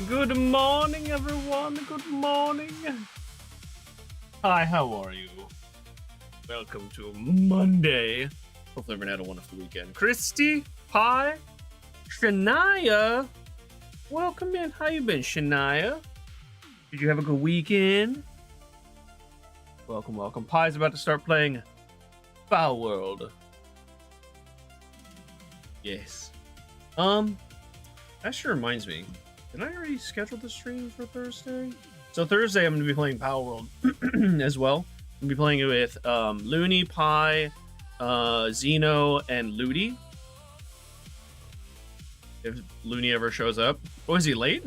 Good morning, everyone. Good morning. Hi, how are you? Welcome to Monday. Hopefully, everyone had a wonderful weekend. Christy, Pie, Shania, welcome in. How you been, Shania? Did you have a good weekend? Welcome, welcome. Pie's about to start playing Foul World. Yes. That sure reminds me. Did I already schedule the stream for Thursday? So Thursday I'm going to be playing Power World as well. I'm going to be playing it with Looney, Pie, Zeno, and Ludi. If Looney ever shows up. Oh, is he late?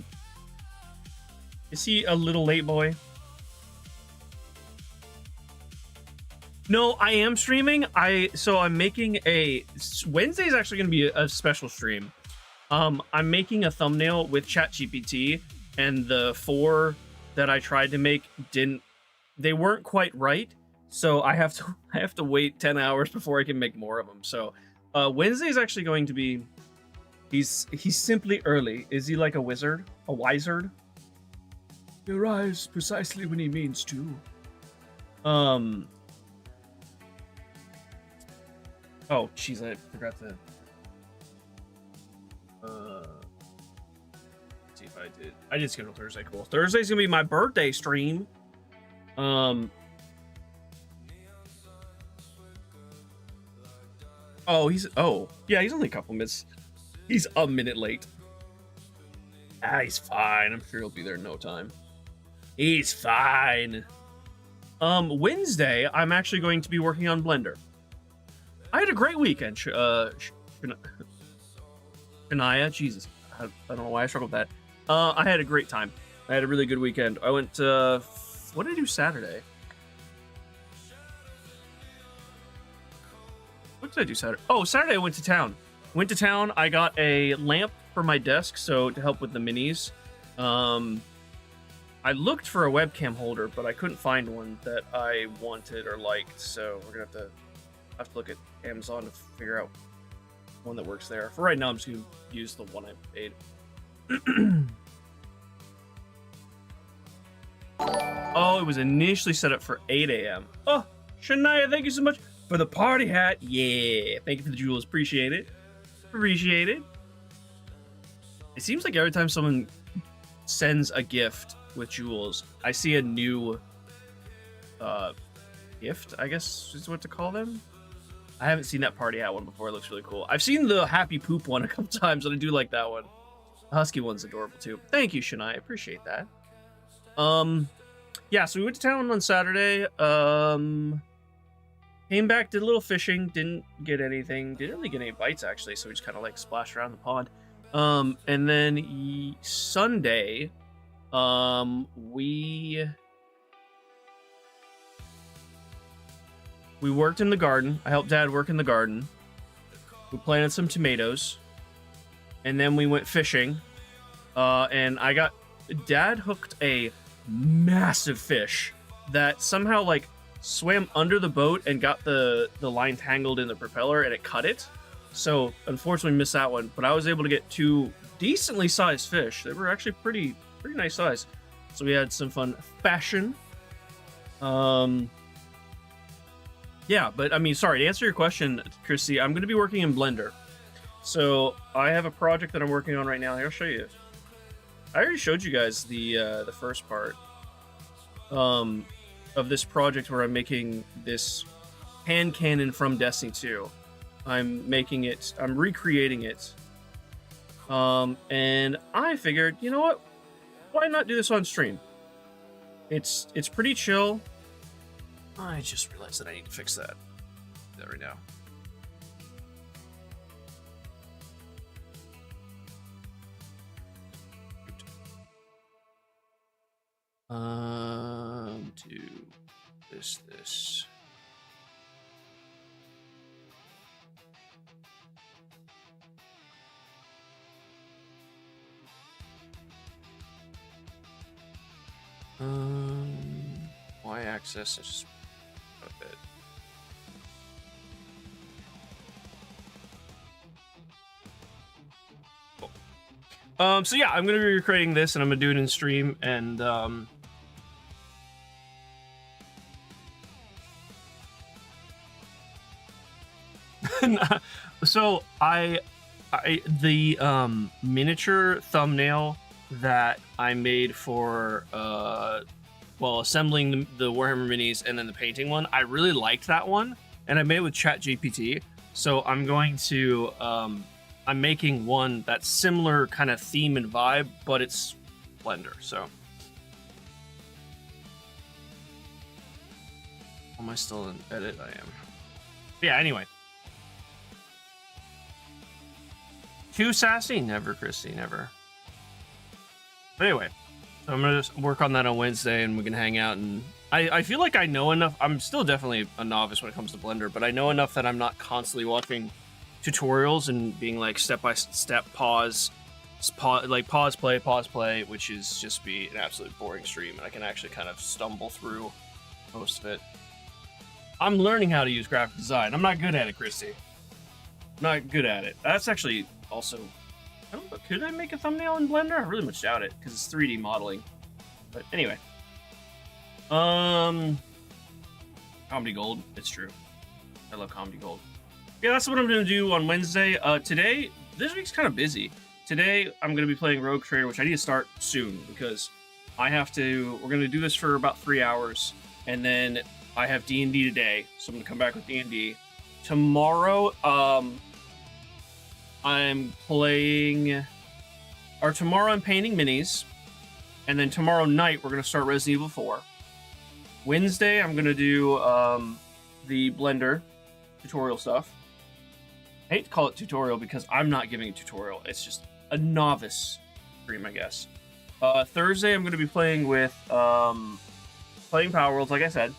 Is he a little late, boy? No, I am streaming. I'm making a... Wednesday's actually going to be a special stream. I'm making a thumbnail with ChatGPT, and the 4 that I tried to make they weren't quite right, so I have to wait 10 hours before I can make more of them. So Wednesday is actually going to be he's simply early. Is he like a wizard, a wizard? He arrives precisely when he means to. Oh jeez, I forgot to see if I did schedule Thursday. Cool. Thursday's gonna be my birthday stream. Oh, he's only a couple minutes. He's a minute late. He's fine. I'm sure he'll be there in no time. He's fine. Wednesday I'm actually going to be working on Blender. I had a great weekend. Shania, Jesus, I don't know why I struggled with that. I had a great time. I had a really good weekend. I went to... What did I do Saturday? What did I do Saturday? Oh, Saturday I went to town. I got a lamp for my desk, so to help with the minis. I looked for a webcam holder, but I couldn't find one that I wanted or liked, so we're gonna have to look at Amazon to figure out one that works there. For right now, I'm just gonna use the one I paid. Oh, it was initially set up for 8 a.m. Oh, Shania, thank you so much for the party hat. Yeah, thank you for the jewels. Appreciate it. It seems like every time someone sends a gift with jewels, I see a new gift, I guess is what to call them. I haven't seen that party hat one before. It looks really cool. I've seen the happy poop one a couple times, and I do like that one. The husky one's adorable too. Thank you, Shania. I appreciate that. Yeah, so we went to town on Saturday. Came back, did a little fishing, didn't get anything. Didn't really get any bites actually, so we just kind of like splashed around the pond. And then Sunday, we worked in the garden. I helped Dad work in the garden. We planted some tomatoes. And then we went fishing. And Dad hooked a massive fish that somehow like swam under the boat and got the line tangled in the propeller and it cut it. So unfortunately missed that one. But I was able to get 2 decently sized fish. They were actually pretty nice size. So we had some fun fashion. Yeah, but I mean, sorry, to answer your question, Chrissy, I'm going to be working in Blender. So I have a project that I'm working on right now. Here, I'll show you. I already showed you guys the first part of this project where I'm making this hand cannon from Destiny 2. I'm recreating it. And I figured, you know what? Why not do this on stream? It's pretty chill. I just realized that I need to fix that. Do that right now. Do this. Y-axis is just a bit. So yeah, I'm gonna be recreating this, and I'm gonna do it in stream, and so the miniature thumbnail that I made for well, assembling the Warhammer minis and then the painting one, I really liked that one, and I made it with ChatGPT. So I'm going to I'm making one that's similar kind of theme and vibe, but it's Blender. So am I still in edit? I am. Yeah, anyway. Too sassy? Never, Christy, never. But anyway, so I'm gonna just work on that on Wednesday, and we can hang out. And I feel like I know enough. I'm still definitely a novice when it comes to Blender, but I know enough that I'm not constantly watching tutorials and being like step by step, pause, play, which is just be an absolute boring stream, and I can actually kind of stumble through most of it. I'm learning how to use graphic design. I'm not good at it, Christy. Not good at it. That's actually also, I don't know, could I make a thumbnail in Blender? I really much doubt it, because it's 3D modeling. But anyway. Comedy Gold. It's true. I love Comedy Gold. Yeah, that's what I'm going to do on Wednesday. Today, this week's kind of busy. Today, I'm going to be playing Rogue Trader, which I need to start soon, because I have to, we're going to do this for about 3 hours, and then I have D&D today, so I'm going to come back with D&D. Tomorrow, I'm playing, or tomorrow I'm painting minis, and then tomorrow night we're going to start Resident Evil 4. Wednesday I'm going to do the Blender tutorial stuff. I hate to call it tutorial because I'm not giving a tutorial. It's just a novice stream, I guess. Thursday I'm going to be playing with playing Power Worlds, like I said.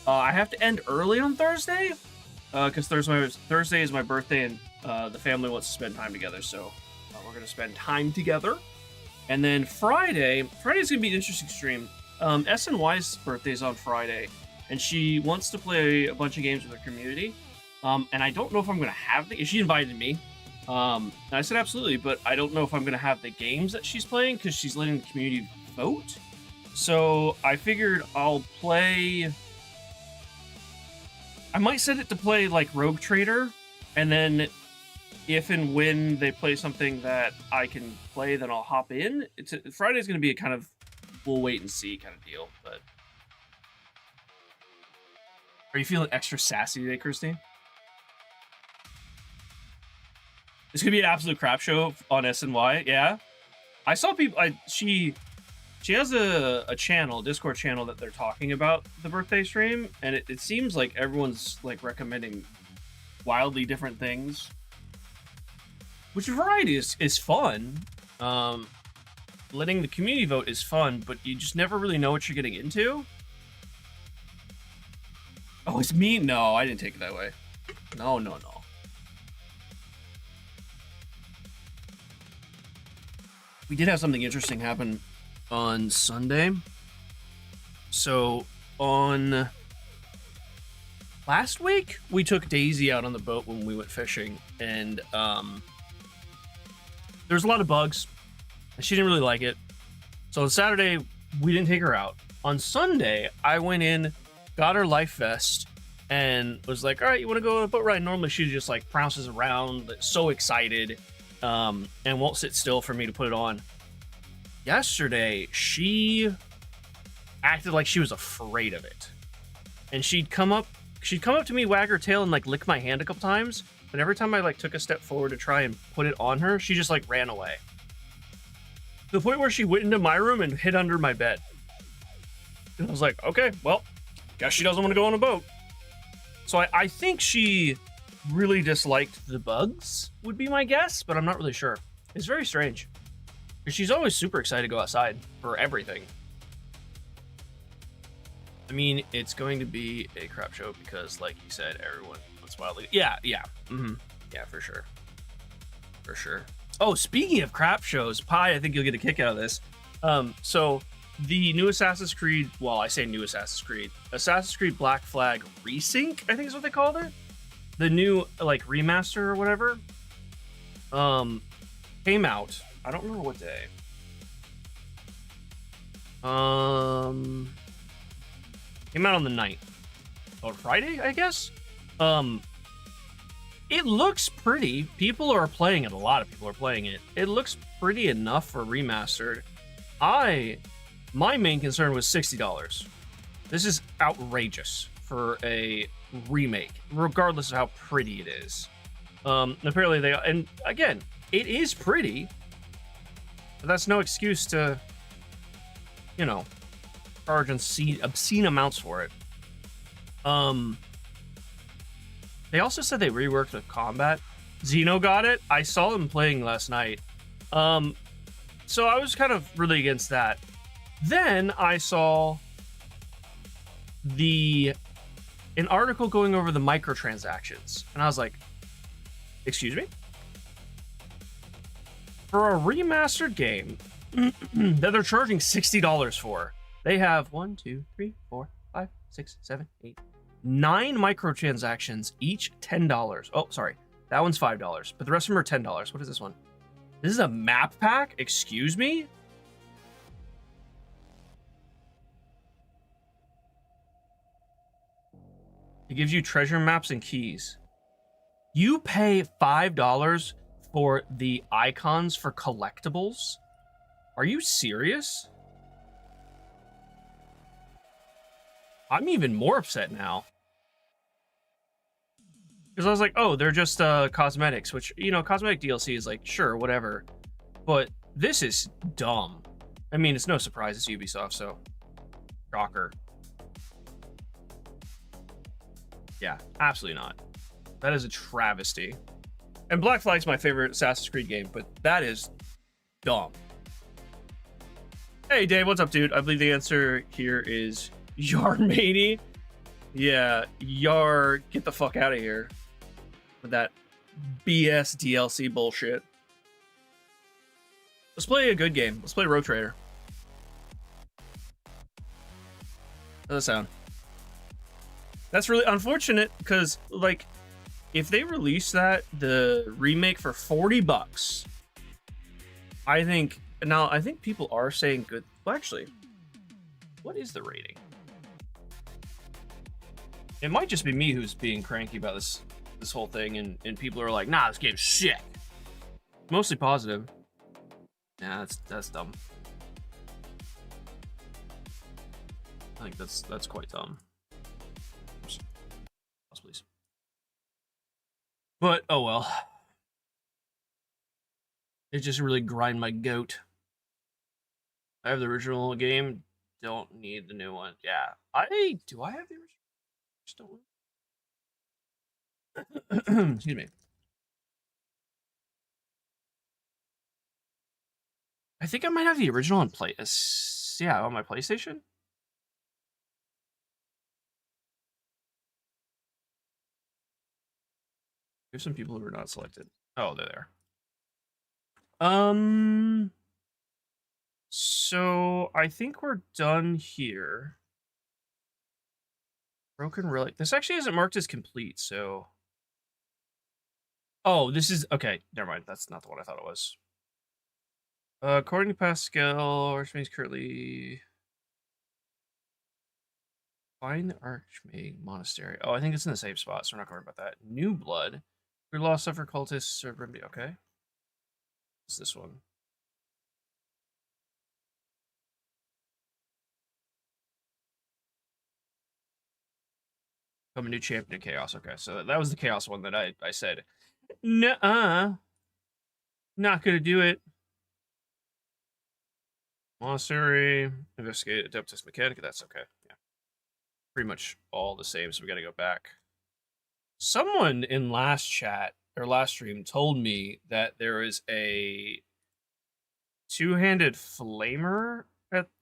I have to end early on Thursday because Thursday is my birthday, and the family wants to spend time together, so we're going to spend time together. And then Friday's going to be an interesting stream. SNY's birthday is on Friday, and she wants to play a bunch of games with her community. And I don't know if I'm going to have she invited me. And I said absolutely, but I don't know if I'm going to have the games that she's playing because she's letting the community vote. So I figured I'll play... I might set it to play like Rogue Trader, and then if and when they play something that I can play, then I'll hop in. Friday's going to be a kind of we'll wait and see kind of deal. But are you feeling extra sassy today, Christy? It's going to be an absolute crap show on SNY. Yeah, I saw people. She has a channel, Discord channel, that they're talking about the birthday stream, and it seems like everyone's like recommending wildly different things, which variety is fun. Letting the community vote is fun, but you just never really know what you're getting into. Oh, it's me? No, I didn't take it that way. No. We did have something interesting happen on Sunday. So on last week, we took Daisy out on the boat when we went fishing, and there's a lot of bugs, and she didn't really like it. So on Saturday, we didn't take her out. On Sunday, I went in, got her life vest, and was like, all right, you want to go on a boat ride? Normally she just like prounces around, so excited, and won't sit still for me to put it on. Yesterday, she acted like she was afraid of it. And she'd come up to me, wag her tail, and like lick my hand a couple times. But every time I like took a step forward to try and put it on her, she just like ran away. To the point where she went into my room and hid under my bed. And I was like, okay, well, guess she doesn't want to go on a boat. So I think she really disliked the bugs, would be my guess, but I'm not really sure. It's very strange. She's always super excited to go outside for everything. I mean, it's going to be a crap show because, like you said, everyone wants wildly. Yeah. Mm-hmm. Yeah, for sure. For sure. Oh, speaking of crap shows, Pi, I think you'll get a kick out of this. So the new Assassin's Creed, well, I say new Assassin's Creed Black Flag Resync, I think is what they called it. The new, like, remaster or whatever, came out. I don't remember what day. Came out on the 9th. On Friday, I guess? It looks pretty. People are playing it. A lot of people are playing it. It looks pretty enough for remastered. My main concern was $60. This is outrageous for a remake, regardless of how pretty it is. Apparently and again, it is pretty, but that's no excuse to, you know, charge obscene amounts for it. They also said they reworked the combat. Xeno got it. I saw him playing last night. So I was kind of really against that. Then I saw an article going over the microtransactions, and I was like, excuse me? For a remastered game that they're charging $60 for, they have 1, 2, 3, 4, 5, 6, 7, 8, 9 microtransactions, each $10. Oh, sorry. That one's $5, but the rest of them are $10. What is this one? This is a map pack? Excuse me? It gives you treasure maps and keys. You pay $5 for the icons for collectibles? Are you serious? I'm even more upset now. Because I was like, oh, they're just cosmetics, which, you know, cosmetic DLC is like, sure, whatever. But this is dumb. I mean, it's no surprise it's Ubisoft, so shocker. Yeah, absolutely not. That is a travesty. And Black Flag's my favorite Assassin's Creed game, but that is dumb. Hey, Dave, what's up, dude? I believe the answer here is Yar matey. Yeah, Yar, get the fuck out of here with that BS DLC bullshit. Let's play a good game. Let's play Rogue Trader. How does that sound? That's really unfortunate because, like, if they release the remake for $40, I think people are saying good. Well, actually, what is the rating? It might just be me who's being cranky about this whole thing, and people are like, nah, this game's shit. Mostly positive. Yeah, that's dumb. I think that's quite dumb. Oops. Pause, please. But oh well. It just really grind my goat. I have the original game. Don't need the new one. Yeah, do I have the original? Just don't. Excuse me. I think I might have the original on on my PlayStation. There's some people who are not selected. Oh, they're there. So I think we're done here. Broken Relic. This actually isn't marked as complete, so. Oh, this is okay. Never mind. That's not the one I thought it was. According to Pascal, Archmage's currently find the Archmage Monastery. Oh, I think it's in the same spot, so we're not going to worry about that. New Blood. Your lost suffer cultists or remedy. Okay. What's this one? Become a new champion of Chaos. Okay, so that was the Chaos one that I said, nuh-uh. Not gonna do it. Monastery. Investigate Adeptus Mechanica. That's okay. Yeah. Pretty much all the same, so we gotta go back. Someone in last stream told me that there is a two-handed flamer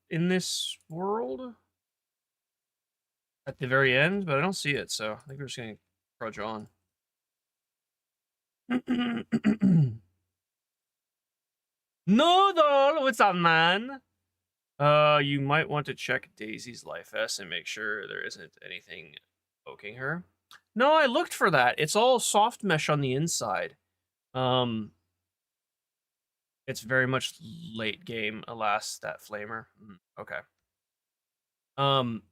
in this world at the very end, but I don't see it, so I think we're just gonna trudge on. Noodle, what's up, man? You might want to check Daisy's life vest and make sure there isn't anything poking her. No, I looked for that. It's all soft mesh on the inside. It's It's very much late game. Alas, that flamer. Okay. Um,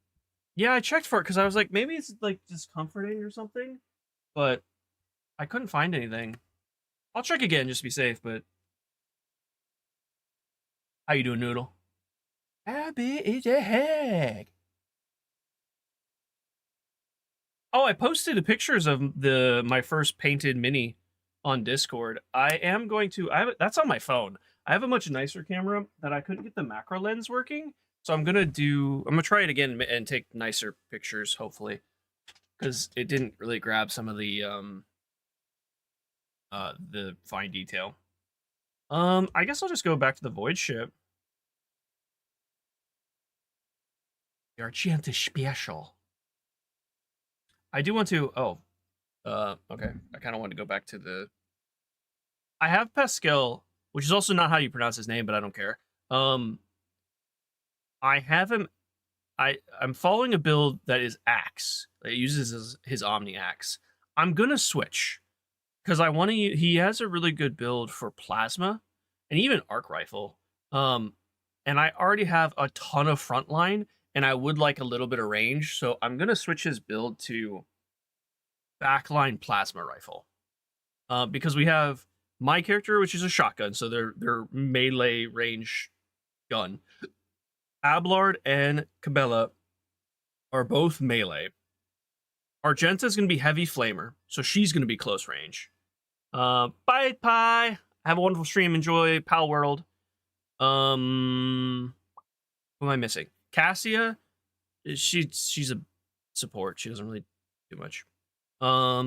yeah, I checked for it because I was like, maybe it's like discomforting or something, but I couldn't find anything. I'll check again just to be safe. But how you doing, Noodle? Happy is a heck. Oh, I posted pictures of my first painted mini on Discord. I am going to. That's on my phone. I have a much nicer camera that I couldn't get the macro lens working, so I'm gonna try it again and take nicer pictures, hopefully, because it didn't really grab some of the fine detail. I guess I'll just go back to the void ship. The Argenta Special. I do want to. Oh, okay. I kind of want to go back to the. I have Pascal, which is also not how you pronounce his name, but I don't care. I have him. I'm following a build that is Axe. It uses his Omni Axe. I'm gonna switch because I want to. He has a really good build for plasma and even arc rifle. And I already have a ton of frontline, and I would like a little bit of range, so I'm gonna switch his build to backline plasma rifle. Because we have my character, which is a shotgun, so they're melee range gun. Ablard and Cabela are both melee. Argenta is going to be heavy flamer, so she's going to be close range. Bye, Pie. Have a wonderful stream. Enjoy Pal World. Who am I missing? Cassia. She's a support. She doesn't really do much. I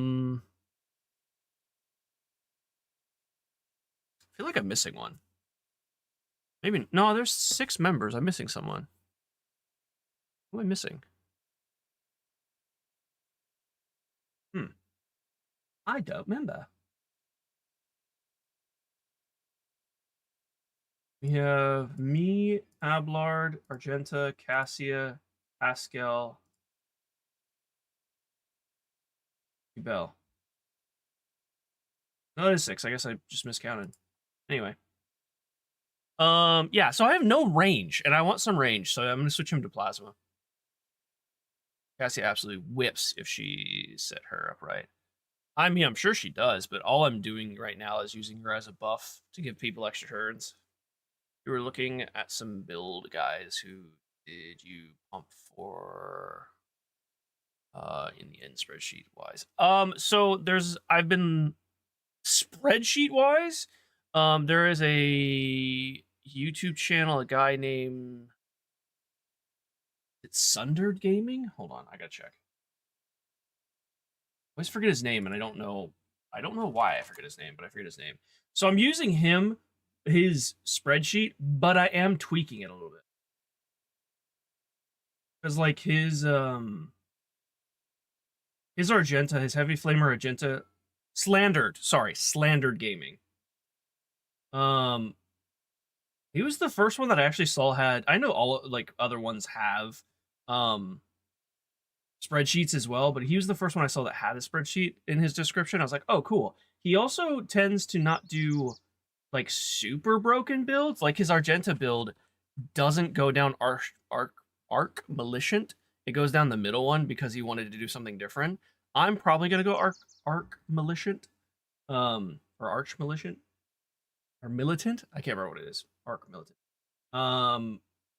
feel like I'm missing one. Maybe no. There's 6 members. I'm missing someone. Who am I missing? I don't remember. We have me, Ablard, Argenta, Cassia, Pascal, Bell. No, it is 6. I guess I just miscounted. Anyway. Yeah, so I have no range, and I want some range, so I'm gonna switch him to Plasma. Cassie absolutely whips if she set her up right. I mean, I'm sure she does, but all I'm doing right now is using her as a buff to give people extra turns. We were looking at some build guys. Who did you pump for in the end spreadsheet wise? So I've been spreadsheet wise, there is a YouTube channel, a guy named it's Sundered Gaming. Hold on, I gotta check. I always forget his name, and I don't know why I forget his name, but I forget his name. So I'm using his spreadsheet, but I am tweaking it a little bit. Because like his Argenta, his heavy flamer Argenta, Slandered Gaming. He was the first one that I actually saw had. I know all like other ones have spreadsheets as well, but he was the first one I saw that had a spreadsheet in his description. I was like, oh, cool. He also tends to not do like super broken builds. Like his Argenta build doesn't go down arc Malicient. It goes down the middle one because he wanted to do something different. I'm probably gonna go arc Malicient, or Arch Malicient, or Militant. I can't remember what it is. Arc Militant.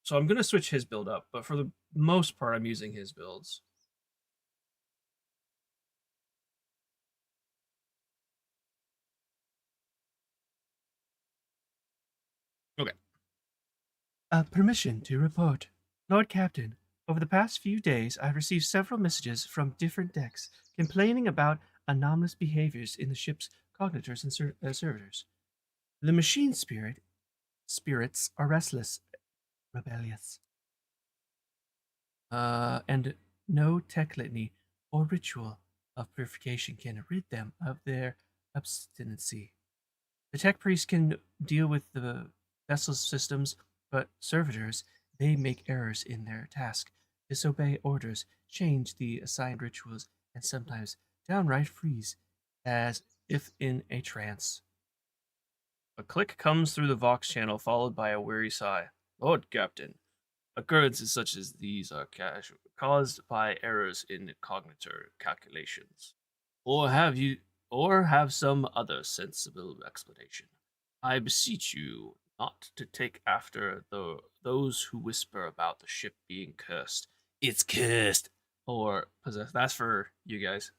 So I'm gonna switch his build up, but for the most part, I'm using his builds. Okay. Permission to report. Lord Captain, over the past few days, I've received several messages from different decks complaining about anomalous behaviors in the ship's cognitors and servitors. The machine spirits are restless, rebellious. And no tech litany or ritual of purification can rid them of their obstinacy. The tech priest can deal with the vessel's systems, but servitors, they make errors in their task, disobey orders, change the assigned rituals, and sometimes downright freeze, as if in a trance. A click comes through the Vox channel, followed by a weary sigh. Lord Captain, occurrences such as these are caused by errors in cognitor calculations. Or have some other sensible explanation. I beseech you not to take after those who whisper about the ship being cursed. It's cursed or possessed. That's for you guys.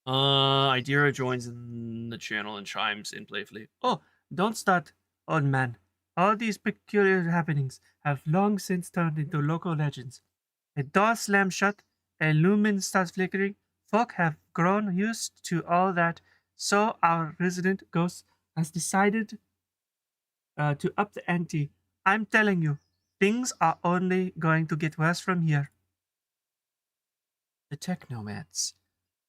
Idira joins in the channel and chimes in playfully. Oh, don't start, old man. All these peculiar happenings have long since turned into local legends. A door slams shut, a lumen starts flickering. Folk have grown used to all that, so our resident ghost has decided to up the ante. I'm telling you, things are only going to get worse from here. The technomads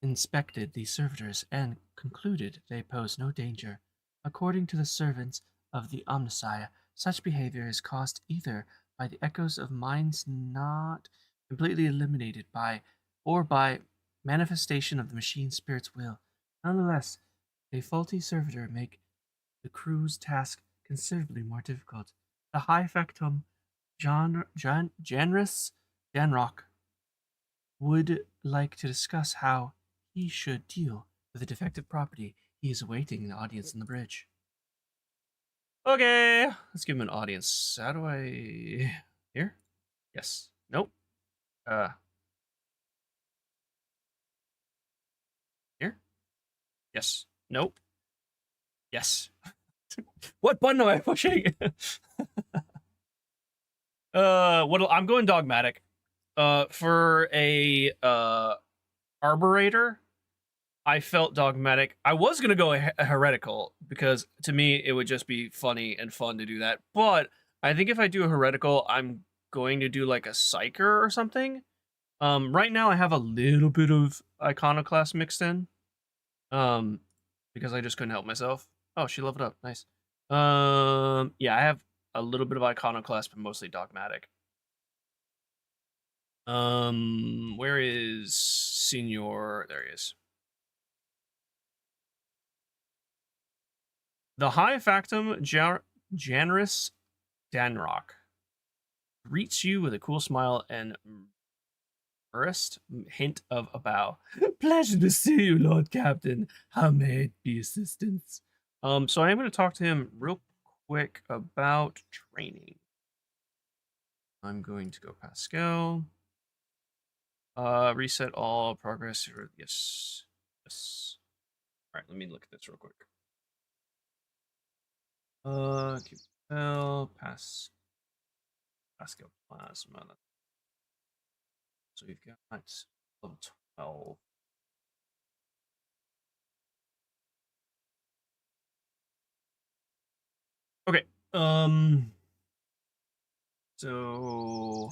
inspected the servitors and concluded they pose no danger. According to the servants of the Omnissiah, such behavior is caused either by the echoes of minds not completely eliminated by or by manifestation of the machine spirit's will. Nonetheless, a faulty servitor make the crew's task considerably more difficult. The High Factum Janris Danrock would like to discuss how he should deal with the defective property he is awaiting the audience in the bridge. Okay, let's give him an audience. How do I... Here? Yes. Nope. Here? Yes. Nope. Yes. What button am I pushing? I'm going dogmatic. For a arborator, I felt dogmatic. I was gonna go heretical because to me it would just be funny and fun to do that. But I think if I do a heretical, I'm going to do like a psyker or something. Right now I have a little bit of iconoclast mixed in. Because I just couldn't help myself. Oh, she leveled up. Nice. Yeah, I have a little bit of iconoclast, but mostly dogmatic. Where is Senior? There he is. The High Factum Janris Danrock greets you with a cool smile and first hint of a bow. Pleasure to see you, Lord Captain. How may it be assistance? So I am going to talk to him real quick about training. I'm going to go Pascal. Reset all progress. Yes. Yes. All right, let me look at this real quick. Pascal Plasma. So we've got level 12. Okay. So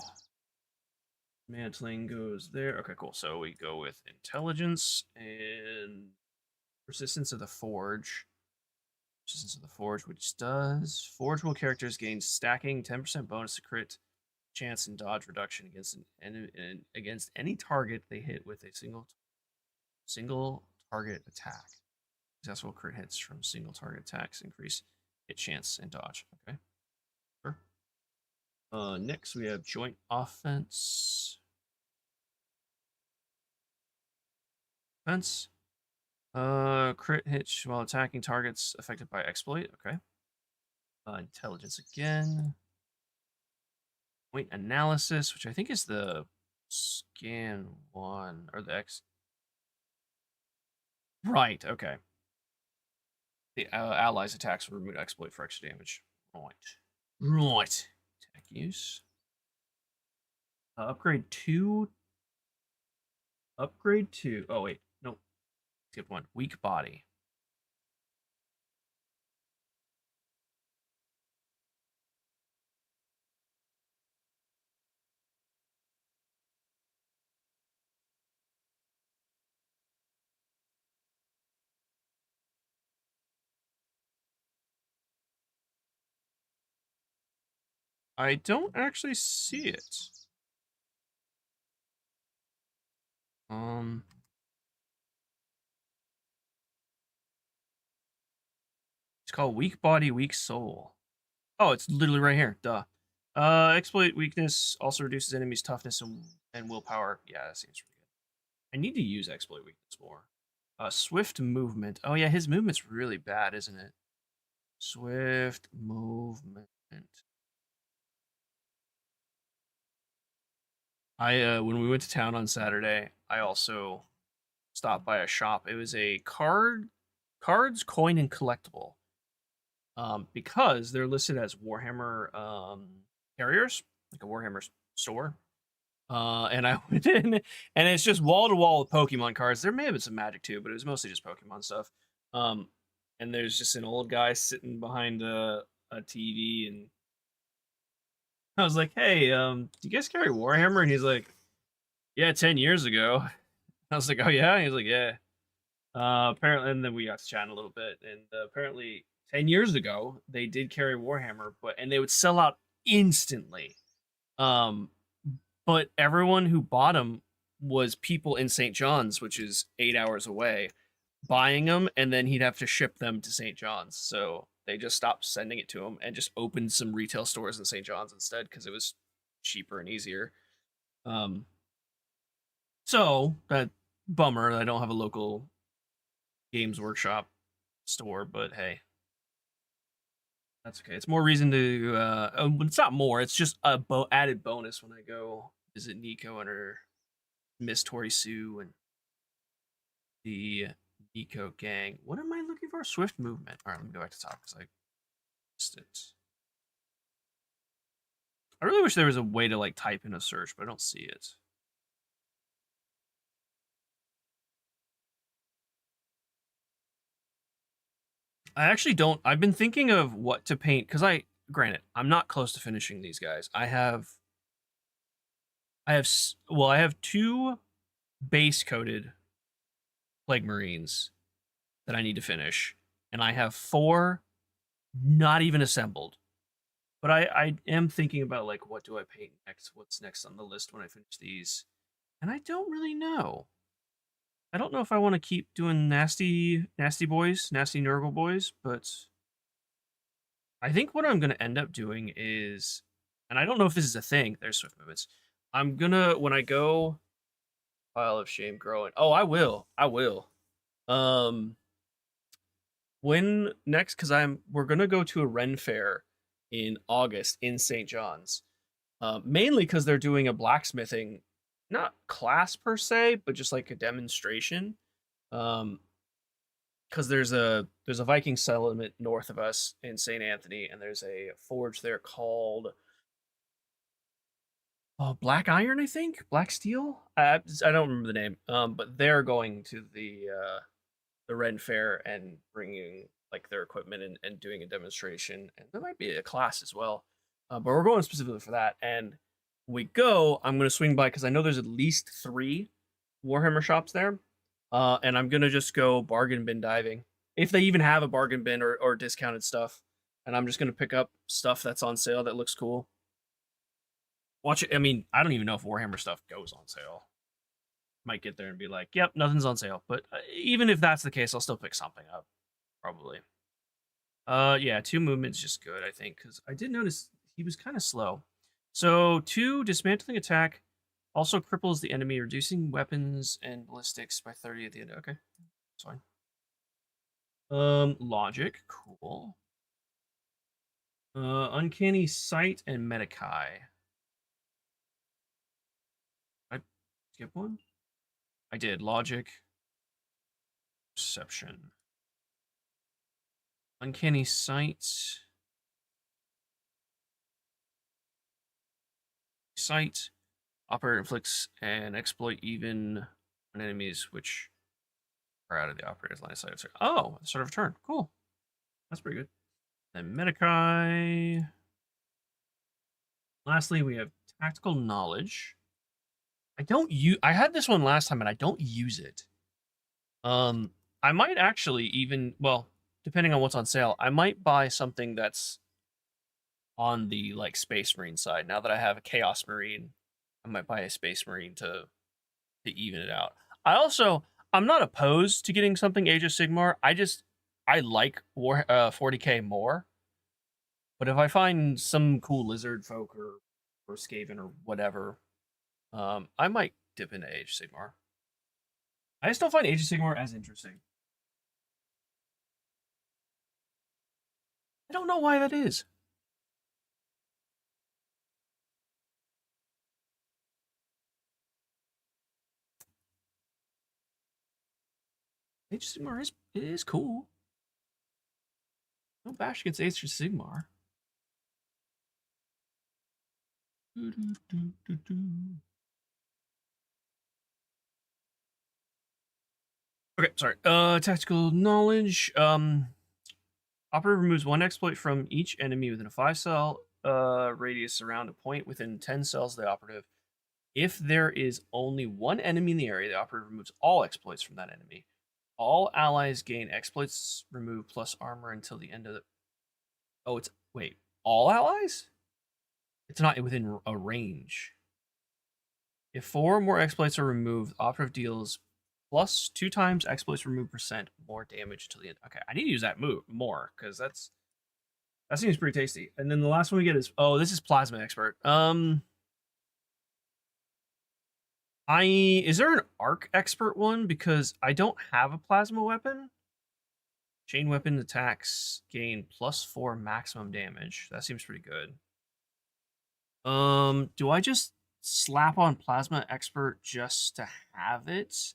mantling goes there. Okay, cool. So we go with intelligence and persistence of the forge. Persistence of the forge, which does forgeable characters gain stacking 10% bonus to crit chance and dodge reduction against any target they hit with a single target attack. Successful crit hits from single target attacks increase hit chance and dodge. Okay. Sure. Next we have joint offense. Defense. Crit hits while attacking targets affected by exploit. Okay. Intelligence again. Point analysis, which I think is the scan one or the X. Right. Okay. The allies' attacks will remove exploit for extra damage. Right. Right. Attack use. Upgrade 2. Upgrade 2. Oh, wait. Nope. Skip 1. Weak body. I don't actually see it. Um. It's called Weak Body, Weak Soul. Oh, it's literally right here. Duh. Exploit weakness also reduces enemies' toughness and willpower. Yeah, that seems pretty good. I need to use exploit weakness more. Swift movement. Oh yeah, his movement's really bad, isn't it? Swift movement. When we went to town on Saturday, I also stopped by a shop. It was a cards, coin, and collectible. Because they're listed as Warhammer carriers, like a Warhammer store. And I went in, and it's just wall to wall with Pokemon cards. There may have been some Magic too, but it was mostly just Pokemon stuff. And there's just an old guy sitting behind a TV, and I was like, "Hey, do you guys carry Warhammer?" And he's like, "Yeah, 10 years ago." I was like, "Oh yeah," and he's like, "Yeah." Apparently, and then we got to chat a little bit, and apparently, 10 years ago they did carry Warhammer, and they would sell out instantly. Um, but everyone who bought them was people in St. John's, which is 8 hours away, buying them, and then he'd have to ship them to St. John's. So they just stopped sending it to him and just opened some retail stores in St. John's instead because it was cheaper and easier. So that bummer. I don't have a local Games Workshop store, but hey, that's okay. It's more reason to. It's not more. It's just a added bonus when I go visit Nico and her Miss Tori Sue and the Nico gang. What am I looking for? Swift movement. All right, let me go back to top because I missed it. I really wish there was a way to like type in a search, but I don't see it. I actually don't. I've been thinking of what to paint because granted, I'm not close to finishing these guys. I have, well, I have 2 base coated Plague Marines that I need to finish, and I have 4 not even assembled. But I am thinking about like what do I paint next? What's next on the list when I finish these? And I don't really know. I don't know if I want to keep doing nasty boys, nasty Nurgle boys, but I think what I'm gonna end up doing is, and I don't know if this is a thing. There's swift movements. I'm gonna when I go pile of shame growing. Oh, I will. I will. Um, when next? Because we're gonna go to a Ren fair in August in St. John's. Mainly because they're doing a blacksmithing, not class per se, but just like a demonstration. Because there's a Viking settlement north of us in St. Anthony, and there's a forge there called Black Iron, I think, Black Steel. I don't remember the name. But they're going to the Ren Fair and bringing like their equipment and doing a demonstration, and there might be a class as well. But we're going specifically for that. And when we go, I'm going to swing by because I know there's at least 3 Warhammer shops there. And I'm going to just go bargain bin diving. If they even have a bargain bin or discounted stuff. And I'm just going to pick up stuff that's on sale that looks cool. Watch it. I mean, I don't even know if Warhammer stuff goes on sale. Might get there and be like, yep, nothing's on sale. But even if that's the case, I'll still pick something up. Probably. Yeah, 2 movements just good, I think, because I did notice he was kind of slow. So 2 dismantling attack also cripples the enemy, reducing weapons and ballistics by 30 at the end. Okay, that's fine. Logic, cool. Uncanny Sight and Medikai. I skip one? I did. Logic, Perception. Uncanny Sight. Sight. Operator inflicts an exploit even on enemies which are out of the operator's line of sight. Oh, sort of a turn. Cool. That's pretty good. Then Medikai. Lastly, we have Tactical Knowledge. I had this one last time and I don't use it. I might actually even, well, depending on what's on sale, I might buy something that's on the like Space Marine side. Now that I have a Chaos Marine, I might buy a Space Marine to even it out. I'm not opposed to getting something Age of Sigmar. I I like 40k more, but if I find some cool lizard folk or Skaven or whatever, I might dip into Age of Sigmar. I just don't find Age of Sigmar as interesting. I don't know why that is. Age of Sigmar is cool. No bash against Age of Sigmar. Okay, sorry. Tactical knowledge. Operative removes one exploit from each enemy within a 5-cell radius around a point within 10 cells of the operative. If there is only one enemy in the area, the operative removes all exploits from that enemy. All allies gain exploits removed plus armor until the end of the. Oh, it's wait. All allies? It's not within a range. If 4 or more exploits are removed, operative deals plus 2 times exploits removed percent more damage to the end. Okay, I need to use that move more because that seems pretty tasty. And then the last one we get is this is Plasma Expert. Is there an Arc Expert one? Because I don't have a plasma weapon. Chain weapon attacks gain plus 4 maximum damage. That seems pretty good. Do I just slap on Plasma Expert just to have it?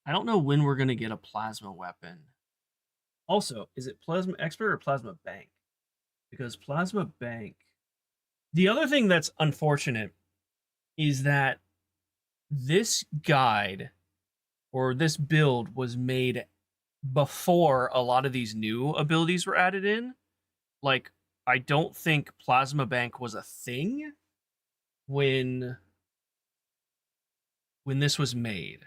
I don't know when we're gonna get a plasma weapon. Also, is it Plasma Expert or Plasma Bank? Because Plasma Bank. The other thing that's unfortunate is that this guide or this build was made before a lot of these new abilities were added in. Like, I don't think Plasma Bank was a thing when this was made.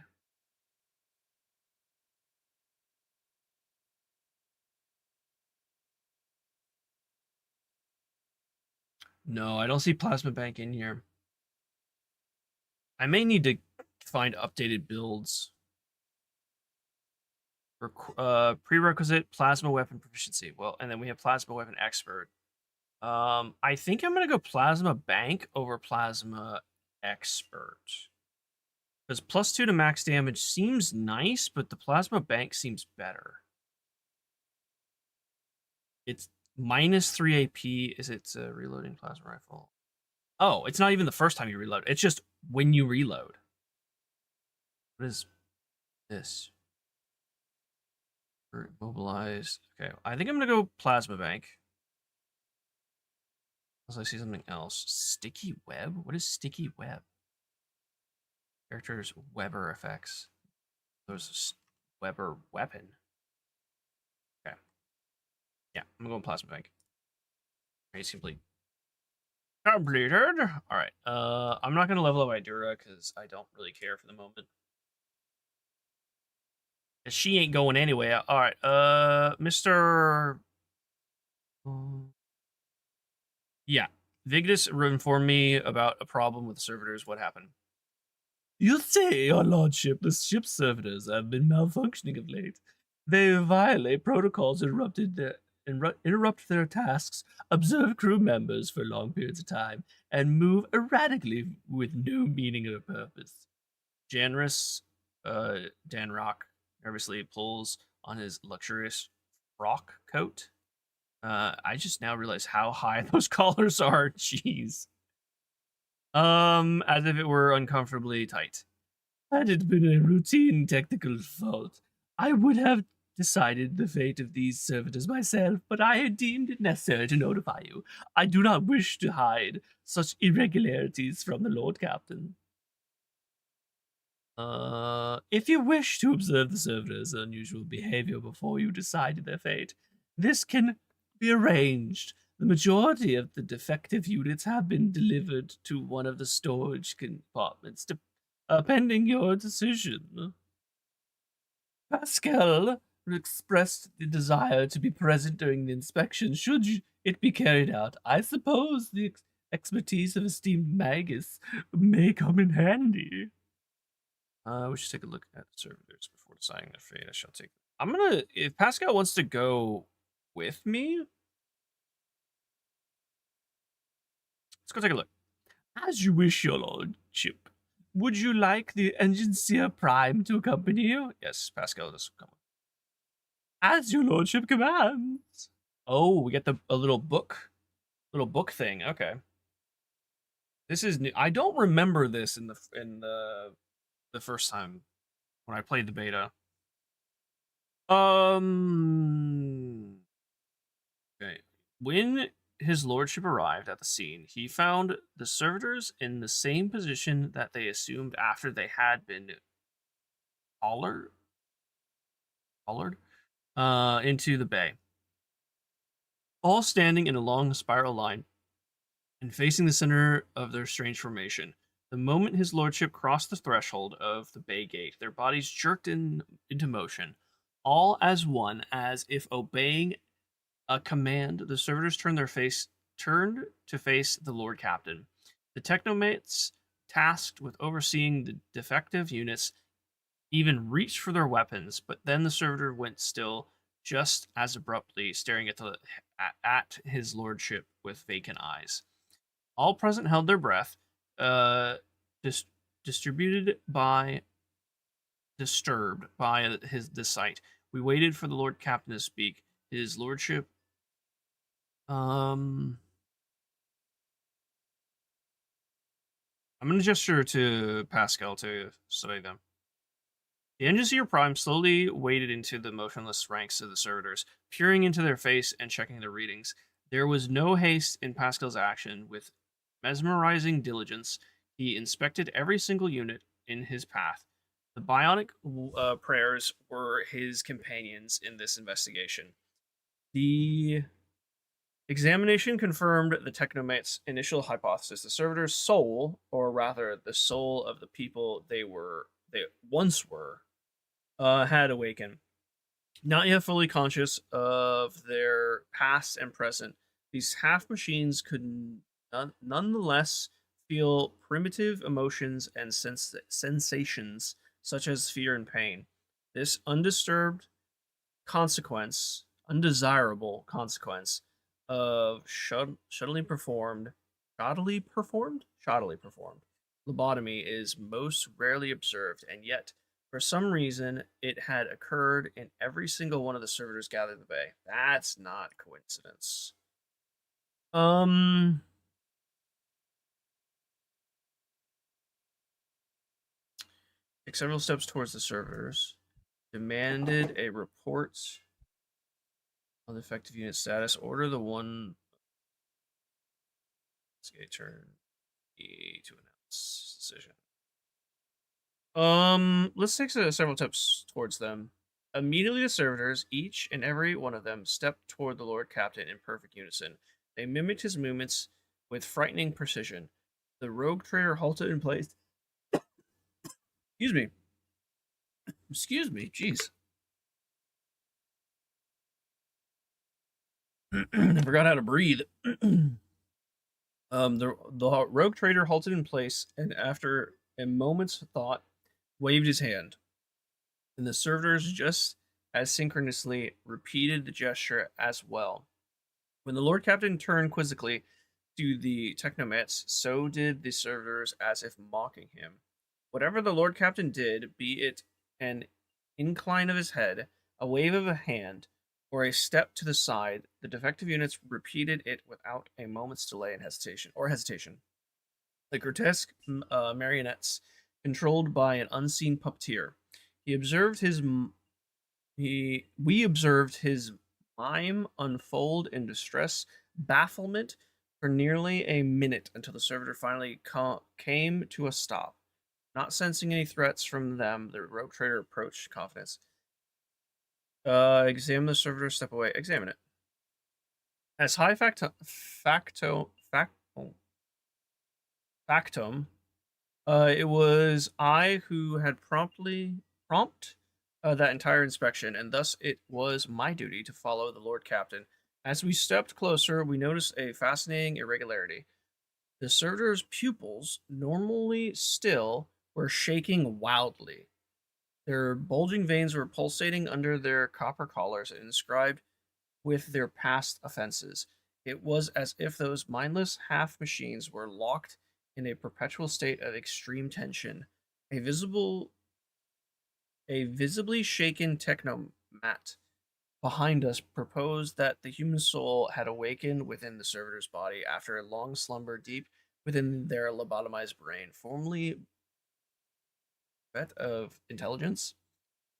No, I don't see Plasma Bank in here. I may need to find updated builds. Prerequisite Plasma Weapon Proficiency. Well, and then we have Plasma Weapon Expert. I think I'm gonna go Plasma Bank over Plasma Expert. Because +2 to max damage seems nice, but the Plasma Bank seems better. It's -3 AP. Is it a reloading plasma rifle? Oh, it's not even the first time you reload. It's just when you reload. What is this? Mobilize. Okay, I think I'm gonna go Plasma Bank. Unless I see something else. Sticky Web? What is Sticky Web? Characters Weber effects. There's Weber weapon. Okay. Yeah, I'm going Plasma Bank. Race complete. Completed. All right. I'm not gonna level up Idura because I don't really care for the moment. She ain't going anywhere. All right. Mr. Yeah. Vigdis informed me about a problem with the servitors. What happened? You say, your lordship, the ship's servitors have been malfunctioning of late. They violate protocols, interrupt their tasks, observe crew members for long periods of time, and move erratically with no meaning or purpose. Janris, Danrock, nervously pulls on his luxurious frock coat. I just now realize how high those collars are. Jeez. As if it were uncomfortably tight. Had it been a routine technical fault, I would have decided the fate of these servitors myself, but I had deemed it necessary to notify you. I do not wish to hide such irregularities from the Lord Captain. If you wish to observe the servitors' unusual behavior before you decide their fate, this can be arranged. The majority of the defective units have been delivered to one of the storage compartments, pending your decision. Pascal expressed the desire to be present during the inspection, should it be carried out. I suppose the expertise of esteemed Magus may come in handy. We should take a look at the servitors before deciding their fate. I shall take I'm gonna, if Pascal wants to go with me, let's go take a look. As you wish, your lordship. Would you like the Engineer Prime to accompany you? Yes, Pascal does come. As your lordship commands. Oh, we get a little book thing. Okay, this is new. I don't remember this in the first time when I played the beta. Okay. When his lordship arrived at the scene, he found the servitors in the same position that they assumed after they had been collared, into the bay, all standing in a long spiral line and facing the center of their strange formation. The moment his lordship crossed the threshold of the bay gate, their bodies jerked into motion, all as one, as if obeying a command. The servitors turned to face the Lord Captain. The technomates tasked with overseeing the defective units even reached for their weapons, but then the servitor went still just as abruptly, staring at his lordship with vacant eyes. All present held their breath, uh, dis- distributed by disturbed by the sight. We waited for the Lord Captain to speak. His lordship, I'm gonna gesture to Pascal to study them. The Engineer Prime slowly waded into the motionless ranks of the servitors, peering into their face and checking their readings. There was no haste in Pascal's action. With mesmerizing diligence, he inspected every single unit in his path. The bionic prayers were his companions in this investigation. The examination confirmed the technomate's initial hypothesis. The servitor's soul, or rather the soul of the people they once were, had awakened. Not yet fully conscious of their past and present, these half machines could nonetheless feel primitive emotions and sensations such as fear and pain. This undesirable consequence of shoddily performed lobotomy is most rarely observed, and yet for some reason it had occurred in every single one of the servitors gathered in the bay. That's not coincidence. Um, Take several steps towards the servitors. Demanded a report on the effective unit status. Order the one turn to announce decision. Let's take several steps towards them. Immediately, the servitors, each and every one of them, stepped toward the Lord Captain in perfect unison. They mimicked his movements with frightening precision. The rogue trader halted in place. Excuse me. Excuse me. Jeez. I forgot how to breathe. The rogue trader halted in place and, after a moment's thought, waved his hand. And the servitors just as synchronously repeated the gesture as well. When the Lord Captain turned quizzically to the technomets, so did the servitors, as if mocking him. Whatever the Lord Captain did, be it an incline of his head, a wave of a hand, or a step to the side, the defective units repeated it without a moment's delay and hesitation. The grotesque marionettes, controlled by an unseen puppeteer. He observed his we observed his mime unfold in distress, bafflement for nearly a minute until the servitor finally came to a stop. Not sensing any threats from them, the rogue trader approached confidence. Examine the servitor, step away. Examine it. As high factum, it was I who had prompt that entire inspection, and thus it was my duty to follow the Lord Captain. As we stepped closer, we noticed a fascinating irregularity. The servitor's pupils, normally still, were shaking wildly. Their bulging veins were pulsating under their copper collars and inscribed with their past offenses. It was as if those mindless half machines were locked in a perpetual state of extreme tension. A visible a visibly shaken technomat behind us proposed that the human soul had awakened within the servitor's body after a long slumber deep within their lobotomized brain, formerly bereft of intelligence.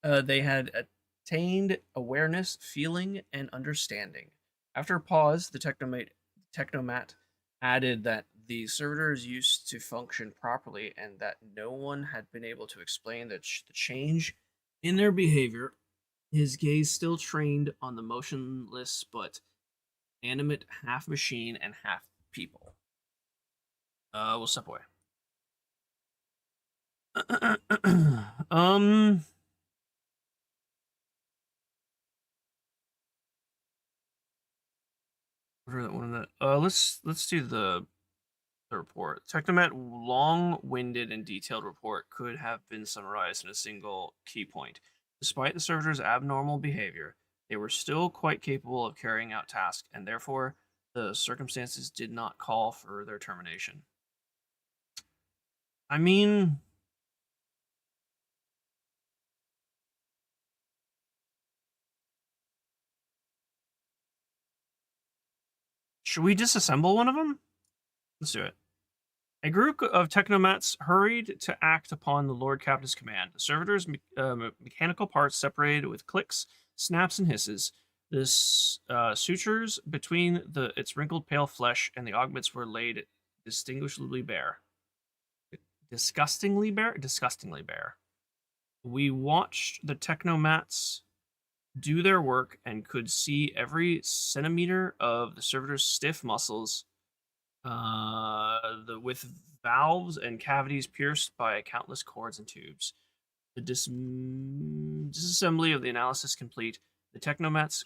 They had attained awareness, feeling, and understanding. After a pause, the technomat added that the servitors used to function properly and that no one had been able to explain the change in their behavior. His gaze still trained on the motionless but animate half machine and half people. We'll step away. um, what are that one of that? Let's do the report. Technomat long-winded and detailed report could have been summarized in a single key point. Despite the servitors' abnormal behavior, they were still quite capable of carrying out tasks, and therefore the circumstances did not call for their termination. I mean, should we disassemble one of them? Let's do it. A group of technomats hurried to act upon the Lord Captain's command. The servitors' mechanical parts separated with clicks, snaps, and hisses. The sutures between its wrinkled pale flesh and the augments were laid distinguishably bare. Disgustingly bare? Disgustingly bare. We watched the technomats do their work and could see every centimeter of the servitor's stiff muscles with valves and cavities pierced by countless cords and tubes. The disassembly of the analysis complete. The technomats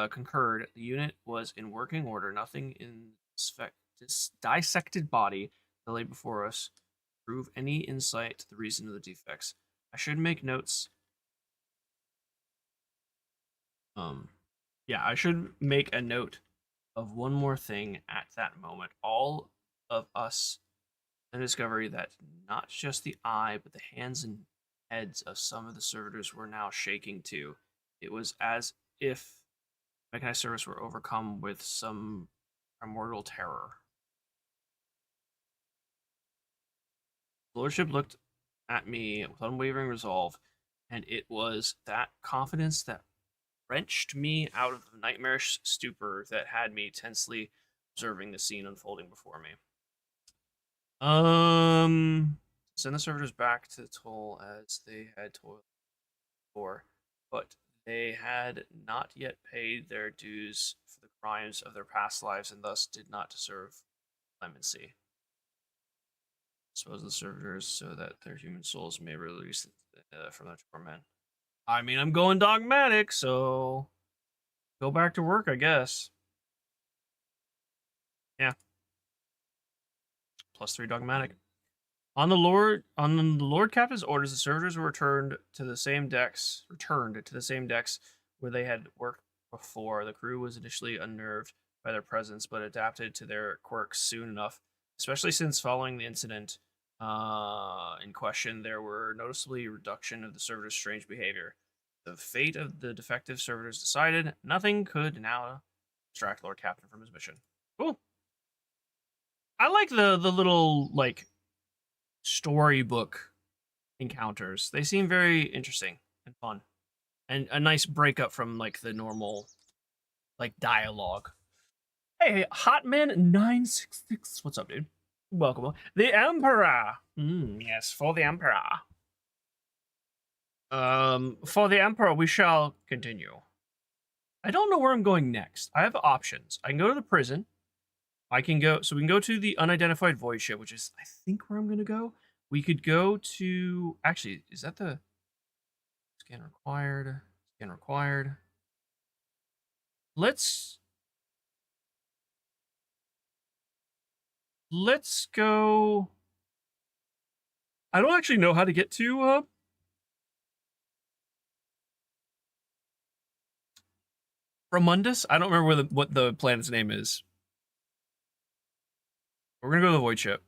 concurred the unit was in working order. Nothing in this dissected body that lay before us prove any insight to the reason of the defects. I should make notes. Yeah, I should make a note of one more thing at that moment. All of us the discovery that not just the eye, but the hands and heads of some of the servitors were now shaking too. It was as if mechanized service were overcome with some primordial terror. The Lordship looked at me with unwavering resolve, and it was that confidence that wrenched me out of the nightmarish stupor that had me tensely observing the scene unfolding before me. Send the servitors back to the toll as they had toiled before, but they had not yet paid their dues for the crimes of their past lives and thus did not deserve clemency. Dispose the servitors so that their human souls may release from their torment. I mean, I'm going dogmatic, so go back to work, I guess. Yeah. +3 dogmatic. On the Lord Captain's orders, the servitors were returned to the same decks where they had worked before. The crew was initially unnerved by their presence, but adapted to their quirks soon enough, especially since following the incident in question, there were noticeably reduction of the servitors' strange behavior. The fate of the defective servitors decided, nothing could now distract Lord Captain from his mission. Cool. I like the little like storybook encounters. They seem very interesting and fun, and a nice breakup from like the normal like dialogue. Hey, Hotman966, what's up, dude? Welcome. The Emperor. Yes, for the Emperor. For the Emperor, we shall continue. I don't know where I'm going next. I have options. I can go to the prison. We can go to the unidentified void ship, which is, I think, where I'm going to go. We could go to, actually, is that the scan required? Scan required. Let's go. I don't actually know how to get to Romundus? I don't remember what the planet's name is. We're gonna go to the void ship.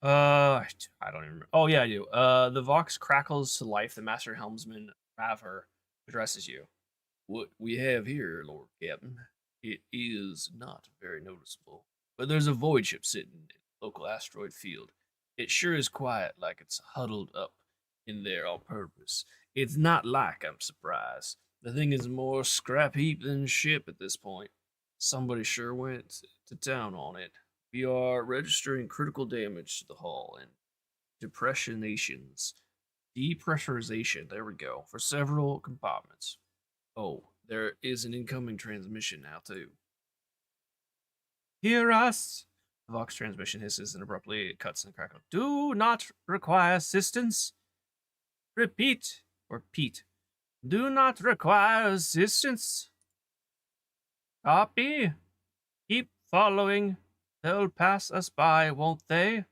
I don't even remember. Oh yeah, I do. The Vox crackles to life. The master helmsman Raver addresses you. What we have here, Lord Captain, it is not very noticeable. But there's a void ship sitting in a local asteroid field. It sure is quiet, like it's huddled up in there on purpose. It's not like I'm surprised. The thing is more scrap heap than ship at this point. Somebody sure went to town on it. We are registering critical damage to the hull and depressurization, there we go, for several compartments. Oh, there is an incoming transmission now, too. Hear us! The Vox transmission hisses and abruptly it cuts and crackles. Do not require assistance. Repeat, or Pete. Do not require assistance. Copy. Keep following. They'll pass us by, won't they?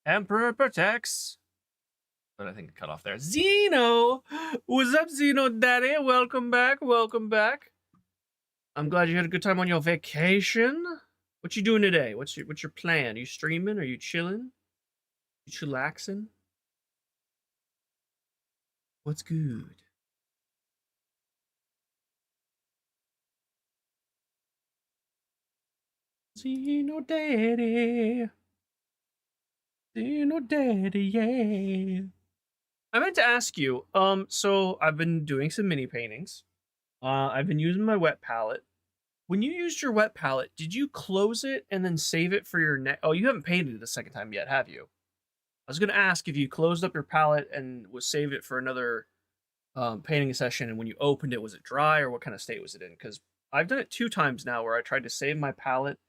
Emperor protects. But I think it cut off there. Zeno! What's up, Zeno Daddy? Welcome back, welcome back. I'm glad you had a good time on your vacation. What you doing today? What's your plan? Are you streaming? Are you chilling? You chillaxing? What's good? Zeno Daddy. Zeno Daddy, yeah. I meant to ask you, so I've been doing some mini paintings. I've been using my wet palette. When you used your wet palette, did you close it and then save it for your next? Oh, you haven't painted it a second time yet, have you? I was gonna ask if you closed up your palette and was save it for another painting session, and when you opened it, was it dry or what kind of state was it in? Because I've done it 2 times now where I tried to save my palette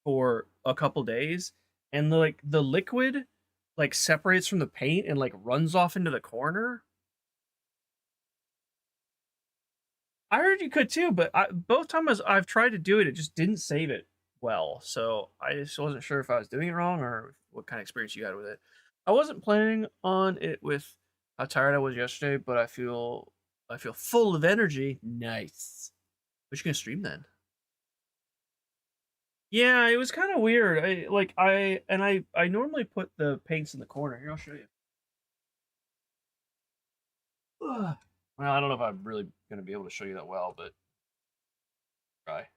for a couple days, and the liquid like separates from the paint and like runs off into the corner. I heard you could too, but both times I've tried to do it, it just didn't save it well. So I just wasn't sure if I was doing it wrong or what kind of experience you had with it. I wasn't planning on it with how tired I was yesterday, but I feel full of energy. Nice. What you gonna stream then? Yeah, it was kind of weird. I normally put the paints in the corner. Here, I'll show you. Ugh. Well, I don't know if I'm really gonna be able to show you that well, but try.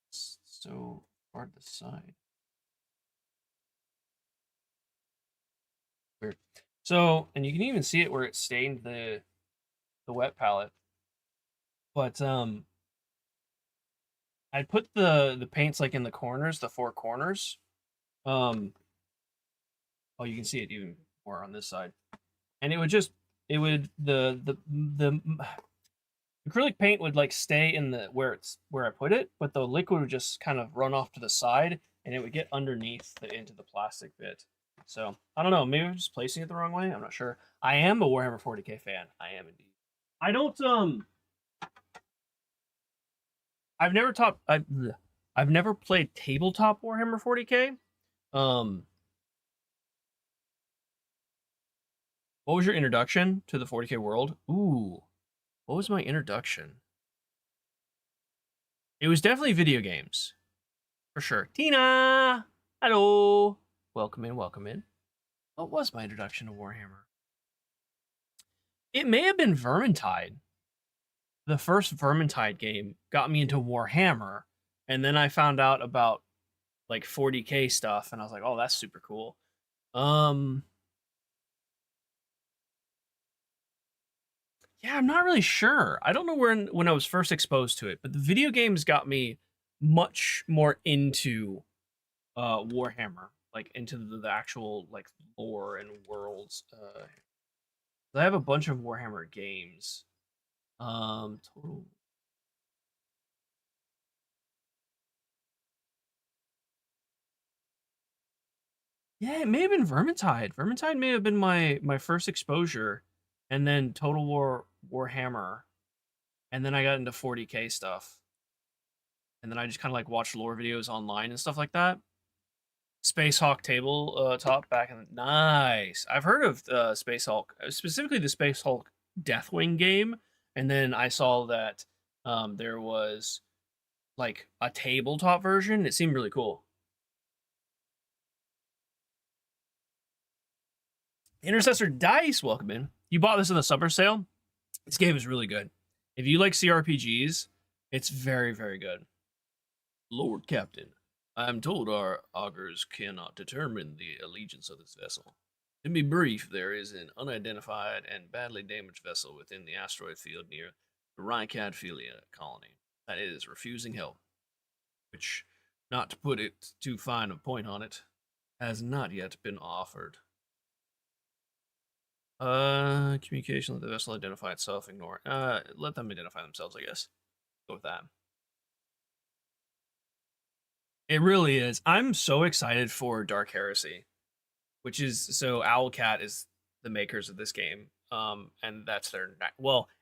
It's so hard to decide. Weird. So, and you can even see it where it stained the wet palette. But I put the paints like in the corners, the 4 corners. Um, oh, you can see it even more on this side, and it would the acrylic paint would like stay in the where I put it, but the liquid would just kind of run off to the side, and it would get underneath into the plastic bit. So I don't know. Maybe I'm just placing it the wrong way. I'm not sure. I am a Warhammer 40k fan. I am indeed. I don't I've never I've never played tabletop Warhammer 40k. Um, what was your introduction to the 40k world? Ooh, what was my introduction? It was definitely video games, for sure. Tina, hello, welcome in, welcome in. What was my introduction to Warhammer? It may have been Vermintide. The first Vermintide game got me into Warhammer, and then I found out about like 40k stuff, and I was like, oh, that's super cool. Yeah, I'm not really sure. I don't know when I was first exposed to it, but the video games got me much more into Warhammer, like into the actual like lore and worlds. I have a bunch of Warhammer games. Total. Yeah, it may have been Vermintide. Vermintide may have been my first exposure, and then Total War Warhammer, and then I got into 40k stuff, and then I just kind of like watched lore videos online and stuff like that. Space Hulk table top back in nice. I've heard of Space Hulk, specifically the Space Hulk Deathwing game, and then I saw that there was like a tabletop version. It seemed really cool. Intercessor Dice, welcome in. You bought this in the summer sale. This game is really good. If you like CRPGs, it's very, very good. Lord Captain, I am told our augurs cannot determine the allegiance of this vessel. To be brief, there is an unidentified and badly damaged vessel within the asteroid field near the Rhicadphilia colony that is refusing help, which, not to put it too fine a point on it, has not yet been offered. Communication, let the vessel identify itself, ignore. Let them identify themselves, I guess. Go with that. It really is. I'm so excited for Dark Heresy, which is so Owlcat is the makers of this game. And that's their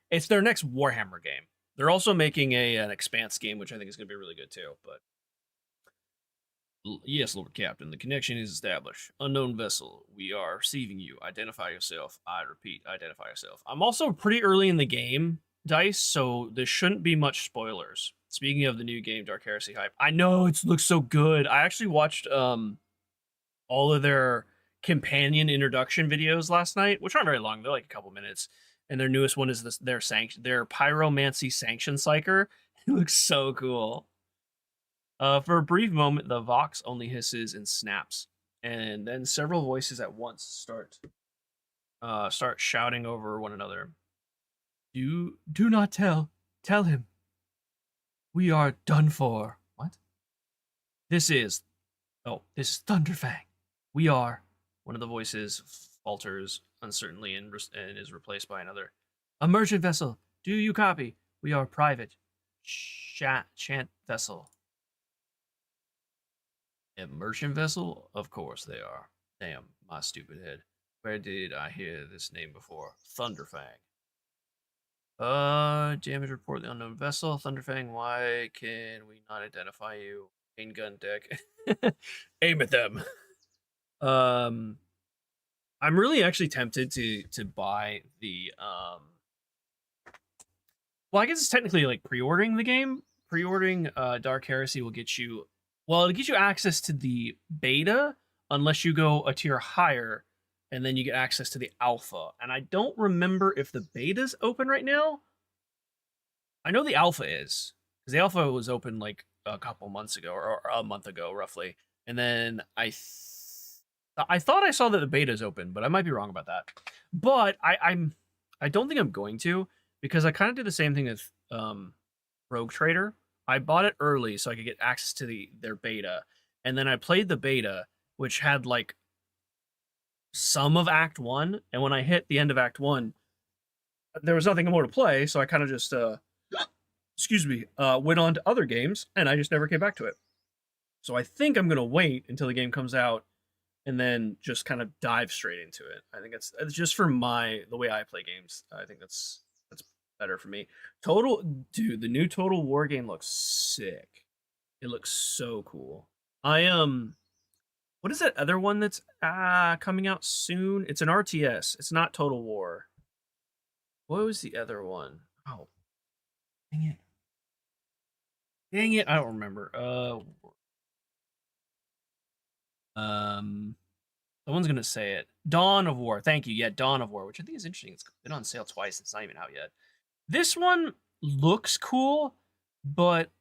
it's their next Warhammer game. They're also making an Expanse game, which I think is going to be really good too. But yes, Lord Captain, the connection is established. Unknown vessel, we are receiving you. Identify yourself. I repeat, identify yourself. I'm also pretty early in the game, Dice, so there shouldn't be much spoilers. Speaking of the new game, Dark Heresy hype, I know it looks so good. I actually watched all of their companion introduction videos last night, which aren't very long. They're like a couple minutes. And their newest one is their Pyromancy Sanction Psyker. It looks so cool. For a brief moment, the Vox only hisses and snaps, and then several voices at once start shouting over one another. Do not tell him. We are done for. What? This is Thunderfang. We are. One of the voices falters uncertainly and is replaced by another. A merchant vessel. Do you copy? We are private. Chant vessel. A merchant vessel? Of course they are. Damn, my stupid head. Where did I hear this name before? Thunderfang. Damage report the unknown vessel. Thunderfang, why can we not identify you? Main gun deck. Aim at them. I'm really actually tempted to buy the well, I guess it's technically like pre-ordering the game. Pre-ordering Dark Heresy will get you it'll get you access to the beta unless you go a tier higher, and then you get access to the alpha. And I don't remember if the beta's open right now. I know the alpha is, because the alpha was open like a couple months ago, or a month ago, roughly. And then I thought I saw that the beta's open, but I might be wrong about that. But I don't think I'm going to, because I kind of did the same thing with Rogue Trader. I bought it early so I could get access to their beta, and then I played the beta, which had like some of Act 1, and when I hit the end of Act 1, there was nothing more to play, so I kind of just went on to other games, and I just never came back to it. So I think I'm gonna wait until the game comes out and then just kind of dive straight into it. I think it's just for the way I play games. I think that's better for me. The new Total War game looks sick. It looks so cool. What is that other one that's coming out soon? It's an RTS. It's not Total War. What was the other one? Oh, dang it! I don't remember. Someone's gonna say it. Dawn of War. Thank you. Yeah, Dawn of War, which I think is interesting. It's been on sale twice. It's not even out yet. This one looks cool, but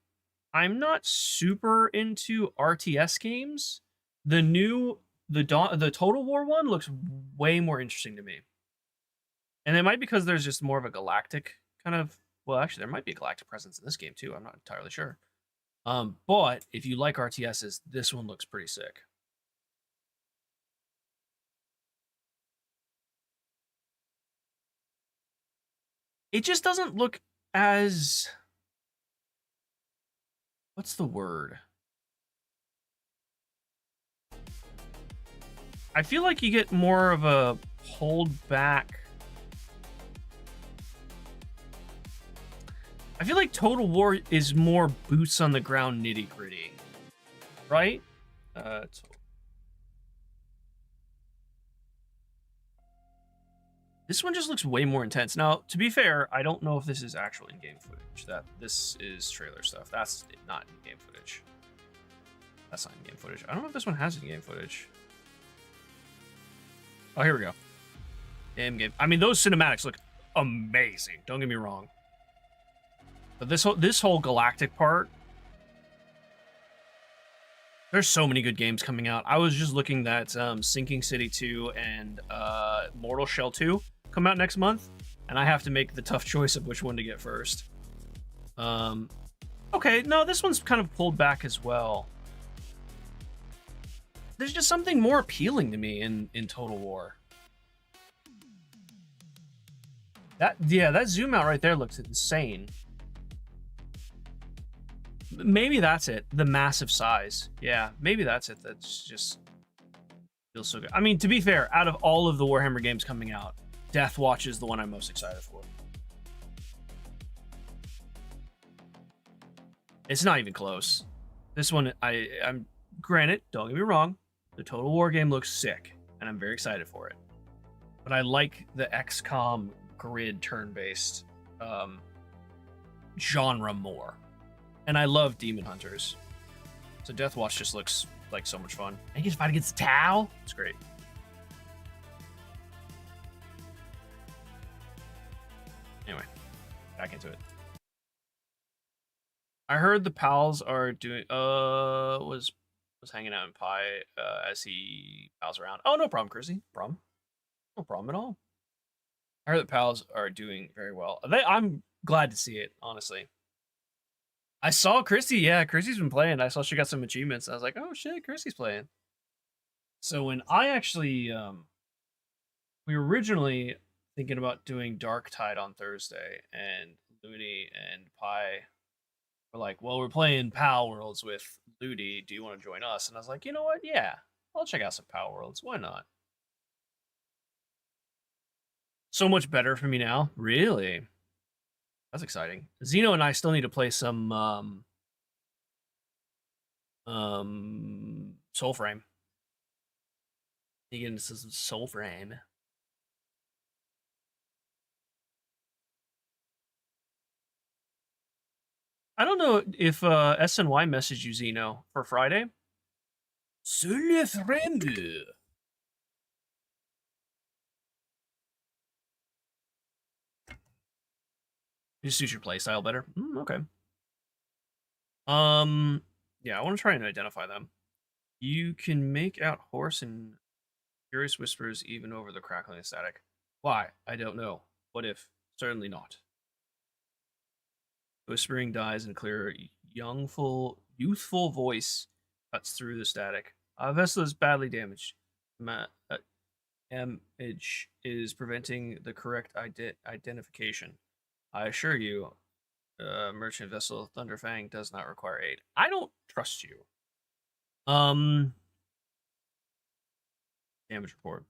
I'm not super into RTS games. The Total War one looks way more interesting to me. And it might be because there's just more of a galactic kind of, well, actually there might be a galactic presence in this game too. I'm not entirely sure. But if you like RTSs, this one looks pretty sick. It just doesn't look as, what's the word? I feel like you get more of a hold back. I feel like Total War is more boots on the ground nitty gritty, right? This one just looks way more intense. Now, to be fair, I don't know if this is actual in-game footage. This is trailer stuff. That's not in-game footage. That's not in-game footage. I don't know if this one has in-game footage. Oh, here we go. In-game. I mean, those cinematics look amazing. Don't get me wrong. But this whole galactic part, there's so many good games coming out. I was just looking that Sinking City 2 and Mortal Shell 2 come out next month, and I have to make the tough choice of which one to get first. Okay, no, this one's kind of pulled back as well. There's just something more appealing to me in Total War. That zoom out right there looks insane. Maybe that's it. The massive size. Yeah, maybe that's it. That's just feels so good. I mean, to be fair, out of all of the Warhammer games coming out, Deathwatch is the one I'm most excited for. It's not even close. This one, I'm granted, don't get me wrong, the Total War game looks sick, and I'm very excited for it. But I like the XCOM grid turn-based genre more. And I love Demon Hunters. So Deathwatch just looks like so much fun. And you get to fight against Tau. It's great. Anyway, back into it. I heard the pals are doing was hanging out in Pi as he pals around. Oh, no problem, Chrissy. Problem. No problem at all. I heard that pals are doing very well. I'm glad to see it, honestly. I saw Kristie. Yeah, Kristie's been playing. I saw she got some achievements. I was like, oh shit, Kristie's playing. So when I actually, we were originally thinking about doing Dark Tide on Thursday, and Looney and Pi were like, well, we're playing Pal Worlds with Ludi. Do you want to join us? And I was like, you know what? Yeah, I'll check out some Pal Worlds. Why not? So much better for me now. Really? That's exciting. Zeno and I still need to play some Soulframe. You get into some Soulframe. I don't know if SNY messaged you, Zeno, for Friday. Soulframe. Just suits your playstyle better. Okay. Yeah, I want to try and identify them. You can make out hoarse and furious whispers even over the crackling static. Why? I don't know. What if? Certainly not. Whispering dies and clear, youthful voice cuts through the static. Our vessel is badly damaged. Damage is preventing the correct identification. I assure you, merchant vessel Thunderfang does not require aid. I don't trust you. Damage report.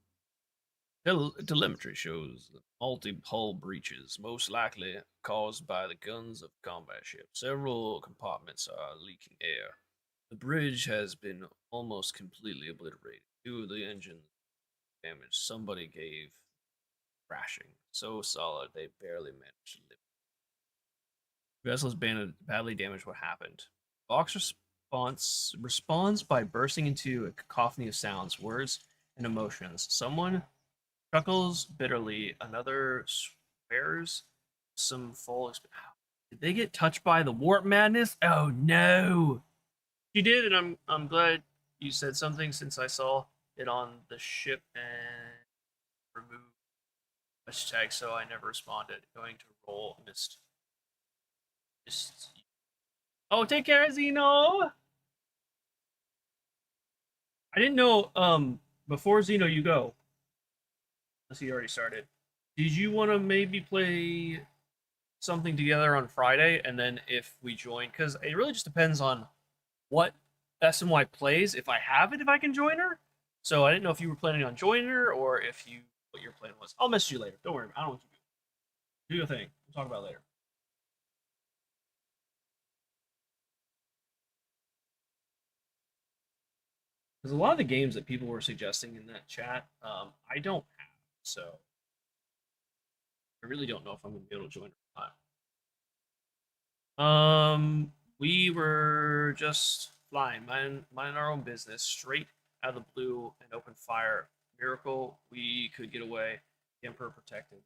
Telemetry shows multi-hull breaches, most likely caused by the guns of combat ship. Several compartments are leaking air. The bridge has been almost completely obliterated. 2 of the engines damaged. Somebody gave crashing. So solid they barely managed to live. Vessel's badly damaged. What happened? Vox responds by bursting into a cacophony of sounds, words, and emotions. Someone chuckles bitterly. Another swears some full. Did they get touched by the warp madness? Oh no! She did, and I'm glad you said something since I saw it on the ship and removed hashtag. So I never responded. Going to roll missed. Oh, take care, Zeno. I didn't know. Before Zeno, you go. Unless he already started. Did you want to maybe play something together on Friday, and then if we join, because it really just depends on what SNY plays. If I have it, if I can join her. So I didn't know if you were planning on joining her or what your plan was. I'll message you later. Don't worry. I don't want you to do your thing. We'll talk about it later. Because a lot of the games that people were suggesting in that chat, I don't have. So I really don't know if I'm gonna be able to join or not. We were just flying, minding our own business, straight out of the blue and open fire. Miracle, we could get away. The Emperor protected.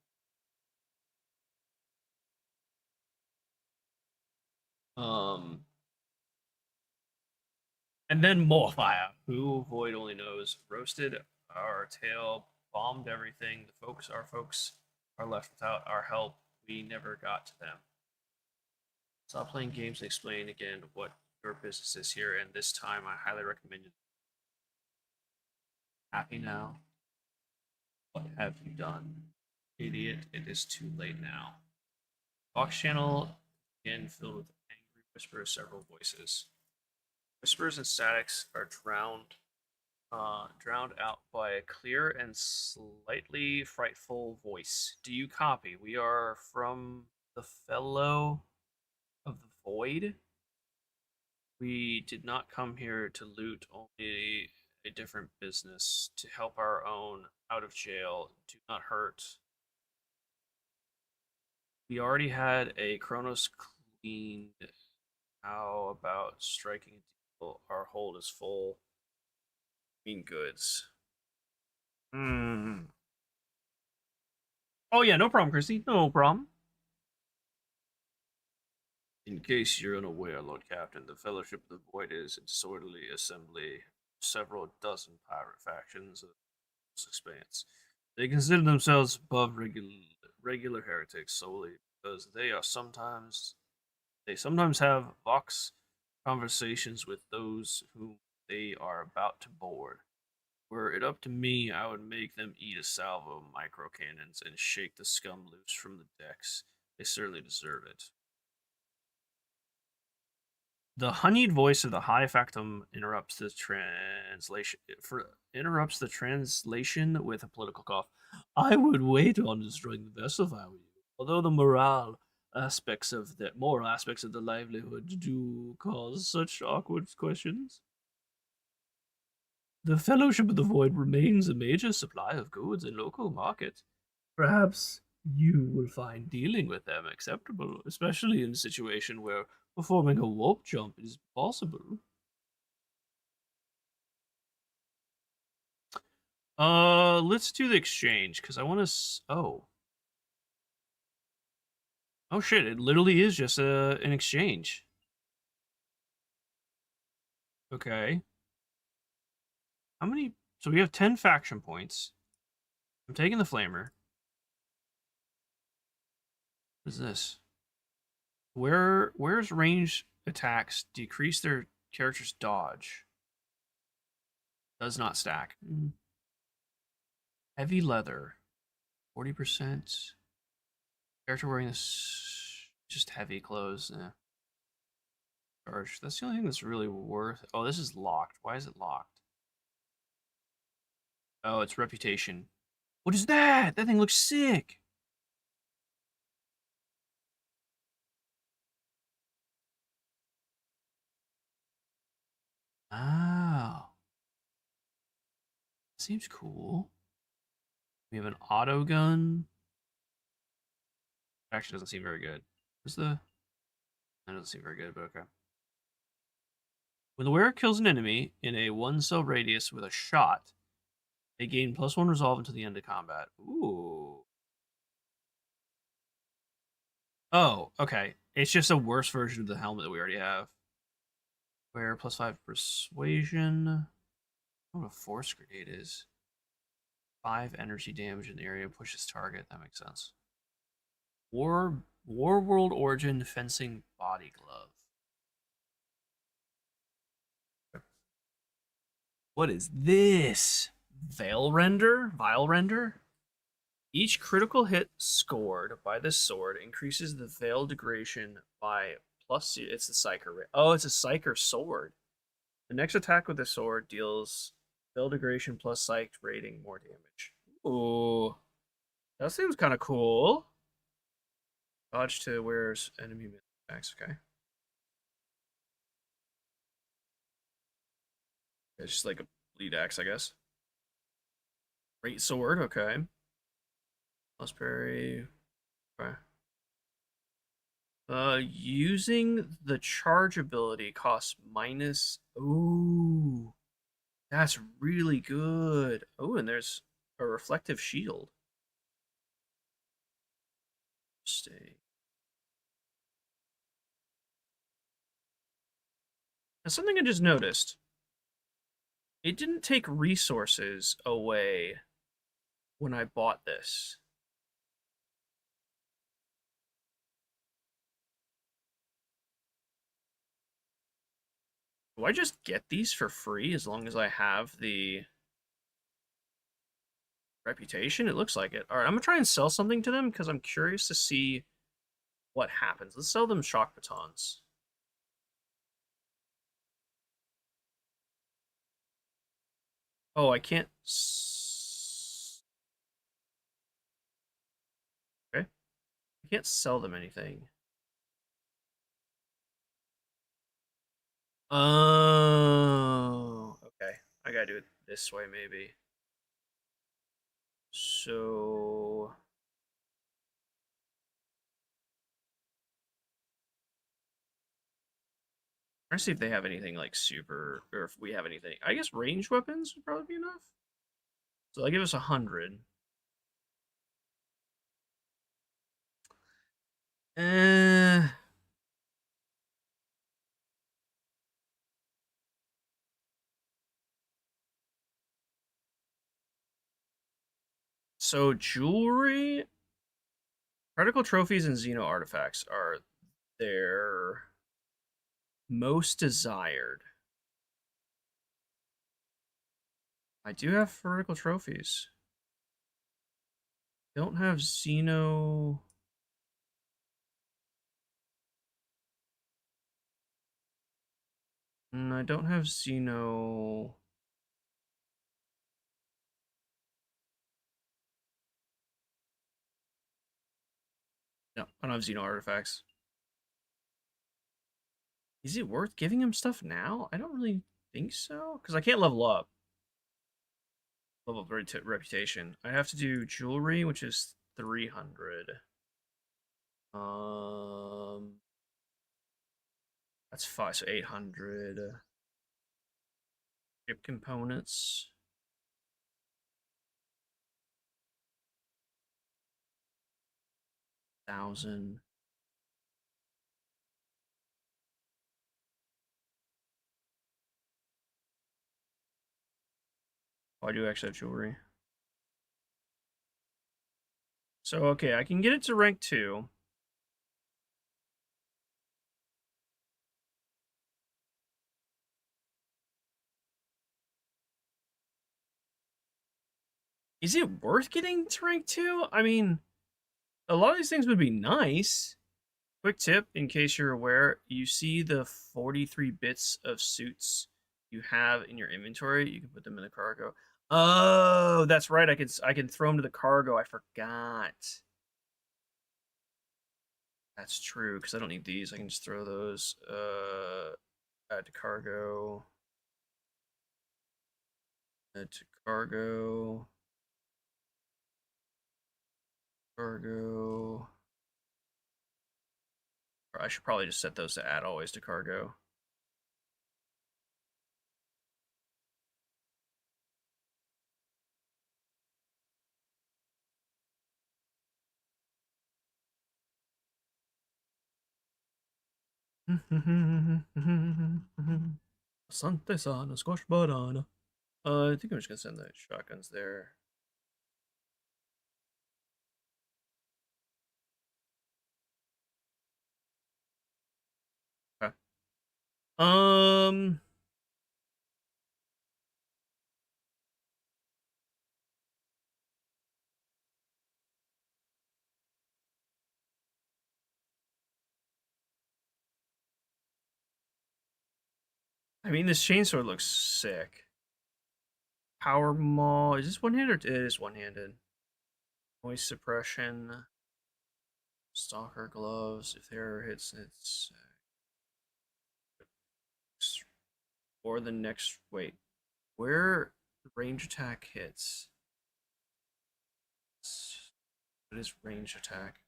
Um, and then more fire. Who Void only knows. Roasted our tail, bombed everything. Our folks, are left without our help. We never got to them. Stop playing games and explain again what your business is here. And this time, I highly recommend you. Happy now? What have you done? Idiot, it is too late now. Vox channel again filled with angry whispers, several voices. Whispers and statics are drowned out by a clear and slightly frightful voice. Do you copy? We are from the Fellow of the Void. We did not come here to loot, only a different business, to help our own out of jail. Do not hurt. We already had a Kronos cleaned. How about striking a deal? Our hold is full. Mean goods. Hmm. Oh yeah, no problem, Christy. No problem. In case you're unaware, Lord Captain, the Fellowship of the Void is a disorderly assembly of several dozen pirate factions of this expanse. They consider themselves above regular heretics solely because they sometimes have vox conversations with those whom they are about to board. Were it up to me, I would make them eat a salvo of micro cannons and shake the scum loose from the decks. They certainly deserve it. The honeyed voice of the high factum interrupts the translation with a political cough. I would wait on destroying the vessel if I were you. Although the moral aspects of the livelihood do cause such awkward questions. The Fellowship of the Void remains a major supply of goods in local markets. Perhaps you will find dealing with them acceptable, especially in a situation where performing a warp jump is possible. Let's do the exchange because I want to. Oh shit! It literally is just an exchange. Okay. How many? So we have 10 faction points. I'm taking the flamer. What is this? Where's range attacks decrease their character's dodge? Does not stack. Heavy leather, 40%. Character wearing this just heavy clothes. Charge. That's the only thing that's really worth. Oh, this is locked. Why is it locked? Oh, it's reputation. What is that? That thing looks sick. Oh, seems cool. We have an auto gun. Actually, doesn't seem very good. What's the? That doesn't seem very good, but okay. When the wearer kills an enemy in a 1 cell radius with a shot, they gain +1 resolve until the end of combat. Ooh. Oh, okay. It's just a worse version of the helmet that we already have. Where +5 persuasion. I don't know what a force grenade is. 5 energy damage in the area, pushes target. That makes sense. War World Origin fencing body glove. What is this? Vile render? Each critical hit scored by this sword increases the veil degradation by plus. It's the psyker. Oh, it's a psyker sword. The next attack with the sword deals veil degradation plus psych rating more damage. Ooh, that seems kind of cool. Dodge to where's enemy attacks. Okay, it's just like a bleed axe, I guess. Great sword. Okay. Plus parry. Okay. Using the charge ability costs minus. Ooh, that's really good. Oh, and there's a reflective shield. Stay. Now, something I just noticed. It didn't take resources away when I bought this. Do I just get these for free as long as I have the reputation? It looks like it. All right, I'm gonna try and sell something to them because I'm curious to see what happens. Let's sell them shock batons. Oh, I can't. Okay, I can't sell them anything. Oh, okay. I gotta do it this way, maybe. So, trying to see if they have anything like super, or if we have anything. I guess ranged weapons would probably be enough. So they give us 100. Eh. So jewelry, critical trophies, and Xeno artifacts are their most desired. I do have vertical trophies. Don't have Xeno. I don't have Xeno. No, I don't have Xeno artifacts. Is it worth giving him stuff now? I don't really think so. Because I can't level up. Level up reputation. I have to do jewelry, which is 300. Um, that's 5, so 800. Chip components, 1,000. Oh, I do actually have jewelry. So, okay, I can get it to rank 2. Is it worth getting to rank 2? I mean, a lot of these things would be nice. Quick tip, in case you're aware, you see the 43 bits of suits you have in your inventory. You can put them in the cargo. Oh, that's right. I can throw them to the cargo. I forgot. That's true because I don't need these. I can just throw those. Add to cargo. Add to cargo. Cargo. Or I should probably just set those to add always to cargo. Asante sana squash banana. I think I'm just gonna send the shotguns there. Okay. Um, I mean this chainsword looks sick. Power maul. Is this one-handed? It is one-handed. Noise suppression. Stalker gloves. If there hits, it's or the next. Wait, where range attack hits? What is range attack?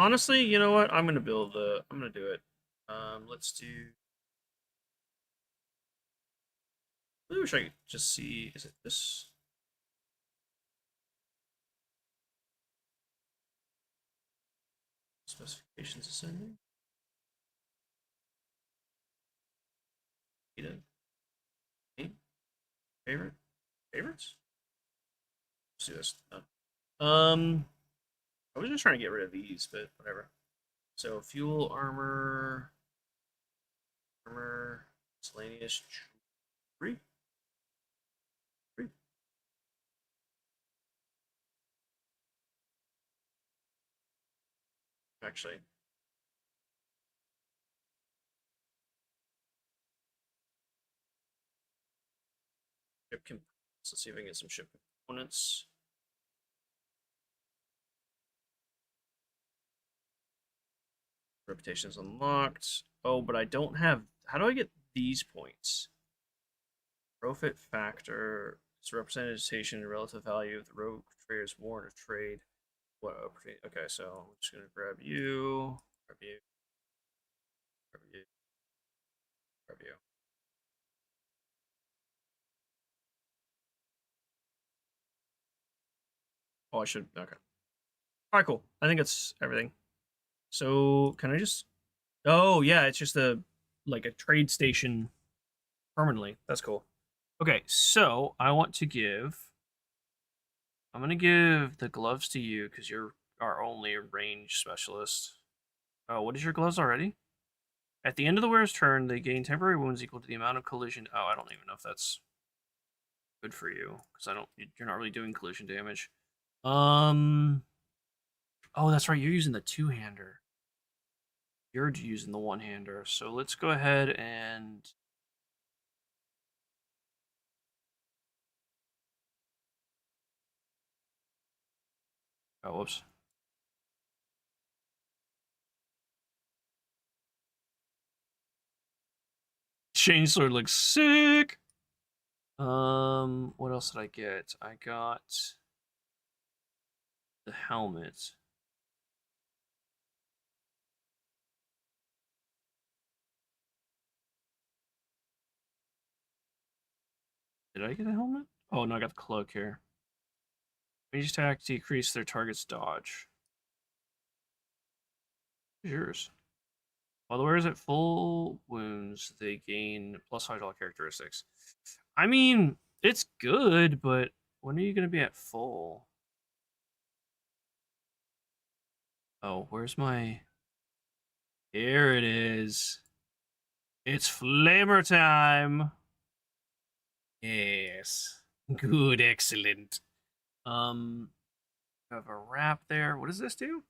Honestly, you know what? I'm gonna build the. I'm gonna do it. Let's do. I wish I could just see. Is it this? Specifications ascending. Name? Favorite? Favorites? Let's do this. I was just trying to get rid of these, but whatever. So fuel, armor, miscellaneous, three, three. Actually, ship components. Let's see if I can get some ship components. Reputation is unlocked. Oh, but I don't have. How do I get these points? Profit factor is representation and relative value of the rogue trader's warrant of trade. What? Okay, so I'm just gonna grab you, grab you, grab you, grab you. Oh, I should. Okay. All right, cool. I think that's everything. So can I just? Oh yeah, it's just a like a trade station permanently. That's cool. Okay, so I want to give. I'm gonna give the gloves to you because you're our only range specialist. Oh, what is your gloves already? At the end of the wearer's turn, they gain temporary wounds equal to the amount of collision. Oh, I don't even know if that's good for you because I don't. You're not really doing collision damage. Um. Oh, that's right. You're using the two-hander. You're using the one-hander. So let's go ahead and. Oh, whoops. Chainsword looks sick. What else did I get? I got the helmet. Did I get a helmet? Oh no, I got the cloak here. Range attack decrease their target's dodge. Yours. While the wearer is at full wounds, they gain plus +5 characteristics. I mean, it's good, but when are you gonna be at full? Oh, where's my? Here it is. It's flamer time. Yes. Good, excellent. I have a wrap there. What does this do?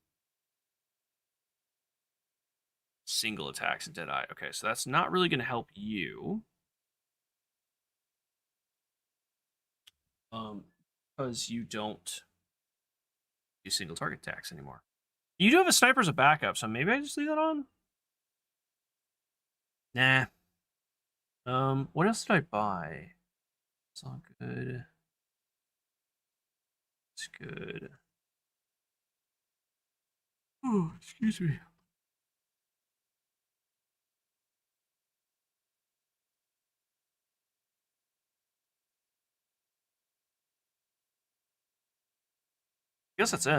Single attacks and dead eye. Okay, so that's not really going to help you. Because you don't do single target attacks anymore. You do have a sniper as a backup, so maybe I just leave that on. Nah. What else did I buy? It's all good. It's good. Oh, excuse me. I guess that's it. I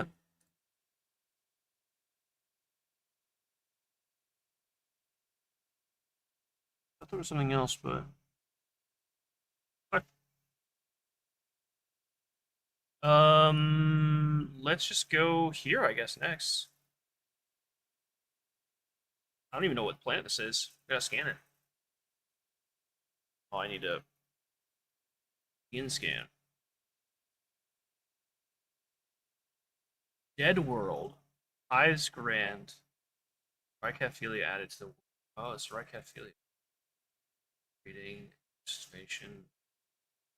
thought there was something else, but let's just go here, I guess, next. I don't even know what planet this is. I gotta scan it. Oh, I need to scan. Dead World. Eyes Grand. Ricaphilia added to the. Oh, it's Ricaphilia. Reading. Station.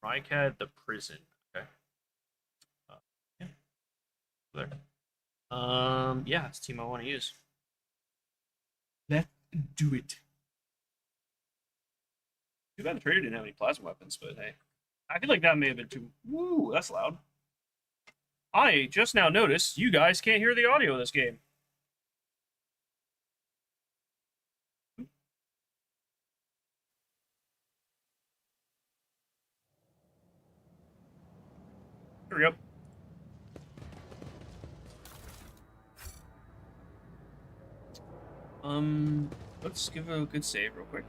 Rycad the prison. Okay. Yeah. There. Yeah, it's the team I want to use. Let's do it. Too bad the trader didn't have any plasma weapons, but hey. I feel like that may have been too. Woo, that's loud. I just now noticed you guys can't hear the audio of this game. There we go. Let's give a good save real quick.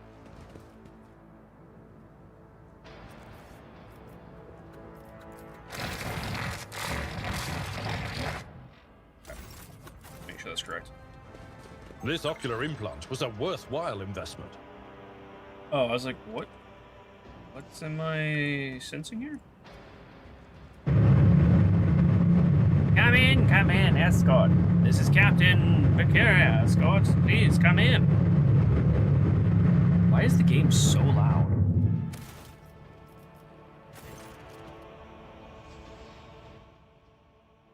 Make sure that's correct. This ocular implant was a worthwhile investment. Oh, I was like, what? What's am I sensing here? Come in, escort. This is Captain Vicaria, escort. Please come in. Why is the game so loud?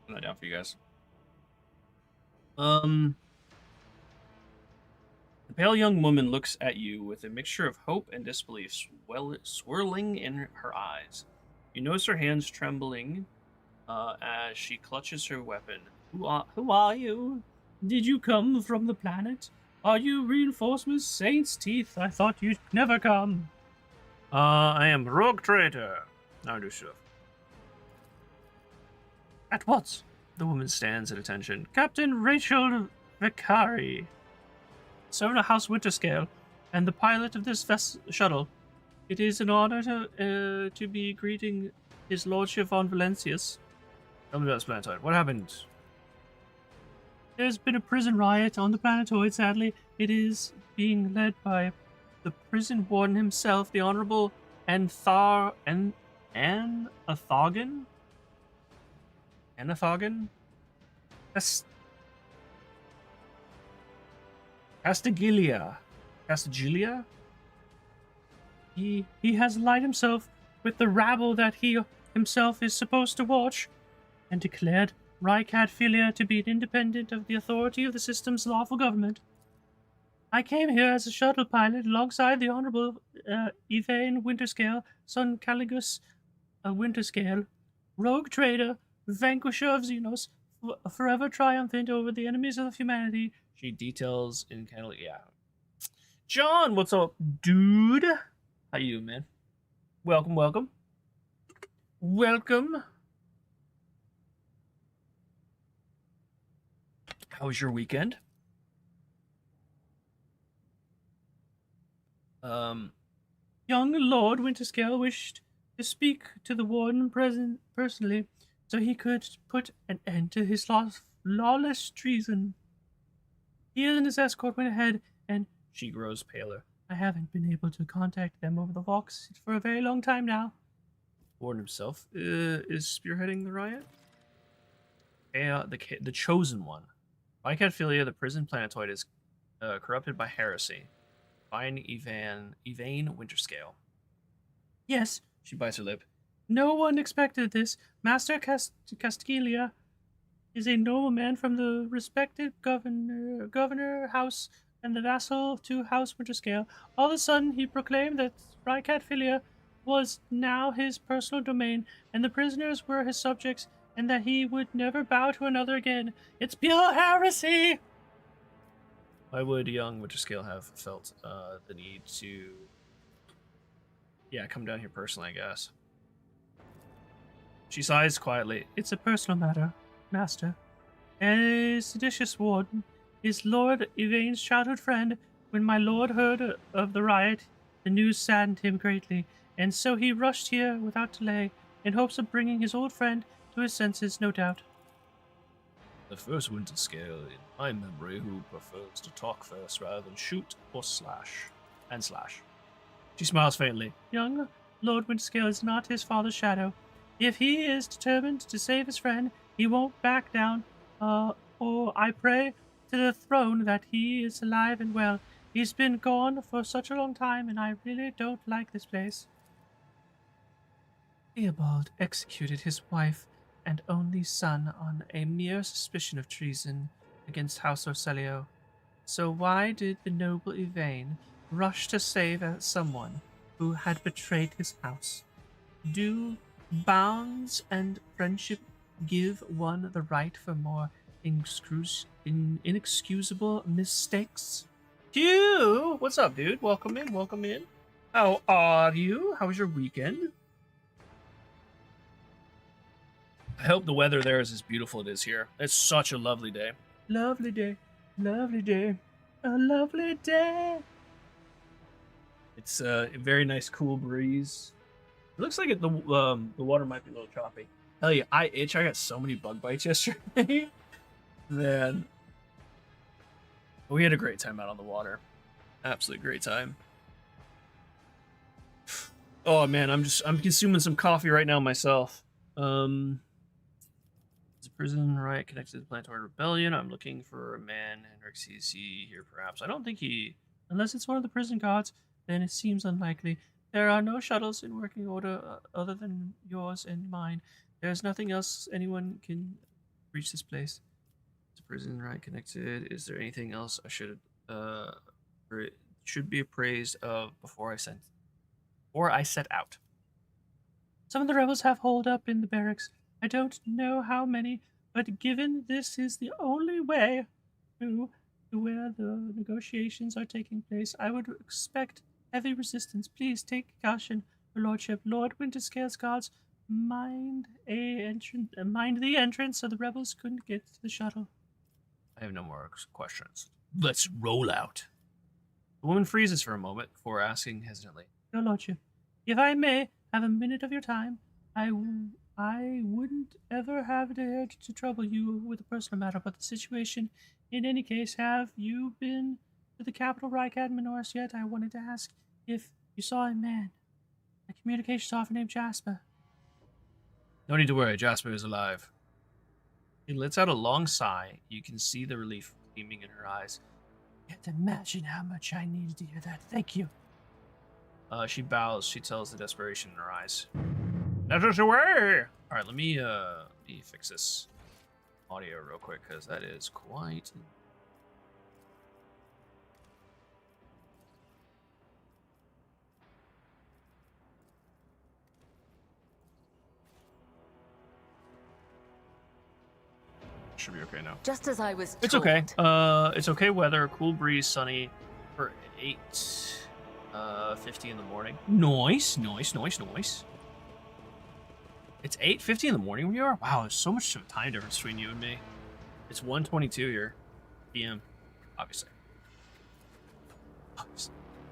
I'm not down for you guys. The pale young woman looks at you with a mixture of hope and disbelief swirling in her eyes. You notice her hands trembling as she clutches her weapon. Who are you? Did you come from the planet? Are you reinforcements? Saint's teeth? I thought you'd never come. I am rogue traitor. Now do stuff. At what? The woman stands at attention. Captain Rachel Vicari, servant of House Winterscale, and the pilot of this shuttle. It is an honor to be greeting His Lordship von Valencius. Tell me about this planetoid. What happened? There's been a prison riot on the planetoid, sadly. It is being led by the prison warden himself, the Honorable Anathogan? Castigilia? He has allied himself with the rabble that he himself is supposed to watch, and declared Rykadfilia to be independent of the authority of the system's lawful government. I came here as a shuttle pilot alongside the Honorable Evane Winterscale, son Caligus Winterscale, rogue trader, vanquisher of Xenos, forever triumphant over the enemies of humanity. She details in Candle. Yeah. John, what's up, dude? How you doing, man? Welcome. How was your weekend? Young Lord Winterscale wished to speak to the warden personally, so he could put an end to his lawless treason. He and his escort went ahead, and she grows paler. I haven't been able to contact them over the Vox for a very long time now. Warden himself is spearheading the riot. The chosen one. Rykadfilia, the prison planetoid, is corrupted by heresy. Find Evane Winterscale. Yes, she bites her lip. No one expected this. Master Castilia is a noble man from the respected governor house and the vassal to House Winterscale. All of a sudden, he proclaimed that Rykadfilia was now his personal domain, and the prisoners were his subjects, and that he would never bow to another again. It's pure heresy! Why would young Winterscale have felt the need to, come down here personally, I guess? She sighs quietly. It's a personal matter, Master. A seditious warden is Lord Evane's childhood friend. When my lord heard of the riot, the news saddened him greatly, and so he rushed here without delay, in hopes of bringing his old friend to his senses, no doubt. The first Winterscale in my memory who prefers to talk first rather than shoot or slash. She smiles faintly. Young Lord Winterscale is not his father's shadow. If he is determined to save his friend, he won't back down, or I pray to the throne that he is alive and well. He's been gone for such a long time, and I really don't like this place. Theobald executed his wife and only son on a mere suspicion of treason against House Orselio. So why did the noble Evane rush to save someone who had betrayed his house? Do bonds and friendship give one the right for more inexcusable mistakes? Q! What's up, dude? Welcome in. How are you? How was your weekend? I hope the weather there is as beautiful as it is here. It's such a lovely day. Lovely day. Lovely day. A lovely day. It's a very nice cool breeze. It looks like the water might be a little choppy. Hell yeah, I itch. I got so many bug bites yesterday. Man. We had a great time out on the water. Absolute great time. Oh man, I'm consuming some coffee right now myself. Is a prison riot connected to the planetary rebellion? I'm looking for a man, Henrik CC here perhaps. I don't think he, unless it's one of the prison guards, then it seems unlikely. There are no shuttles in working order other than yours and mine. There's nothing else anyone can reach this place. Is a prison riot connected? Is there anything else I should be appraised of before I set out? Some of the rebels have holed up in the barracks. I don't know how many, but given this is the only way to where the negotiations are taking place, I would expect heavy resistance. Please take caution, Your Lordship. Lord Winterscale's guards mind the entrance so the rebels couldn't get to the shuttle. I have no more questions. Let's roll out. The woman freezes for a moment before asking hesitantly, Your Lordship, if I may have a minute of your time, I wouldn't ever have dared to trouble you with a personal matter, but the situation, in any case, have you been to the capital Reich Adminor's yet? I wanted to ask if you saw a man, a communications officer named Jasper. No need to worry, Jasper is alive. He lets out a long sigh. You can see the relief gleaming in her eyes. Can't imagine how much I needed to hear that. Thank you. She bows. She tells the desperation in her eyes. Let us away! Alright, let me fix this audio real quick, because that is quite... Should be okay now. Just as I was told. It's okay. It's okay weather, cool breeze, sunny for 8:50 in the morning. Nice. It's 8:50 in the morning where you are? Wow, there's so much of a time difference between you and me. It's 1:22 here. PM, obviously.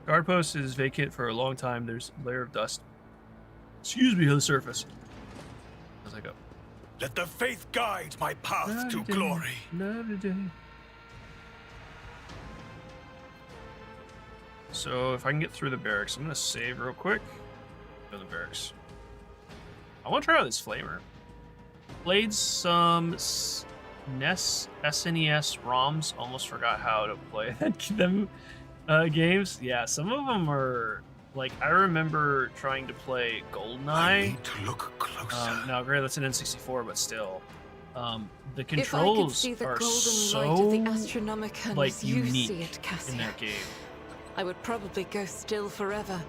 Guard post is vacant for a long time. There's a layer of dust. Excuse me, on the surface. As I go. Let the faith guide my path to glory. Lovely day. So if I can get through the barracks, I'm gonna save real quick. Go to the barracks. I want to try out this flamer. Played some SNES ROMs. Almost forgot how to play them games. Yeah, some of them are like, I remember trying to play GoldenEye. I need to look closer. Now, granted, that's an N64, but still, the controls are so like unique in that game. I would probably go still forever,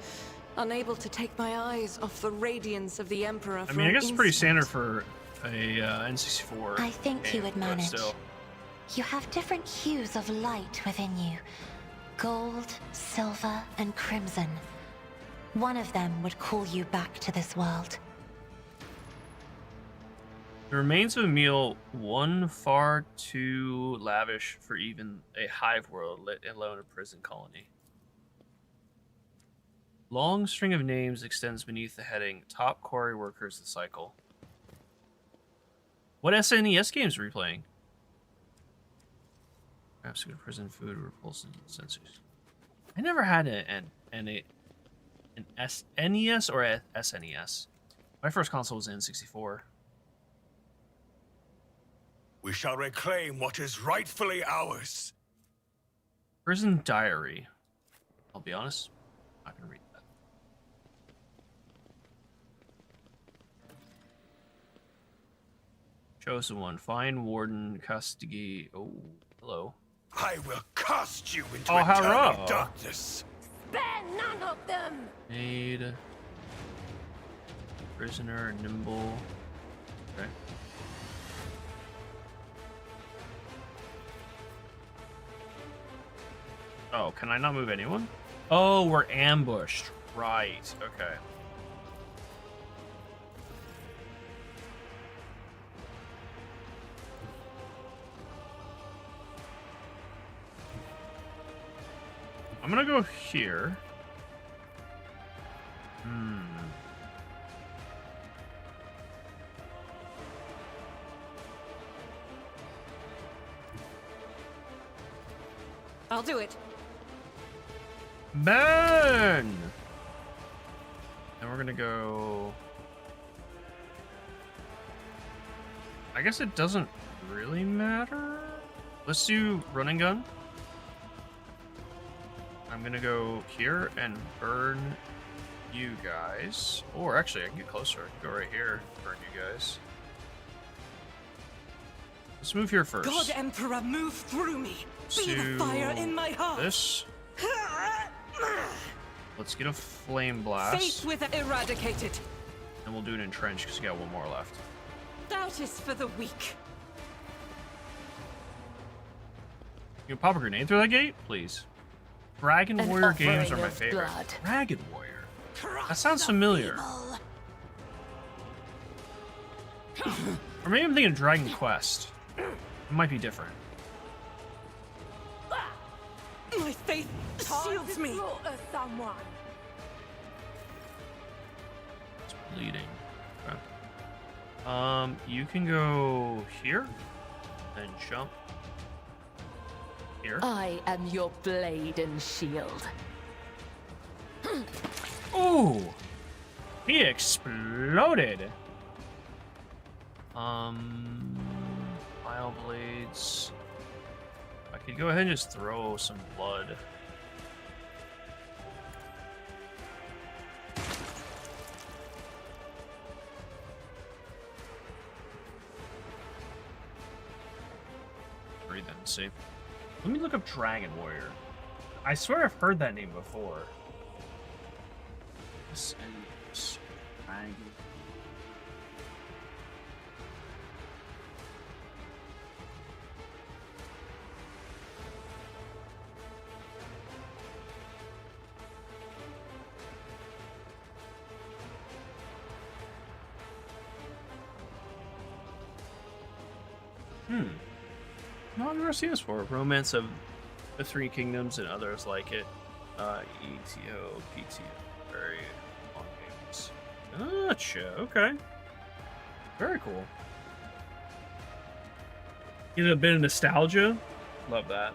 unable to take my eyes off the radiance of the Emperor. I mean, I guess it's pretty standard for a N64. I think you would manage. Still. You have different hues of light within you. Gold, silver, and crimson. One of them would call you back to this world. The remains of a meal, one far too lavish for even a hive world, let alone a prison colony. Long string of names extends beneath the heading, Top Quarry Workers the Cycle. What SNES games were you playing? Perhaps good prison food, repulsive sensors. I never had an SNES or a SNES. My first console was N64. We shall reclaim what is rightfully ours. Prison Diary. I'll be honest, I'm not gonna read that. Chosen one. Fine Warden Custody. Oh, hello. I will cast you into hello. eternal darkness. Spare none of them! Made. Prisoner, nimble. Okay. Oh, can I not move anyone? Oh, we're ambushed. Right, okay. I'm gonna go here. I'll do it. Burn! And we're gonna go... I guess it doesn't really matter. Let's do running gun. I'm gonna go here and burn you guys. Or actually, I can get closer. I can go right here, burn you guys. Let's move here first. God Emperor, move through me. Let's Be the do fire in my heart. This. Let's get a flame blast. Faith with eradicated. And we'll do an entrench because we got one more left. Doubt is for the weak. You can pop a grenade through that gate, please. Dragon An Warrior games are offering my of favorite. blood. Dragon Warrior. That sounds familiar. Or maybe I'm thinking Dragon Quest. It might be different. My faith shields me. It's bleeding. Okay. You can go here and jump here. I am your blade and shield. Ooh! He exploded! File blades. I could go ahead and just throw some blood. Read that and see. Let me look up Dragon Warrior. I swear I've heard that name before. This is Dragon. No, I've never seen this before. Romance of the Three Kingdoms and others like it. ETO, PTO. Very long games. Gotcha. Okay. Very cool. You know, a bit of nostalgia. Love that.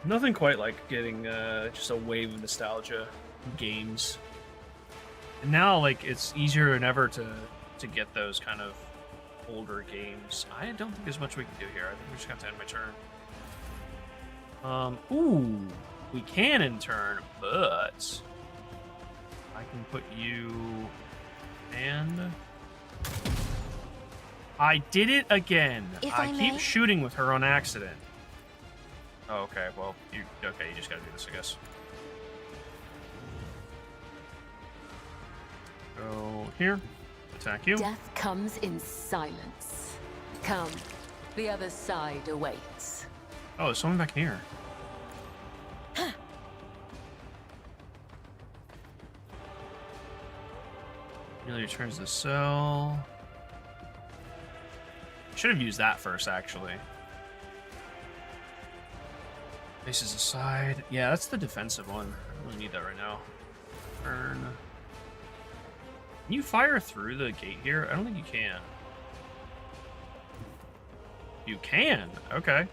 Nothing quite like getting just a wave of nostalgia in games. And now, like, it's easier than ever to get those kind of older games. I don't think there's much we can do here. I think we're just gonna have to end my turn. Ooh, we can in turn, but I can put you and I did it again. If I I keep may? shooting with her on accident. Oh, okay, well, you just gotta do this, I guess. Go here. Attack you. Death comes in silence. Come, the other side awaits. Oh, there's someone back here. Nearly returns the cell. Should have used that first, actually. Faces aside. Yeah, that's the defensive one. I don't really need that right now. Turn. Can you fire through the gate here? I don't think you can. You can? Okay.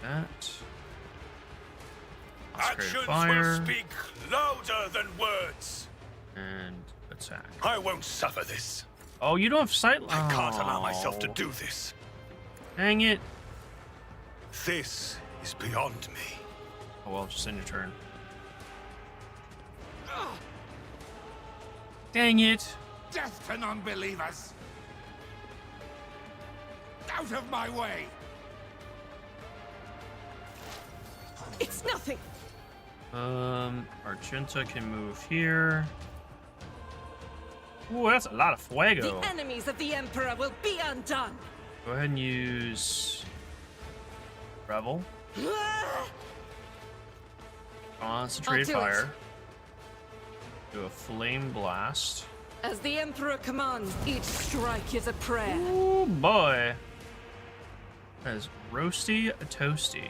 That. Actions Fire. will speak louder than words. And attack. I won't suffer this. Oh, you don't have sight. I can't allow myself to Oh, do this. Dang it. This is beyond me. Oh well, just end your turn. Dang it. Death to non-believers! Out of my way! It's nothing. Argenta can move here. Ooh, that's a lot of fuego. The enemies of the Emperor will be undone. Go ahead and use Revel. Concentrated I'll do it. fire. Do a flame blast. As the Emperor commands, each strike is a prayer. Oh boy. That is roasty toasty.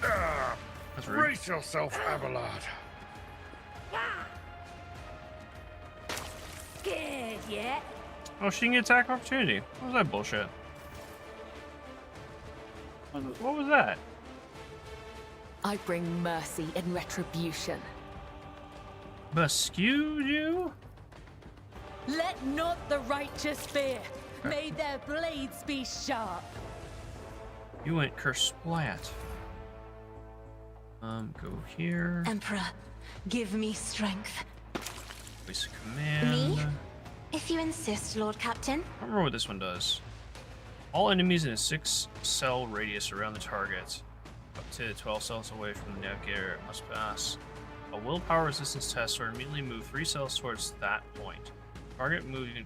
That's rude. Brace yourself, Abelard. Scared yet? Oh, she can get attack opportunity. What was that bullshit? What was that? I bring mercy and retribution. Muskew you? Let not the righteous fear. May their blades be sharp. You went curse splat. Go here. Emperor, give me strength. Voice of command. Me? If you insist, Lord Captain. I don't remember what this one does. All enemies in a 6-cell radius around the target, up to 12 cells away from the navigator, must pass a willpower resistance test or immediately move 3 cells towards that point. Target move you can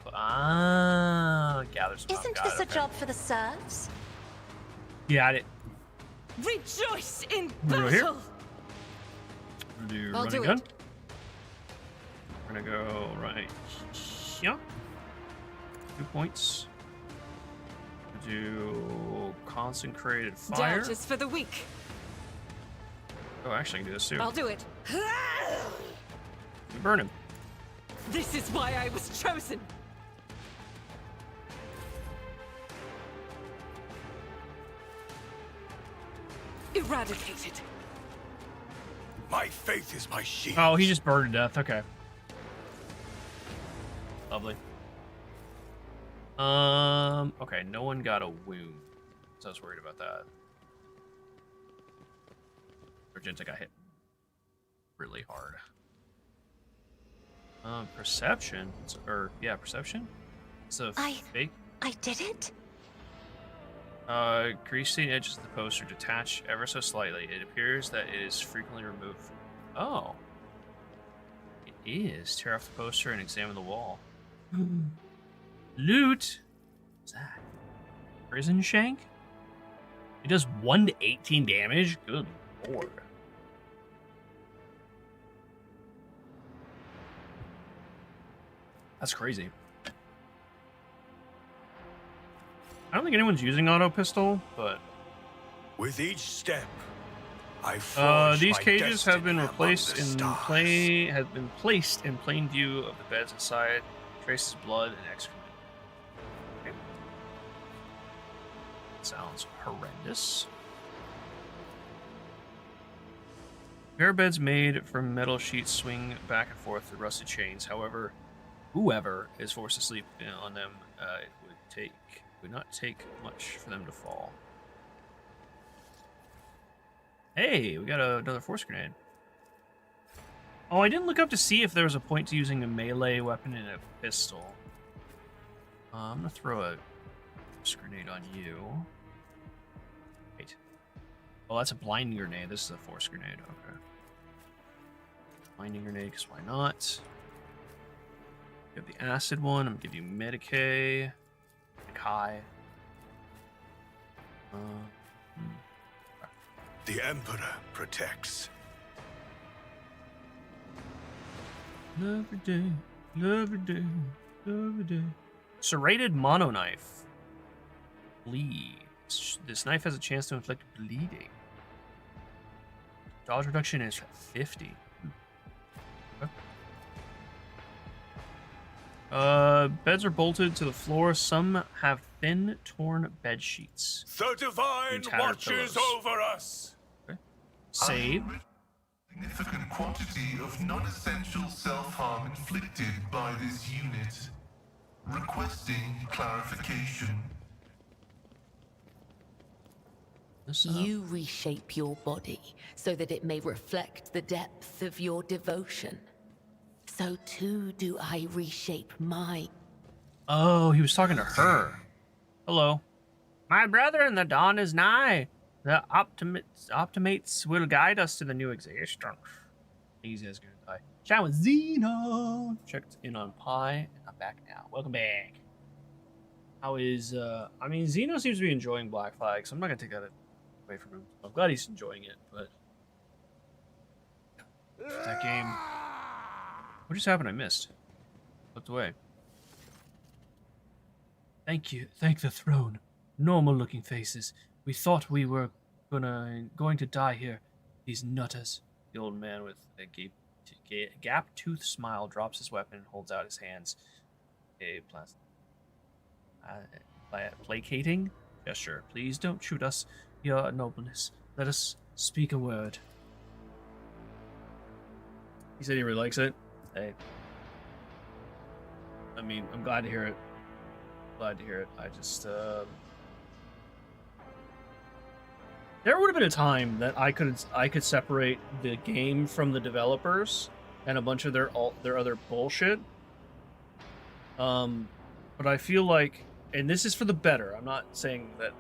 gathers. Isn't this a job for the serfs? Got it. Rejoice in We'll go here. battle! We'll do I'll running do gun. it. We're gonna go right here. 2 points. We'll do concentrated fire. Doubt is for the weak. Oh, actually, I can do this too. I'll do it. Burn him. This is why I was chosen. Eradicated. My faith is my shield. Oh, he just burned to death. Okay. Lovely. Okay, no one got a wound. So I was worried about that. Argenta got hit really hard. Perception? Perception? It's a fake. I did it? Grease the edges of the poster, detach ever so slightly. It appears that it is frequently removed. Oh. It is. Tear off the poster and examine the wall. Loot? What's that? Prison shank? It does 1 to 18 damage? Good lord. That's crazy. I don't think anyone's using auto pistol, but With each step, I forge these my cages have been destiny replaced among the in stars. placed in plain view of the beds inside. Traces blood and excrement. Okay. Sounds horrendous. Bare beds made from metal sheets swing back and forth through rusted chains. However, whoever is forced to sleep on them, it would not take much for them to fall. Hey, we got another force grenade. Oh, I didn't look up to see if there was a point to using a melee weapon and a pistol. I'm gonna throw a force grenade on you. Wait. Oh, that's a blinding grenade. This is a force grenade. Okay. Blinding grenade, because why not? You have the acid one. I'm gonna give you Medicae. High. The Emperor protects. Love a day, love a day, love a day. Serrated mono knife. Bleed. This knife has a chance to inflict bleeding. Dodge reduction is 50. Beds are bolted to the floor. Some have thin, torn bed sheets. The divine And tattered watches pillows. over us. Save. Significant quantity of non-essential self-harm inflicted by this unit. Requesting clarification. You reshape your body so that it may reflect the depth of your devotion. So too do I reshape my... Oh, he was talking to her. Hello. My brother in the dawn is nigh. The optimates will guide us to the new existence. Easy as gonna die. Chat with Xeno. Checked in on Pi, and I'm back now. Welcome back. How is, I mean, Xeno seems to be enjoying Black Flag, so I'm not gonna take that away from him. I'm glad he's enjoying it, but... That game... What just happened? I missed. Looked away. Thank you. Thank the throne. Normal-looking faces. We thought we were going to die here. These nutters. The old man with a gap-toothed smile drops his weapon and holds out his hands. A placating gesture. Please don't shoot us, your nobleness. Let us speak a word. He said he really likes it. Hey. I mean, I'm glad to hear it. Glad to hear it. I just, there would have been a time that I could separate the game from the developers and a bunch of their other bullshit. But I feel like, and this is for the better. I'm not saying that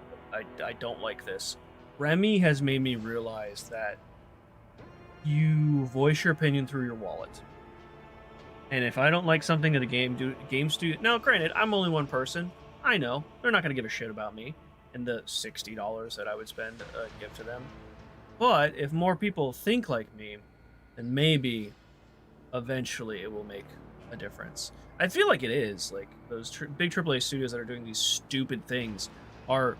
I don't like this. Remy has made me realize that you voice your opinion through your wallet. And if I don't like something that a game studio... Now, granted, I'm only one person. I know. They're not going to give a shit about me and the $60 that I would spend give to them. But if more people think like me, then maybe eventually it will make a difference. I feel like it is. Like, those big AAA studios that are doing these stupid things are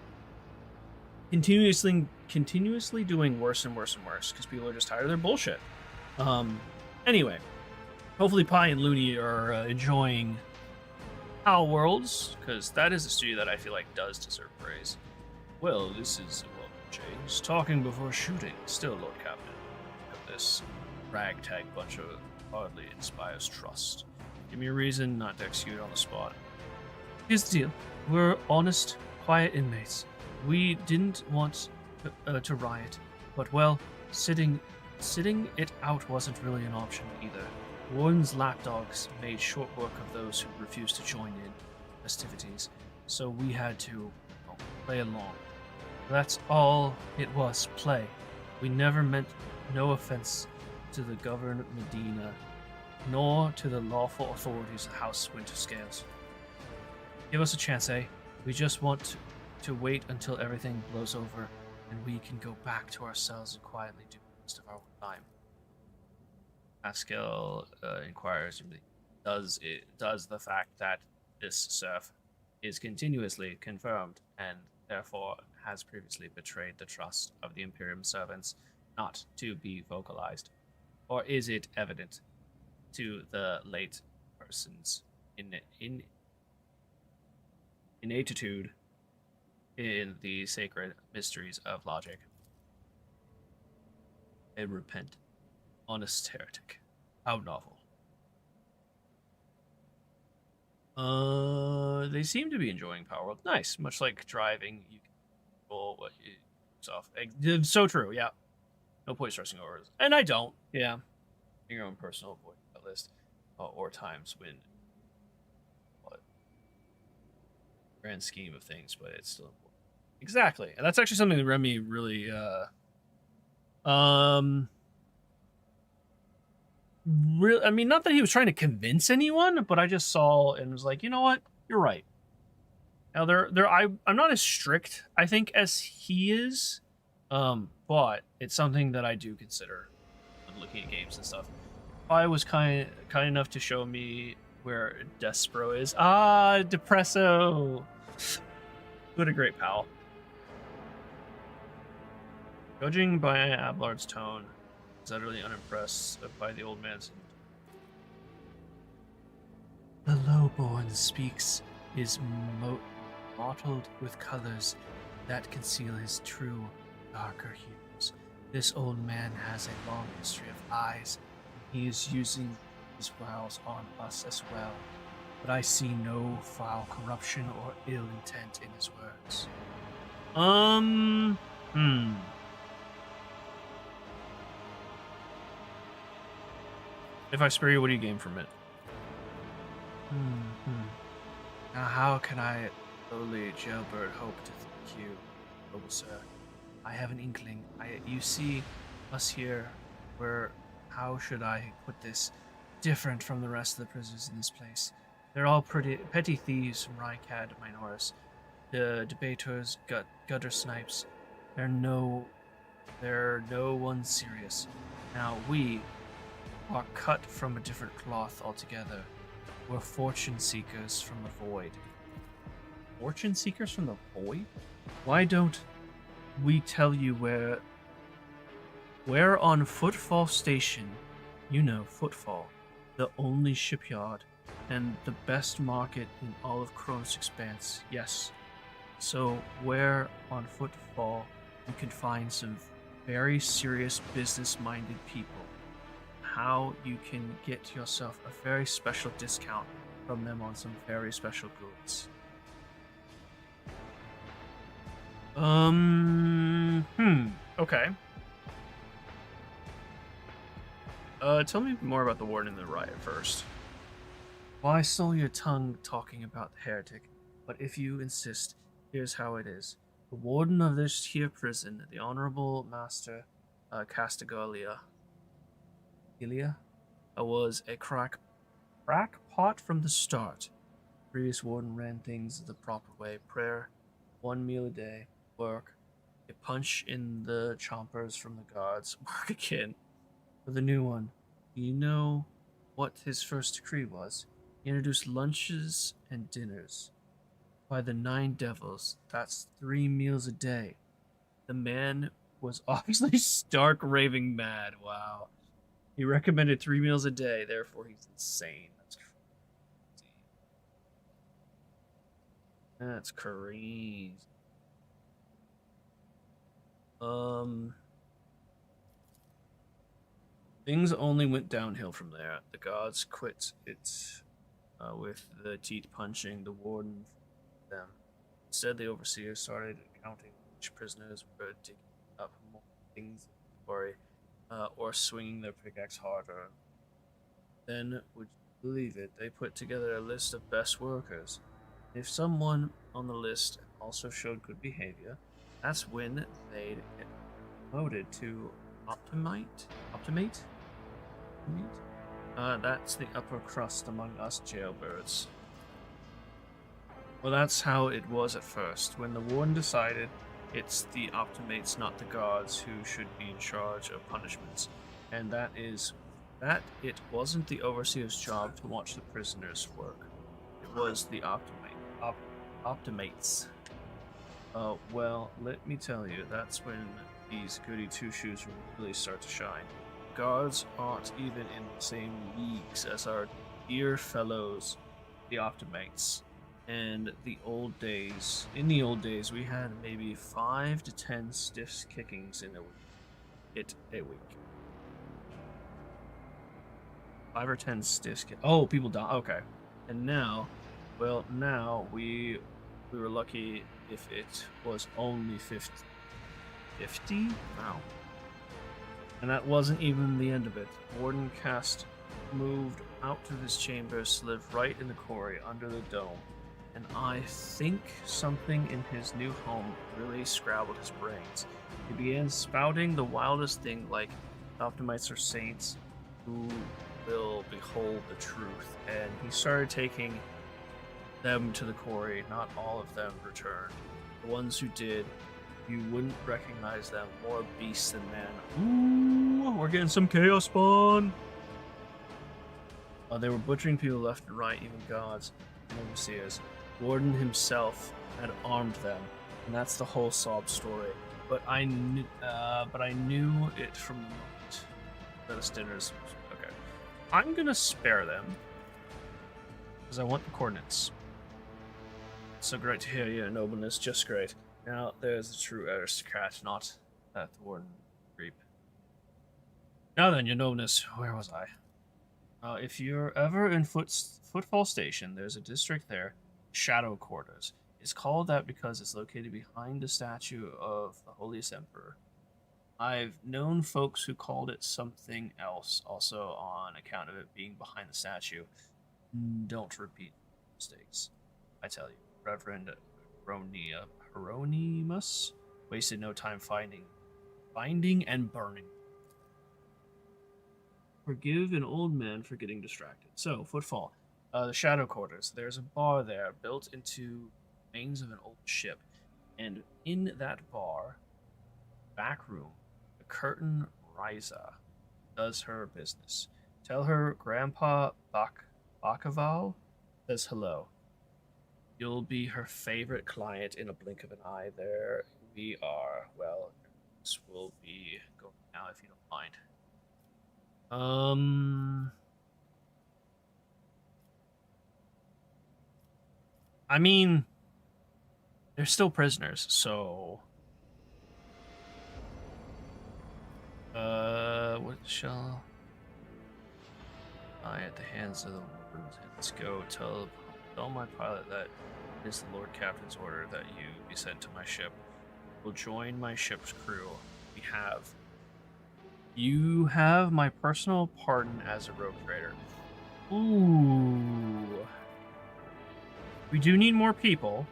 continuously doing worse and worse and worse because people are just tired of their bullshit. Anyway, hopefully Pi and Looney are enjoying Owl Worlds, because that is a studio that I feel like does deserve praise. Well, this is welcome change. Talking before shooting. Still, Lord Captain, this ragtag bunch of hardly inspires trust. Give me a reason not to execute on the spot. Here's the deal. We're honest, quiet inmates. We didn't want to riot, but well, sitting it out wasn't really an option either. Warden's lapdogs made short work of those who refused to join in festivities, so we had to play along. That's all it was, play. We never meant no offense to the governed Medina, nor to the lawful authorities of House Winterscales. Give us a chance, eh? We just want to wait until everything blows over and we can go back to our cells and quietly do the rest of our time. Pascal inquires, does the fact that this serf is continuously confirmed and therefore has previously betrayed the trust of the Imperium servants not to be vocalized, or is it evident to the late person's inaptitude in the sacred mysteries of logic? And repent. Honest heretic. How novel. They seem to be enjoying Power World. Nice. Much like driving, you can control what you yourself. So true, yeah. No point stressing over it. And I don't, yeah. Your own personal boycott list. Or times when, grand scheme of things, but it's still important. Exactly. And that's actually something that Remy really, I mean, not that he was trying to convince anyone, but I just saw and was like, you know what? You're right. Now, I'm not as strict, I think, as he is, but it's something that I do consider when looking at games and stuff. I was kind enough to show me where Despero is. Ah, Depresso! What a great pal. Judging by Ablard's tone, is utterly unimpressed by the old man's. The lowborn speaks is mottled with colors that conceal his true, darker hues. This old man has a long history of lies, and he is using his wiles on us as well. But I see no foul corruption or ill intent in his words. If I spare you, what do you gain from it? Now how can I, lowly jailbird, hope to thank you, noble sir? I have an inkling. You see us here, how should I put this, different from the rest of the prisoners in this place. They're all petty thieves from Rykad Minoris. The debaters, gutter snipes. They're no one serious. Now we are cut from a different cloth altogether. We're fortune seekers from the void. fortune seekers from the void? Why don't we tell you where on Footfall Station, you know, Footfall, the only shipyard and the best market in all of Kronos Expanse, yes. So where on Footfall you can find some very serious business-minded people. How you can get yourself a very special discount from them on some very special goods. Okay. Tell me more about the Warden and the riot first. Why stole your tongue talking about the heretic? But if you insist, here's how it is. The warden of this here prison, the Honorable Master Castigalia, was a crackpot from the start. Previous warden ran things the proper way. Prayer, 1 meal a day, work, a punch in the chompers from the guards, work again. For the new one, do you know what his first decree was? He introduced lunches and dinners. By the 9 devils, that's 3 meals a day. The man was obviously stark raving mad. Wow. He recommended 3 meals a day, therefore he's insane. That's crazy. Things only went downhill from there. The gods quit it with the teat punching the warden from them. Instead, the overseer started counting which prisoners were digging up more things in the quarry, or swinging their pickaxe harder. Then, would you believe it, they put together a list of best workers. If someone on the list also showed good behavior, that's when they'd get promoted to optimate? That's the upper crust among us jailbirds. Well, that's how it was at first, when the warden decided it's the optimates, not the gods, who should be in charge of punishments, and that it wasn't the overseer's job to watch the prisoners work. It was the optimates. Well, let me tell you, that's when these goody two-shoes really start to shine. Guards aren't even in the same leagues as our dear fellows, the optimates. And in the old days, we had maybe 5 to 10 stiff kickings in a week. 5 or 10 stiff kick. Oh, people die. Okay. And now, well, we were lucky if it was only 50. 50? Wow. And that wasn't even the end of it. Warden Cast moved out to his chambers to live right in the quarry under the dome. And I think something in his new home really scrabbled his brains. He began spouting the wildest thing like optimites are saints who will behold the truth. And he started taking them to the quarry. Not all of them returned. The ones who did, you wouldn't recognize them. More beasts than men. Ooh, we're getting some chaos spawn. They were butchering people left and right, even gods and overseers. Warden himself had armed them, and that's the whole sob story. But I knew it from the moment that his dinners. Okay, I'm gonna spare them because I want the coordinates. So great to hear your nobleness, just great. Now there's the true aristocrat, not the warden creep. Now then, your nobleness, where was I? If you're ever in Footfall Station, there's a district there, Shadow Quarters. It's called that because it's located behind the statue of the Holiest Emperor. I've known folks who called it something else, also on account of it being behind the statue. Don't repeat mistakes, I tell you. Reverend Hieronymus wasted no time finding and burning. Forgive an old man for getting distracted. So, Footfall. The Shadow Quarters. There's a bar there built into the remains of an old ship. And in that bar, back room, the Curtain Riza does her business. Tell her Grandpa Bakaval says hello. You'll be her favorite client in a blink of an eye. There we are. Well, this will be going now if you don't mind. I mean, they're still prisoners, so what shall I at the hands of the wardens? Let's go tell my pilot that it is the Lord Captain's order that you be sent to my ship. Will join my ship's crew. You have my personal pardon as a rogue trader. Ooh. We do need more people.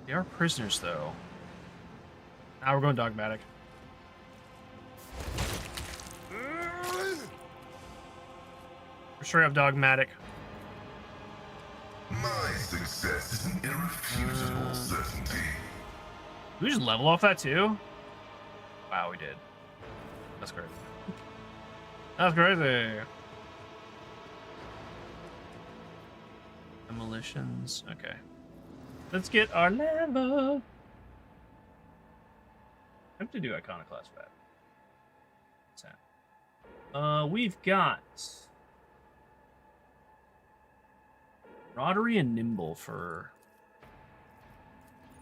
They are prisoners, though. Now we're going dogmatic. We're straight up dogmatic. My success is an irrefutable certainty. Did we just level off that too? Wow, we did. That's crazy. That's crazy. Demolitions. Okay. Let's get our level. I have to do Iconoclast for that. What's that? We've got Roddery and Nimble for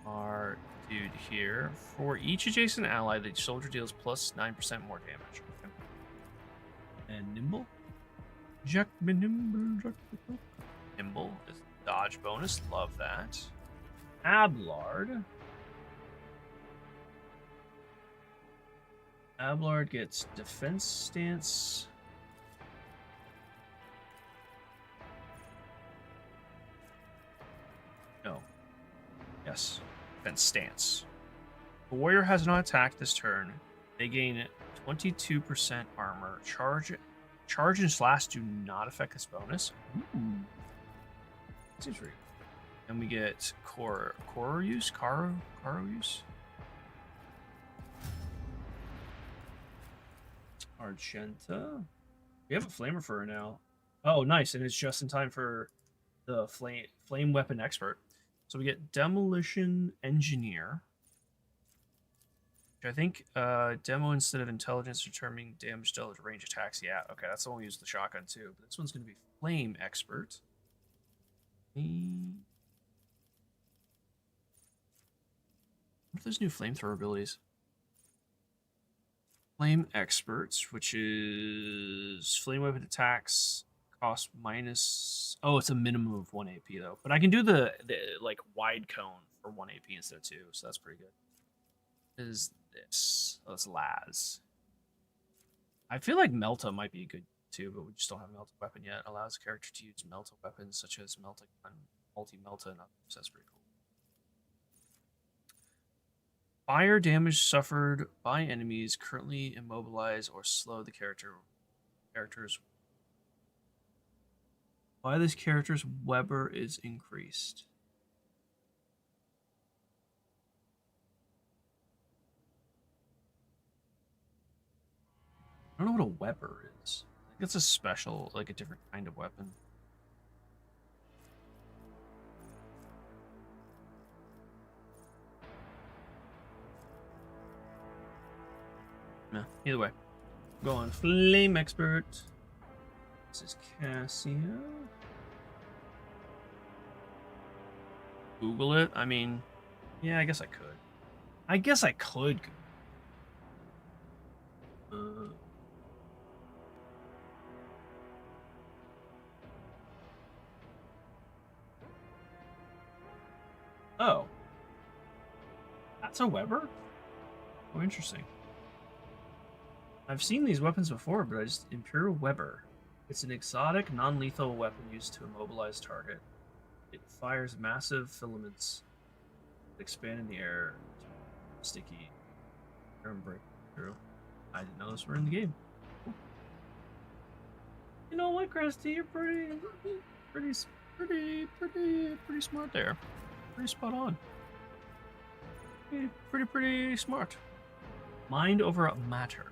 our dude here. For each adjacent ally, the soldier deals plus 9% more damage. Okay. And Nimble? Jack me Nimble, Jack me Nimble is dodge bonus. Love that. Ablard. Ablard gets defense stance. No. Yes. Defense stance. The warrior has not attacked this turn. They gain 22% armor. Charge and slash do not affect this bonus. Ooh. Seems pretty good. And we get Caro use? Argenta. We have a flamer for her now. Oh, nice. And it's just in time for the flame weapon expert. So we get Demolition Engineer. Which I think demo instead of intelligence determining damage dealt to range attacks. Yeah, okay, that's the one we use the shotgun too. But this one's going to be Flame Expert. What are those new flamethrower abilities? Flame Experts, which is flame weapon attacks cost minus. Oh, it's a minimum of 1 AP though. But I can do the like wide cone for 1 AP instead of 2, so that's pretty good. Is this? Oh, it's Laz. I feel like Melta might be good too, but we just don't have a Melta weapon yet. Allows the character to use Melta weapons such as Melta and multi-Melta and others. That's pretty cool. Fire damage suffered by enemies currently immobilize or slow the character's. Why this character's Weber is increased. I don't know what a Weber is. I think it's a special, like a different kind of weapon. No, either way. Go on Flame Expert. This is Cassia. Google it. I mean, yeah, I guess I could. Oh. That's a Weber? Oh, interesting. I've seen these weapons before, but I just... Imperial Weber. It's an exotic, non-lethal weapon used to immobilize target. It fires massive filaments that expand in the air. Sticky. Break through. I didn't know those were in the game. Cool. You know what, Krusty? You're pretty smart there. Pretty spot on. Pretty smart. Mind over matter.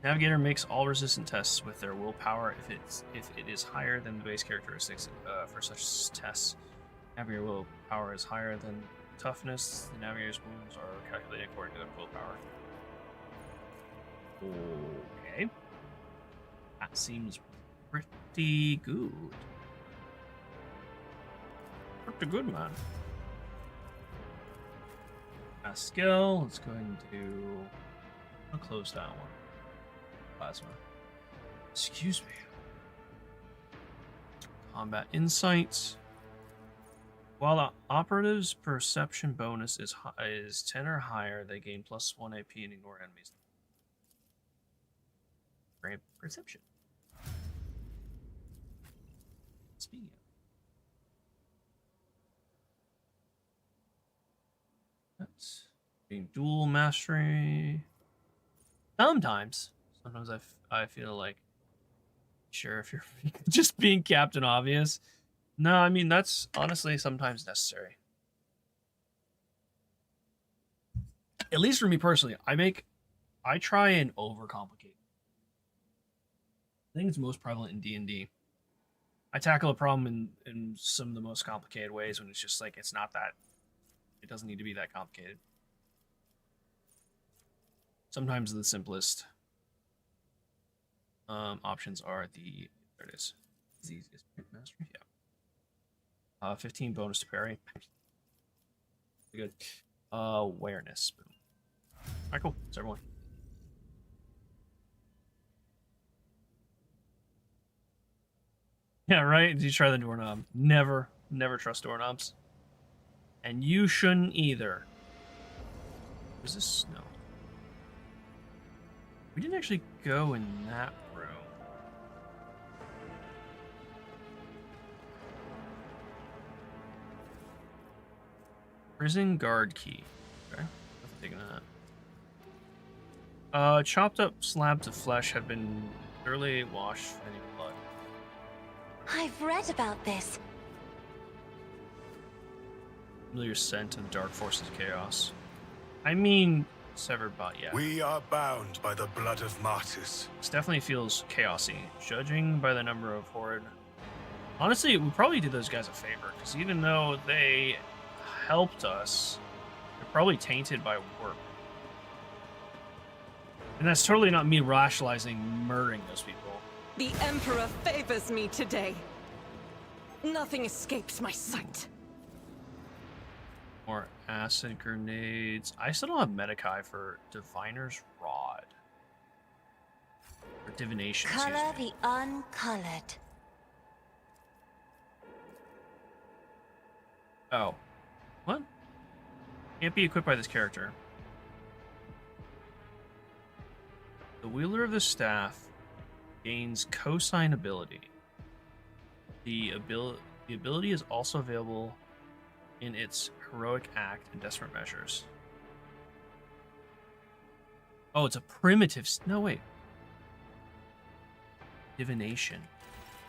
Navigator makes all resistant tests with their willpower if it is higher than the base characteristics for such tests. Navigator willpower is higher than toughness. The navigator's wounds are calculated according to their willpower. Okay. That seems pretty good. Pretty good, man. Skill. Let's go ahead and do. I'll close that one. Plasma. Excuse me. Combat insights. While the operative's perception bonus is 10 or higher, they gain +1 AP and ignore enemies. Great perception. Speaking of. That's being dual mastery. Sometimes I feel like, sure, if you're just being Captain Obvious. No, I mean, that's honestly sometimes necessary. At least for me personally, I try and overcomplicate. I think it's most prevalent in D&D. I tackle a problem in some of the most complicated ways when it's just like, it's not that, it doesn't need to be that complicated. Sometimes the simplest options are there it is. The easiest. Mastery, yeah. 15 bonus to parry. Good. Awareness. Boom. Alright, cool. That's everyone. Yeah, right? Did you try the doorknob? Never trust doorknobs. And you shouldn't either. Is this? No. We didn't actually go in that room. Prison guard key. Okay. I'm taking that. Chopped up slabs of flesh have been thoroughly washed from any blood. I've read about this. Familiar scent of dark forces chaos. I mean, severed body, yeah. We are bound by the blood of martyrs. This definitely feels chaosy. Judging by the number of horrid... Honestly, we probably did those guys a favor, because even though they helped us, they're probably tainted by warp. And that's totally not me rationalizing murdering those people. The Emperor favors me today. Nothing escapes my sight. More acid grenades. I still don't have Medikai for Diviner's Rod. Or Divination, Color excuse me. the uncolored. Oh. What? Can't be equipped by this character. The wielder of the staff gains cosine ability. The ability is also available in its heroic act and desperate measures. Oh, it's a primitive. No, wait. Divination.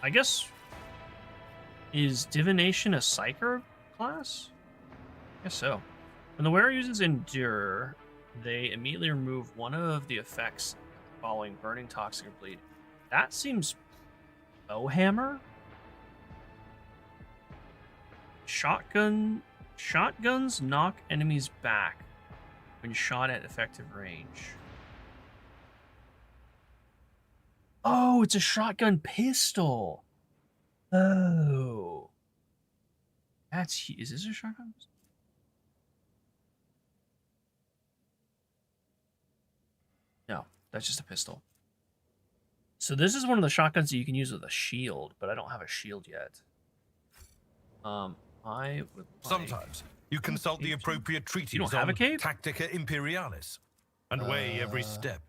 I guess. Is Divination a Psyker class? I guess so. When the wearer uses Endure, they immediately remove one of the effects following burning, toxic, or bleed. That seems. Warhammer? Shotguns knock enemies back when shot at effective range. Oh, it's a shotgun pistol. Oh. Is this a shotgun pistol? No, that's just a pistol. So this is one of the shotguns that you can use with a shield, but I don't have a shield yet. I would like... Sometimes you consult the appropriate treaties don't have on a cape? Tactica Imperialis and weigh every step.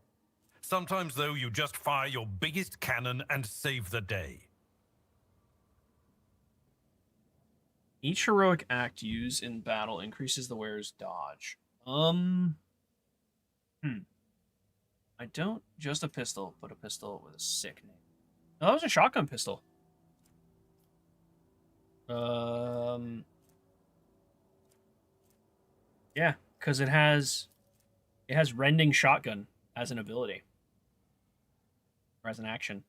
Sometimes, though, you just fire your biggest cannon and save the day. Each heroic act used in battle increases the wearer's dodge. I don't just a pistol, but a pistol with a sick name. No, that was a shotgun pistol. Yeah, because it has rending shotgun as an ability. or as an action.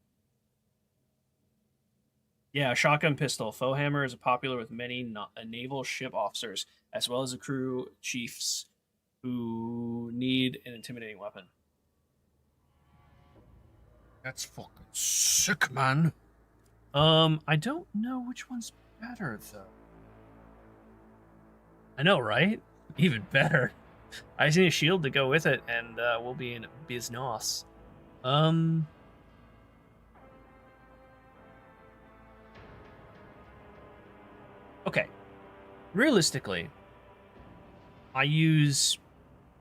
Yeah, a shotgun pistol. Foe hammer is popular with many naval ship officers, as well as the crew chiefs who need an intimidating weapon. That's fucking sick, man. I don't know which one's better, though. I know, right? Even better. I just need a shield to go with it, and we'll be in business. Okay. Realistically, I use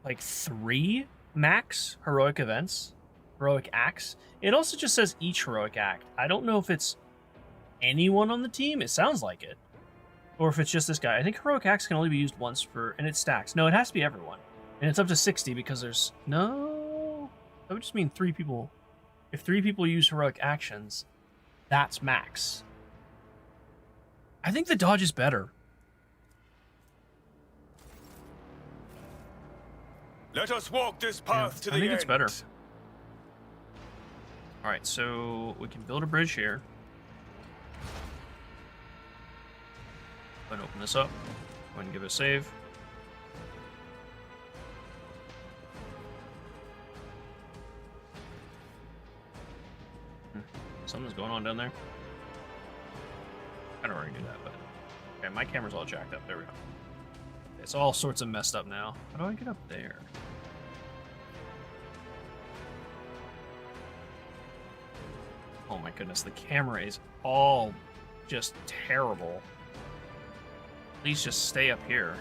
like 3 max heroic events, heroic acts. It also just says each heroic act. I don't know if it's anyone on the team. It sounds like it. Or if it's just this guy. I think heroic acts can only be used once for, and it stacks. No, it has to be everyone. And it's up to 60 because there's, no, that would just mean 3 people. If 3 people use heroic actions, that's max. I think the dodge is better. Let us walk this path to the I think end. it's better. Alright, so we can build a bridge here. Go ahead and open this up. Go ahead and give it a save. Something's going on down there. I don't already knew that, but okay, my camera's all jacked up. There we go. It's all sorts of messed up now. How do I get up there? Oh my goodness, the camera is all just terrible. Please just stay up here.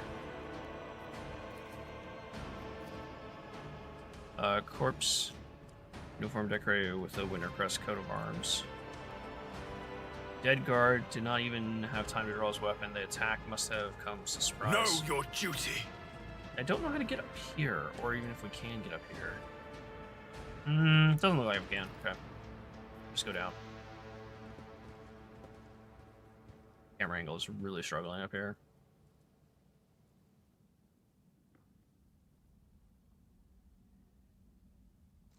Corpse. Uniform decorated with a Winter Crest coat of arms. Dead guard did not even have time to draw his weapon. The attack must have come as a surprise. Know your duty. I don't know how to get up here, or even if we can get up here. Doesn't look like we can. Okay. Just go down. Camera angle is really struggling up here.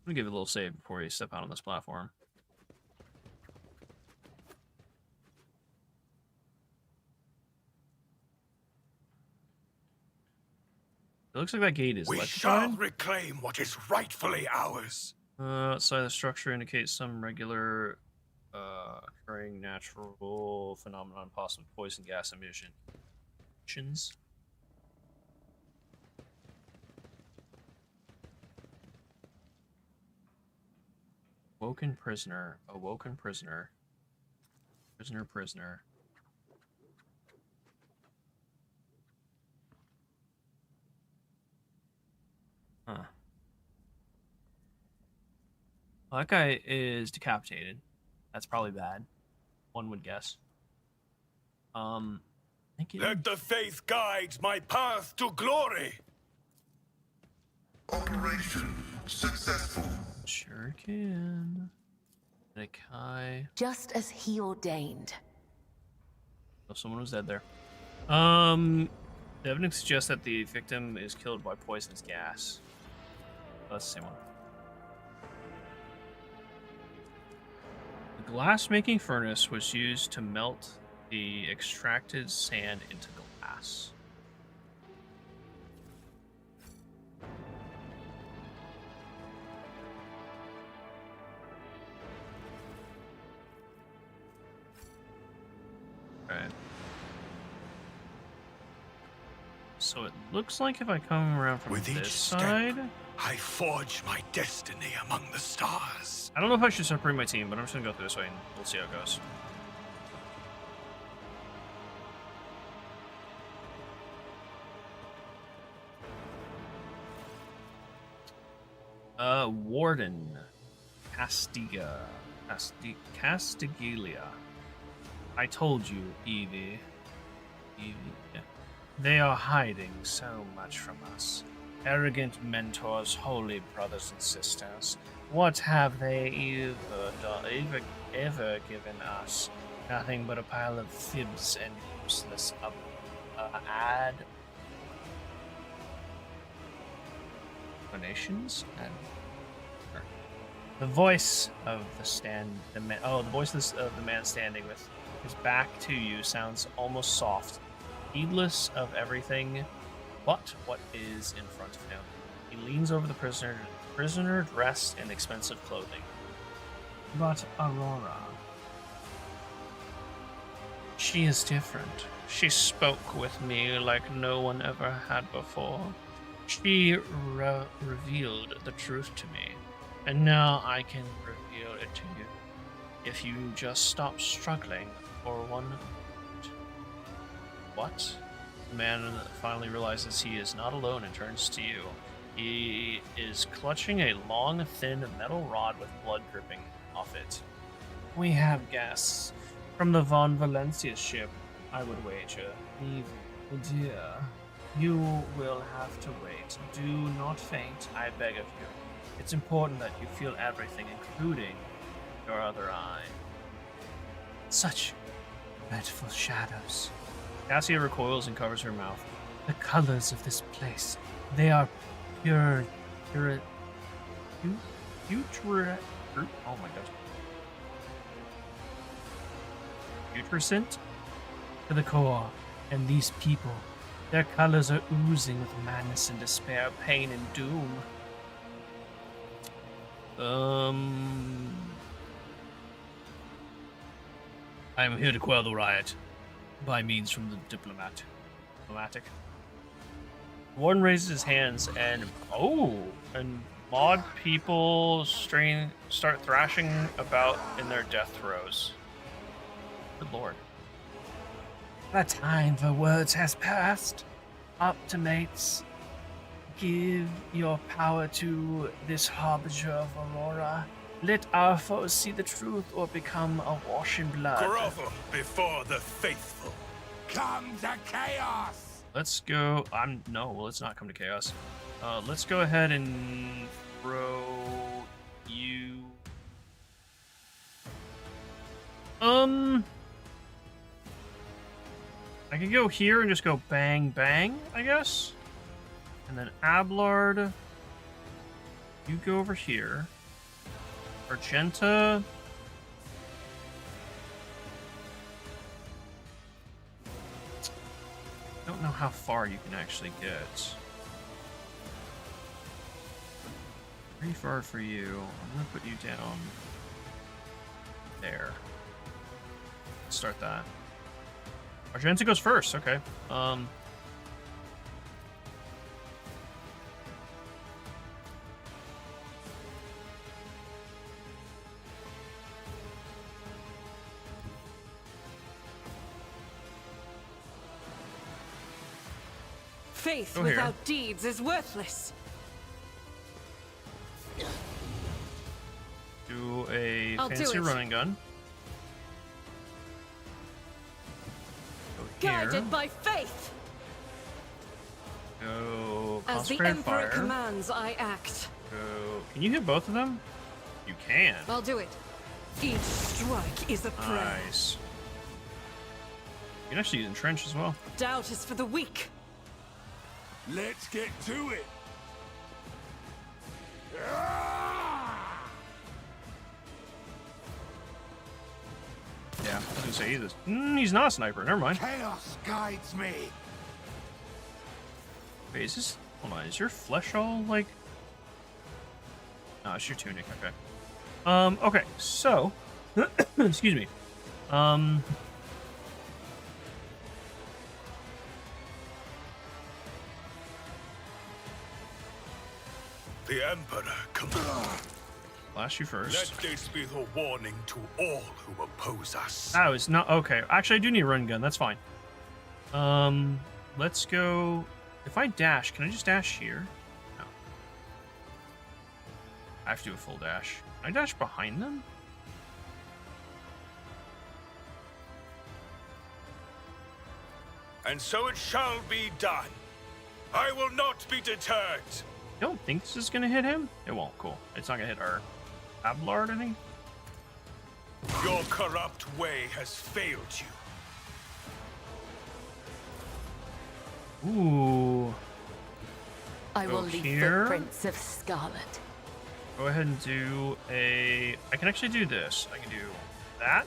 I'm gonna give it a little save before you step out on this platform. It looks like that gate is We electrified. shall reclaim what is rightfully ours. Outside the structure indicates some regular occurring natural phenomenon, possible poison gas emissions. Woken prisoner. Awoken prisoner. Prisoner. Huh. Well, that guy is decapitated. That's probably bad. One would guess. Thank you. Let the faith guide my path to glory. Operation successful. Sure can. Nikai. Just as he ordained. Oh, someone was dead there. The evidence suggests that the victim is killed by poisonous gas. Oh, that's the same one. The glass-making furnace was used to melt the extracted sand into glass. Okay. So it looks like if I come around from With this each step, side... I forge my destiny among the stars. I don't know if I should separate my team, but I'm just gonna go through this way and we'll see how it goes. Warden. Castiglia. I told you, Evie. Yeah. They are hiding so much from us. Arrogant mentors, holy brothers and sisters. What have they ever given us? Nothing but a pile of fibs and useless donations and The voice of the man standing with his back to you sounds almost soft, heedless of everything but what is in front of him. He leans over the prisoner dressed in expensive clothing. But Aurora, she is different. She spoke with me like no one ever had before. She revealed the truth to me, and now I can reveal it to you. If you just stop struggling for one moment. What? The man finally realizes he is not alone and turns to you. He is clutching a long, thin metal rod with blood dripping off it. We have guests from the Von Valencia ship, I would wager. Oh dear. You will have to wait. Do not faint, I beg of you. It's important that you feel everything, including your other eye. Such dreadful shadows. Cassia recoils and covers her mouth. The colors of this place, they are pure, oh my gosh. Putrescent to the core, and these people, their colors are oozing with madness and despair, pain and doom. I am here to quell the riot, by means from the diplomatic. Warden raises his hands and mod people start thrashing about in their death throes. Good lord. The time for words has passed. Optimates, give your power to this harbinger of Aurora. Let our foes see the truth or become awash in blood. Grovel before the faithful. Come to chaos! Let's go. Let's not come to chaos. Let's go ahead and throw you. I can go here and just go bang bang, I guess. And then Ablard, you go over here. Argenta. I don't know how far you can actually get. Pretty far for you. I'm gonna put you down there. Let's start that. Argenta goes first, okay. Faith Go here. without deeds is worthless. Do a I'll do fancy it. running gun. Go here. Guided by faith. Go As the concentrated Emperor fire. commands, I act. Go. Can you hit both of them? You can. I'll do it. Each strike is a prayer. Nice. You can actually entrench as well. Doubt is for the weak. Let's get to it! Yeah, I was gonna say he's not a sniper. Never mind. Chaos guides me! Wait, is this? Hold on. Is your flesh all like? No, it's your tunic. Okay. Okay. So, excuse me. The Emperor commands. Flash you first. Let this be the warning to all who oppose us. That was not okay. Actually, I do need a run gun. That's fine. Let's go. If I dash, can I just dash here? No. I have to do a full dash. Can I dash behind them? And so it shall be done. I will not be deterred. I don't think this is gonna hit him. It won't. Cool. It's not gonna hit our Ablard, I think. Your corrupt way has failed you. Ooh. I will Go leave here. footprints of scarlet. Go ahead and do a... I can actually do this. I can do that.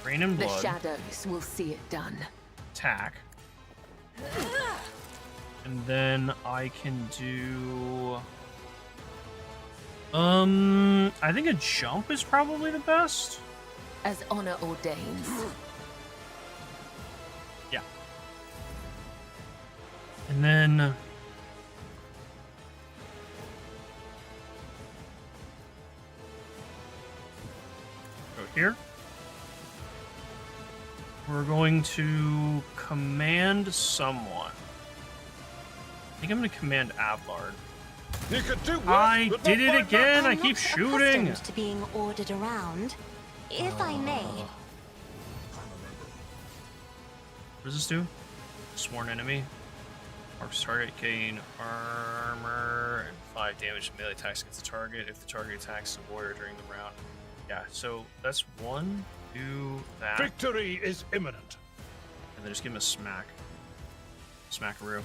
Rain and The blood. shadows will see it done. Attack. And then I can do... I think a jump is probably the best. As honor ordains. Yeah. And then... go here. We're going to command someone. I think I'm going to command Avlard. You could do worse, I but did not it by again! I I'm keep not shooting! accustomed to being ordered around. If I may. What does this do? Sworn enemy. Marks target, gain armor, and 5 damage to melee attacks against the target if the target attacks the warrior during the round. Yeah, so that's 1, 2, that. Victory is imminent. And then just give him a smack. Smackaroo.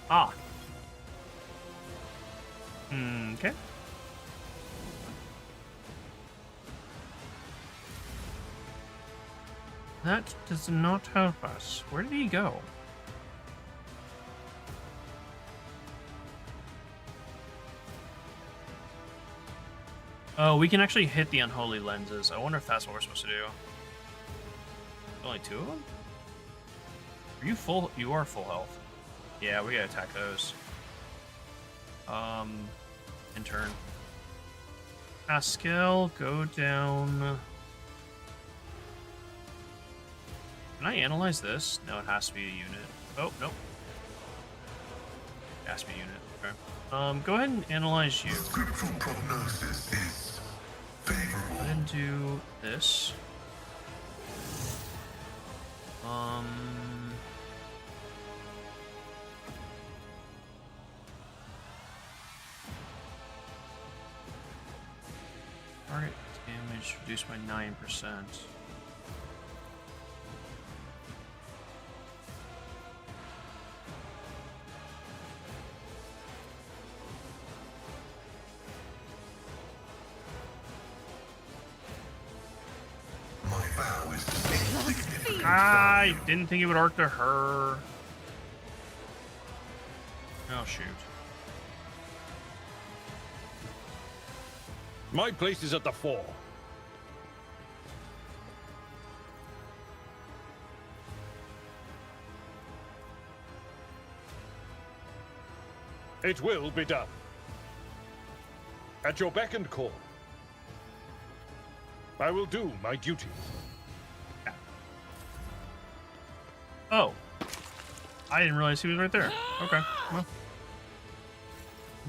Ah. Okay. That does not help us. Where did he go? Oh, we can actually hit the unholy lenses. I wonder if that's what we're supposed to do. Only 2 of them? Are you full? You are full health. Yeah, we gotta attack those. In turn. Pascal, go down. Can I analyze this? No, it has to be a unit. Oh, nope. It has to be a unit. Okay. Go ahead and analyze you. Scriptural prognosis is Go favorable. ahead and do this. Target damage reduced by 9%. My vow is to see significant I value. didn't think it would arc to her. Oh, shoot. My place is at the fore. It will be done. At your beck and call. I will do my duty. Oh. I didn't realize he was right there. Okay, well.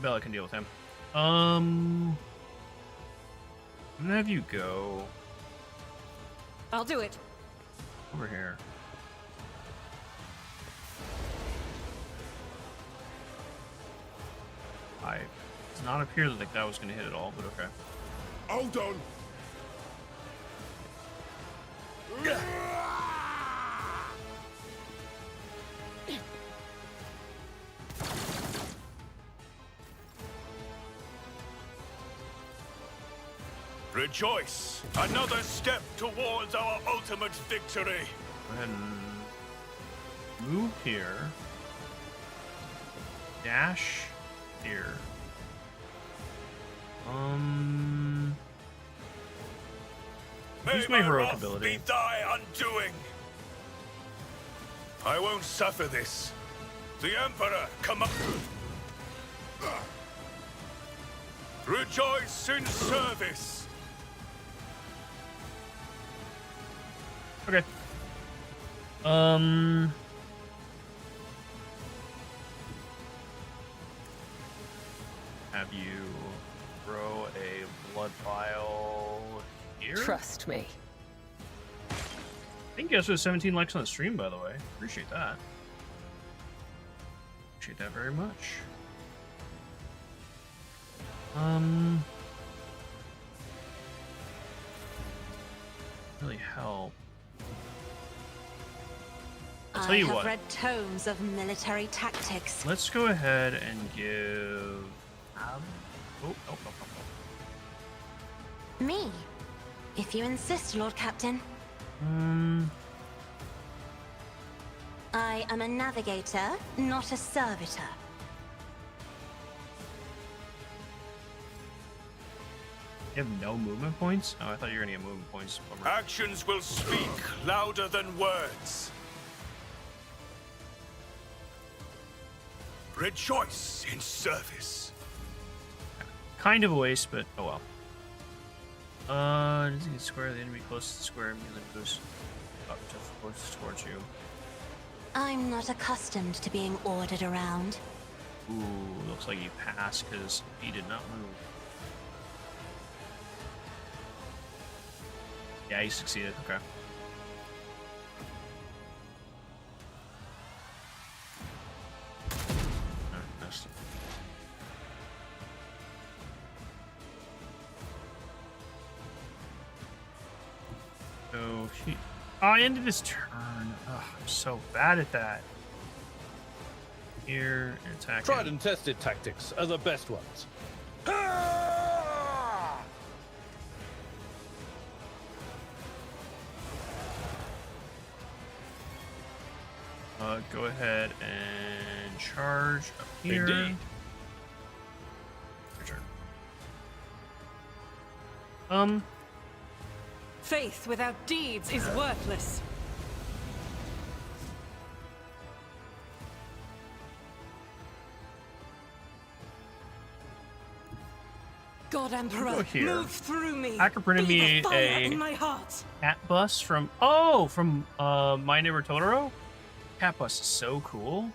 Bella can deal with him. I'm gonna have you go I'll do it. over here. It does not appear that that was gonna hit at all, but okay. Hold on. Rejoice! Another step towards our ultimate victory! Go ahead and move here. Dash here. Use my heroic wrath ability. be thy undoing! I won't suffer this. The Emperor come up. Rejoice in service! Okay. Have you throw a blood vial here? Trust me. Thank you guys for the 17 likes on the stream, by the way. Appreciate that. Appreciate that very much. Really help. I'll tell you I what. have read tomes of military tactics. Let's go ahead and give. Oh. Me, if you insist, Lord Captain. I am a navigator, not a servitor. You have no movement points? Oh, I thought you were gonna get movement points. Bummer. Actions will speak louder than words. Rejoice in service. Kind of a waste, but oh well. Does it get square? The enemy closest to the square immediately moves up to force towards you. I'm not accustomed to being ordered around. Ooh, looks like you passed because he did not move. Yeah, he succeeded. Okay. Missed. So he. Oh, I ended his turn. Ugh, I'm so bad at that. Here, attack. Tried and tested tactics are the best ones. Go ahead and charge up here. Indeed. Your turn. Faith without deeds is worthless. God Emperor, Go here. move through me. Hacker printed Be me the fire a in my heart. cat bus from My Neighbor Totoro. Cat bus is so cool.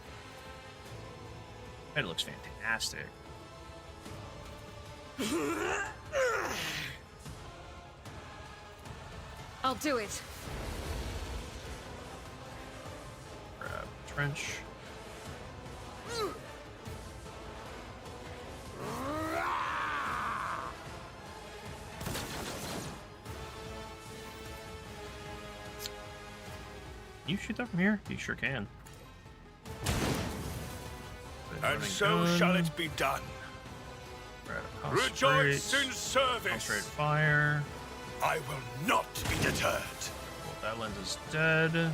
It looks fantastic. I'll do it. Grab trench. Can you shoot that from here? You sure can. And so shall it be done. Rejoice in service. Concentrate fire. I will not be deterred. Well, that lens is dead.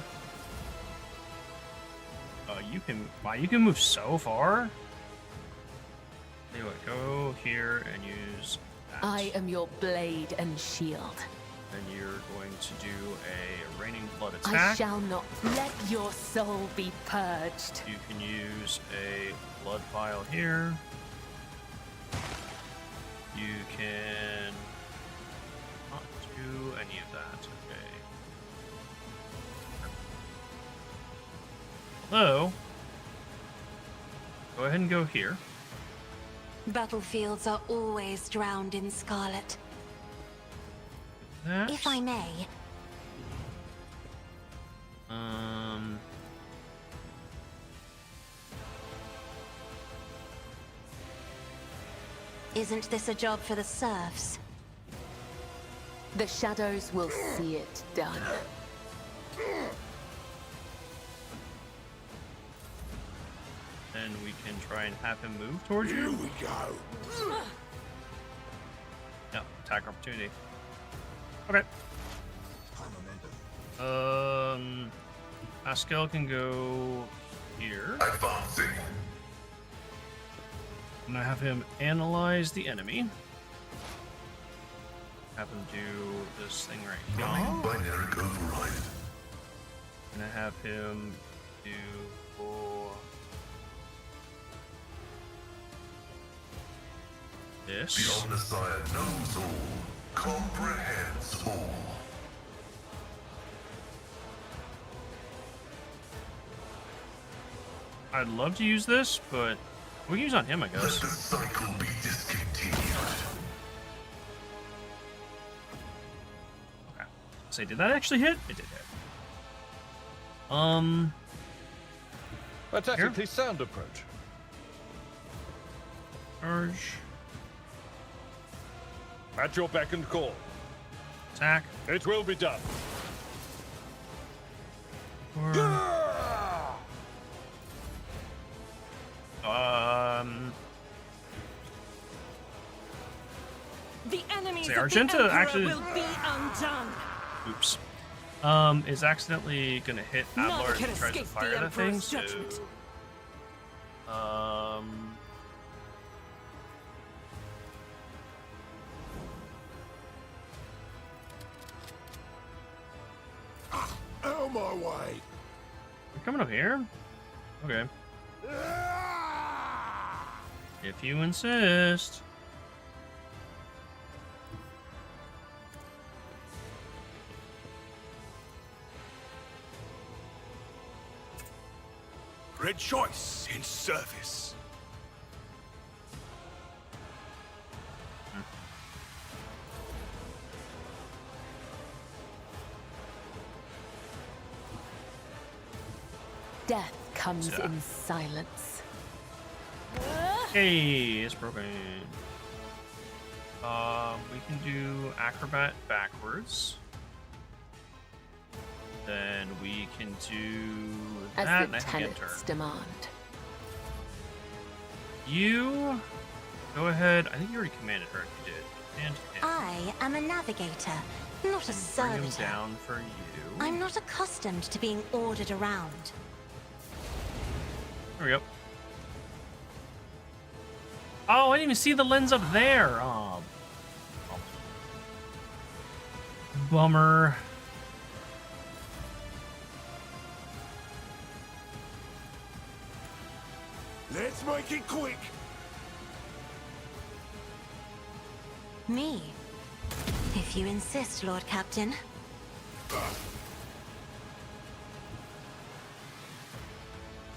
Wow, you can move so far. Tell you what, go here and use that. I am your blade and shield. And you're going to do a raining blood I attack. shall not let your soul be purged. You can use a blood vial here. You can not do any of that. Okay. Although, go ahead and go here. Battlefields are always drowned in scarlet. That. If I may, isn't this a job for the serfs? The shadows will see it done. Then we can try and have him move towards you. Here we go. Yeah, attack opportunity. Okay. Pascal can go here. Advancing. I'm gonna have him analyze the enemy. Have him do this thing right here. Running binary override. Gonna have him do this. The Omnissiah knows all, comprehends all. I'd love to use this, but we can use on him, I Let guess. the cycle be discontinued. Okay. Say, did that actually hit? It did hit. A tactically sound approach. Charge. At your beck and call. Attack. It will be done. Or The enemies Say, of the Argenta Emperor actually- will be undone. Oops. Is accidentally gonna hit None Ablard can and tries to escape fire the that thing. Emperor's So, judgment. Out of my way. You're coming up here? Okay. If you insist. Rejoice in service. Death comes Yeah. in silence. Hey, it's broken. We can do acrobat backwards. Then we can do that, As and the I think enter. tenets demand. You go ahead. I think you already commanded her. If you did. And hit. I am a navigator, not a Bring him servitor. down for you. I'm not accustomed to being ordered around. There we go. Oh, I didn't even see the lens up there. Oh. Bummer. Let's make it quick. Me? If you insist, Lord Captain.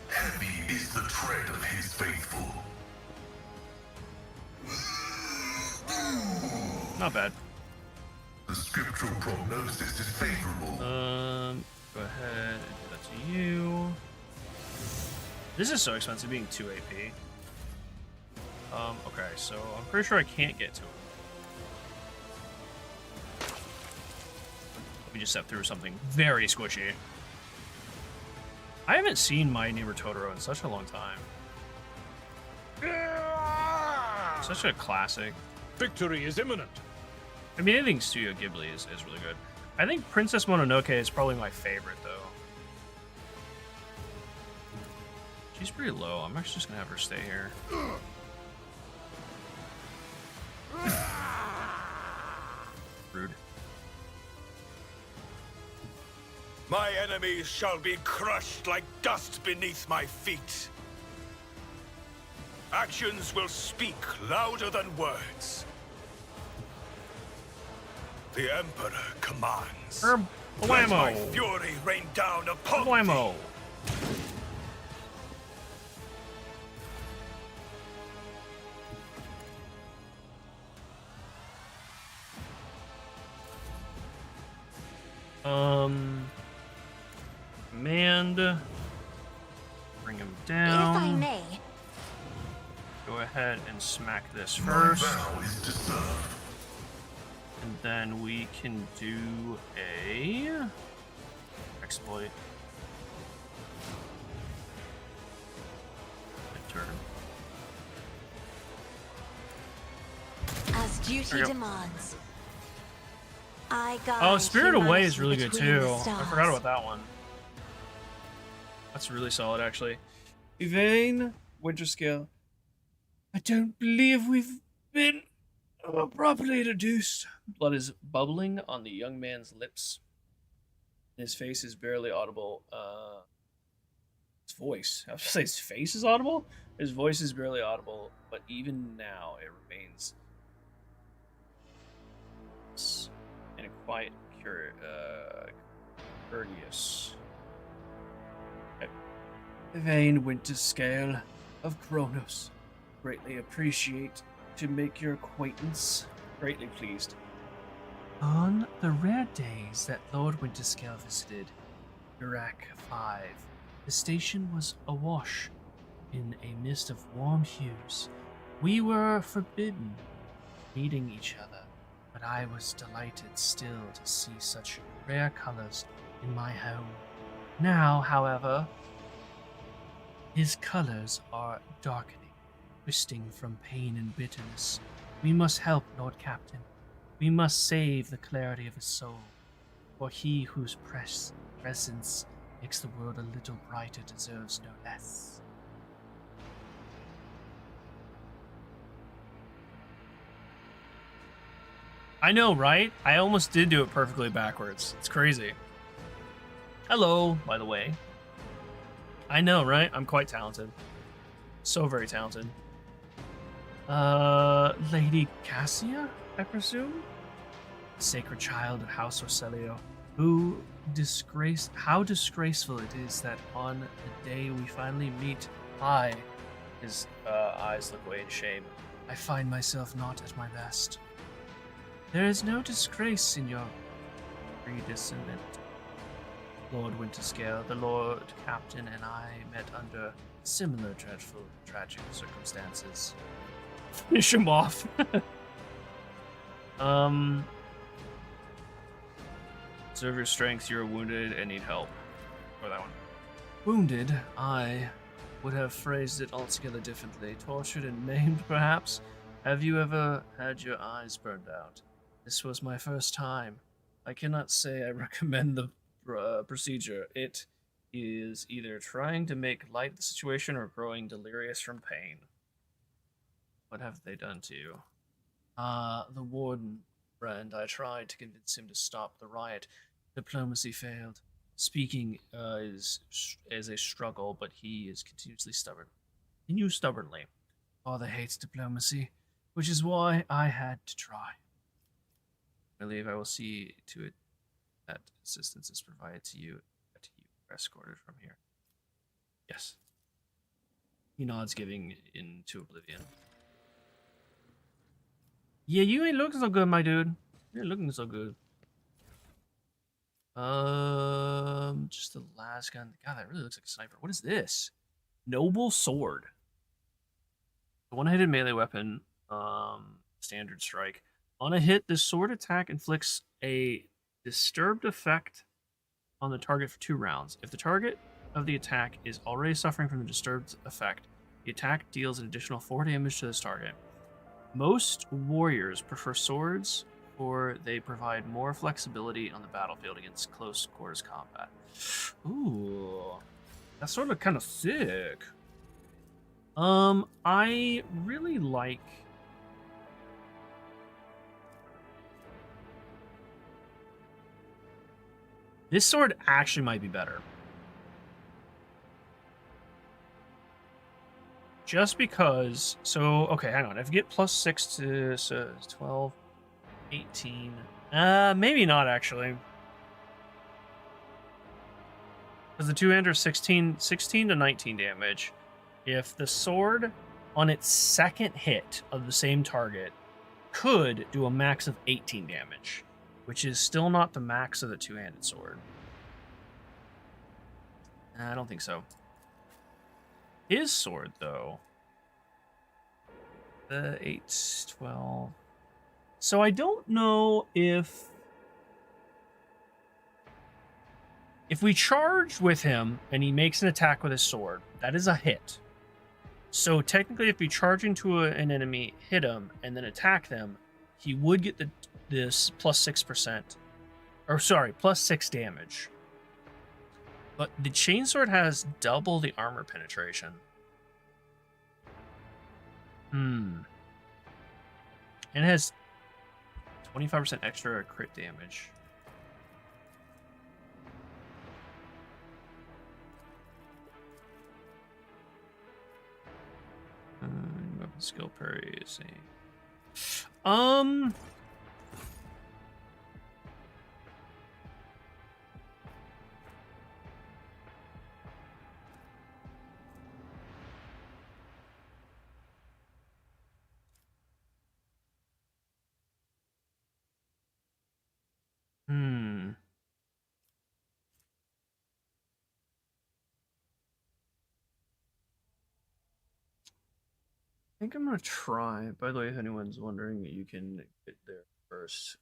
Heavy is the tread of his faithful. Not bad. The scriptural prognosis is favorable. Go ahead and do that to you. This is so expensive being 2 AP. Okay, so I'm pretty sure I can't get to him. We just stepped through something very squishy. I haven't seen My Neighbor Totoro in such a long time. Such a classic. Victory is imminent. I mean, anything Studio Ghibli is really good. I think Princess Mononoke is probably my favorite, though. She's pretty low. I'm actually just gonna have her stay here. Rude. My enemies shall be crushed like dust beneath my feet. Actions will speak louder than words. The Emperor commands. Let my Blammo! fury rain down upon thee. Blammo! Command. Bring him down. If I may. Go ahead and smack this My first. vow is to serve. And then we can do a exploit. Good turn. As duty There you go. demands. I guide Oh, Spirit Away is humanity really good between the too. I stars. forgot about that one. That's really solid, actually. Yvain, Winterscale. I don't believe we've been properly introduced. Blood is bubbling on the young man's lips. His face is barely audible. His voice. I was gonna say his face is audible. His voice is barely audible, but even now it remains in a quiet, courteous. Vain Winterscale of Kronos. Greatly appreciate to make your acquaintance. Greatly pleased. On the rare days that Lord Winterscale visited Iraq 5, the station was awash in a mist of warm hues. We were forbidden meeting each other, but I was delighted still to see such rare colors in my home. Now, however, His colors are darkening, twisting from pain and bitterness. We must help, Lord Captain. We must save the clarity of his soul, for he whose presence makes the world a little brighter deserves no less. I know, right? I almost did do it perfectly backwards. It's crazy. Hello, by the way. I know, right? I'm quite talented. So very talented. Lady Cassia, I presume? Sacred child of House Orselio, how disgraceful it is that on the day we finally meet, his eyes look away in shame, I find myself not at my best. There is no disgrace in your predescendant, Lord Winterscale. The Lord Captain and I met under similar tragic circumstances. Finish him off. Observe your strength. You're wounded and need help. Or that one. Wounded? I would have phrased it altogether differently. Tortured and maimed, perhaps? Have you ever had your eyes burned out? This was my first time. I cannot say I recommend the procedure. It is either trying to make light of the situation or growing delirious from pain. What have they done to you? The warden, friend. I tried to convince him to stop the riot. Diplomacy failed. Speaking is a struggle, but he is continuously stubborn. Continue stubbornly. Father hates diplomacy, which is why I had to try. I believe I will see to it that assistance is provided to you, that you are escorted from here. Yes. He nods, giving into oblivion. Yeah, you ain't looking so good, my dude. You're looking so good. Just the last gun. God, that really looks like a sniper. What is this? Noble sword. The one-handed melee weapon. Standard strike. On a hit, this sword attack inflicts a disturbed effect on the target for 2 rounds. If the target of the attack is already suffering from the disturbed effect, the attack deals an additional 4 damage to this target. Most warriors prefer swords, for they provide more flexibility on the battlefield against close quarters combat. Ooh, that's sort of kind of sick. I really like. This sword actually might be better. Just because, so, okay, hang on. If you get +6 to, so 12, 18. Maybe not, actually. Because the two-hand are 16 to 19 damage. If the sword, on its second hit of the same target, could do a max of 18 damage, which is still not the max of the two-handed sword. I don't think so. His sword, though. The 8, 12. So I don't know if we charge with him and he makes an attack with his sword, that is a hit. So technically, if we charge into an enemy, hit him, and then attack them, he would get this +6%. Or sorry, +6 damage. But the chainsword has double the armor penetration. And it has 25% extra crit damage. Weapon skill parry is I think I'm gonna try. By the way, if anyone's wondering, you can get there first.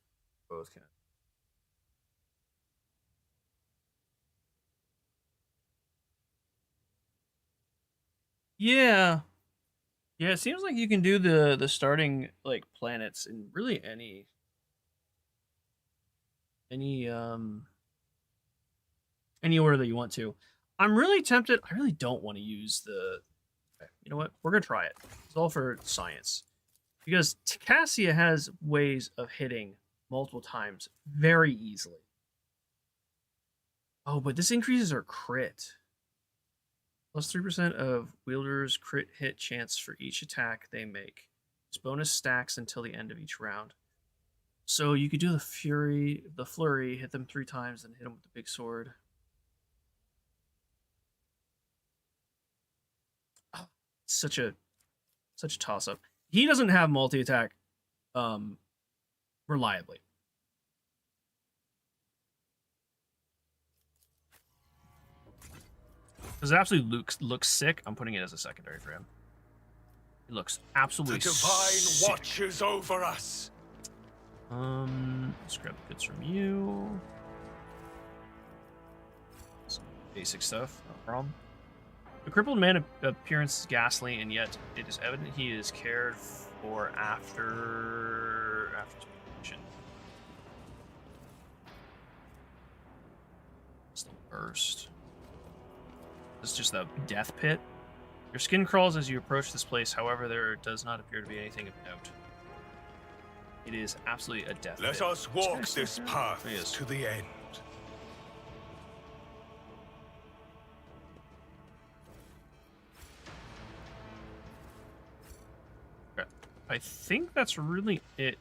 Both can. Yeah. Yeah, it seems like you can do the starting like planets in really any any order that you want to. I'm really tempted. I really don't want to use the. Okay, you know what? We're gonna try it. It's all for science, because Cassia has ways of hitting multiple times very easily. Oh, but this increases our crit. Plus 3% of wielders' crit hit chance for each attack they make. This bonus stacks until the end of each round. So you could do the flurry, hit them 3 times, and hit them with the big sword. Oh, such a toss up. He doesn't have multi attack, reliably. Because it absolutely looks sick. I'm putting it as a secondary for him. It looks absolutely The divine sick. watches over us. Let's grab the goods from you. Some basic stuff, no problem. The crippled man appearance is ghastly, and yet it is evident he is cared for after completion. Still burst. This is just a death pit. Your skin crawls as you approach this place, however, there does not appear to be anything of note. It is absolutely a death pit. Let us walk this path There he is. to the end. Okay. I think that's really it.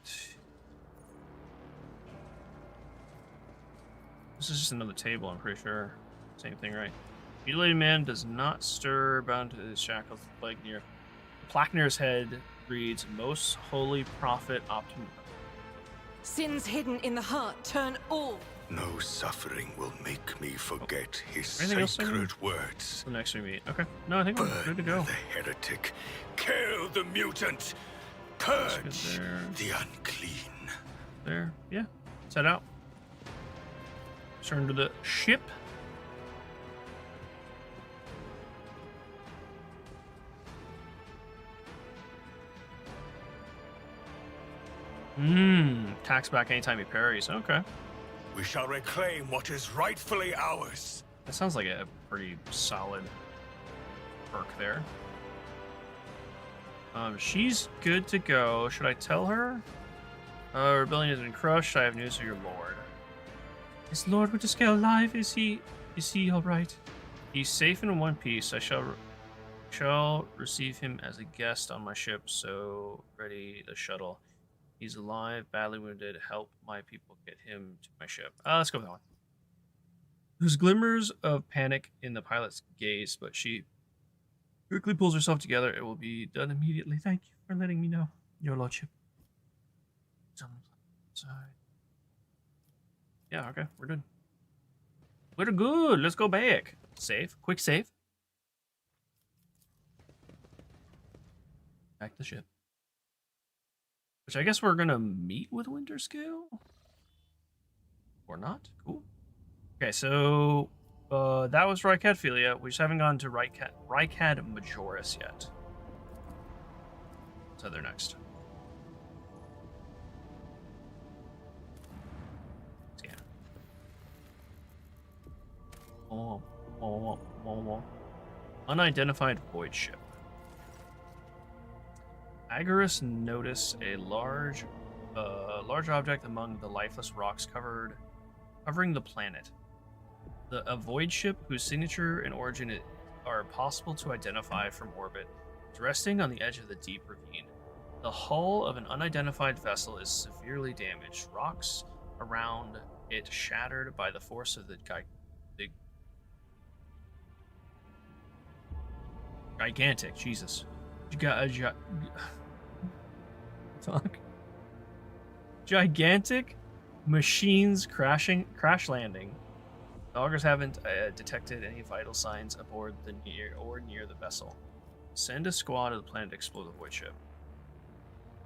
This is just another table, I'm pretty sure. Same thing, right? Mutilated man does not stir, bound to his shackles. The plaque near his head reads, Most Holy Prophet Optimum. Sins hidden in the heart turn all. No suffering will make me forget his Anything else, sacred words. The next we meet. Okay. No, I think we're good to go. The heretic, kill the mutant, purge there. the unclean. There. Yeah. Set out. Turn to the ship. Attacks back anytime he parries. Okay. We shall reclaim what is rightfully ours. That sounds like a pretty solid perk there. She's good to go. Should I tell her? Rebellion has been crushed. I have news of your lord. Is Lord Winterscale alive? Is he all right? He's safe in one piece. I shall receive him as a guest on my ship. So ready the shuttle. He's alive, badly wounded. Help my people get him to my ship. Let's go with that one. There's glimmers of panic in the pilot's gaze, but she quickly pulls herself together. It will be done immediately. Thank you for letting me know, Your Lordship. Yeah, okay, we're good. We're good. Let's go back. Save. Quick save. Back to the ship. Which I guess we're gonna meet with Winterscale? Or not? Cool. Okay, so that was Rykadphilia. We just haven't gone to Rykad Majoris yet. So they're next. Scan. Unidentified void ship. Agorist notice a large object among the lifeless rocks covering the planet. A void ship whose signature and origin are possible to identify from orbit is resting on the edge of the deep ravine. The hull of an unidentified vessel is severely damaged. Rocks around it shattered by the force of the gigantic. Jesus. Gigantic machines crash landing. The augurs haven't detected any vital signs aboard near the vessel. Send a squad to the planet to explore the void ship.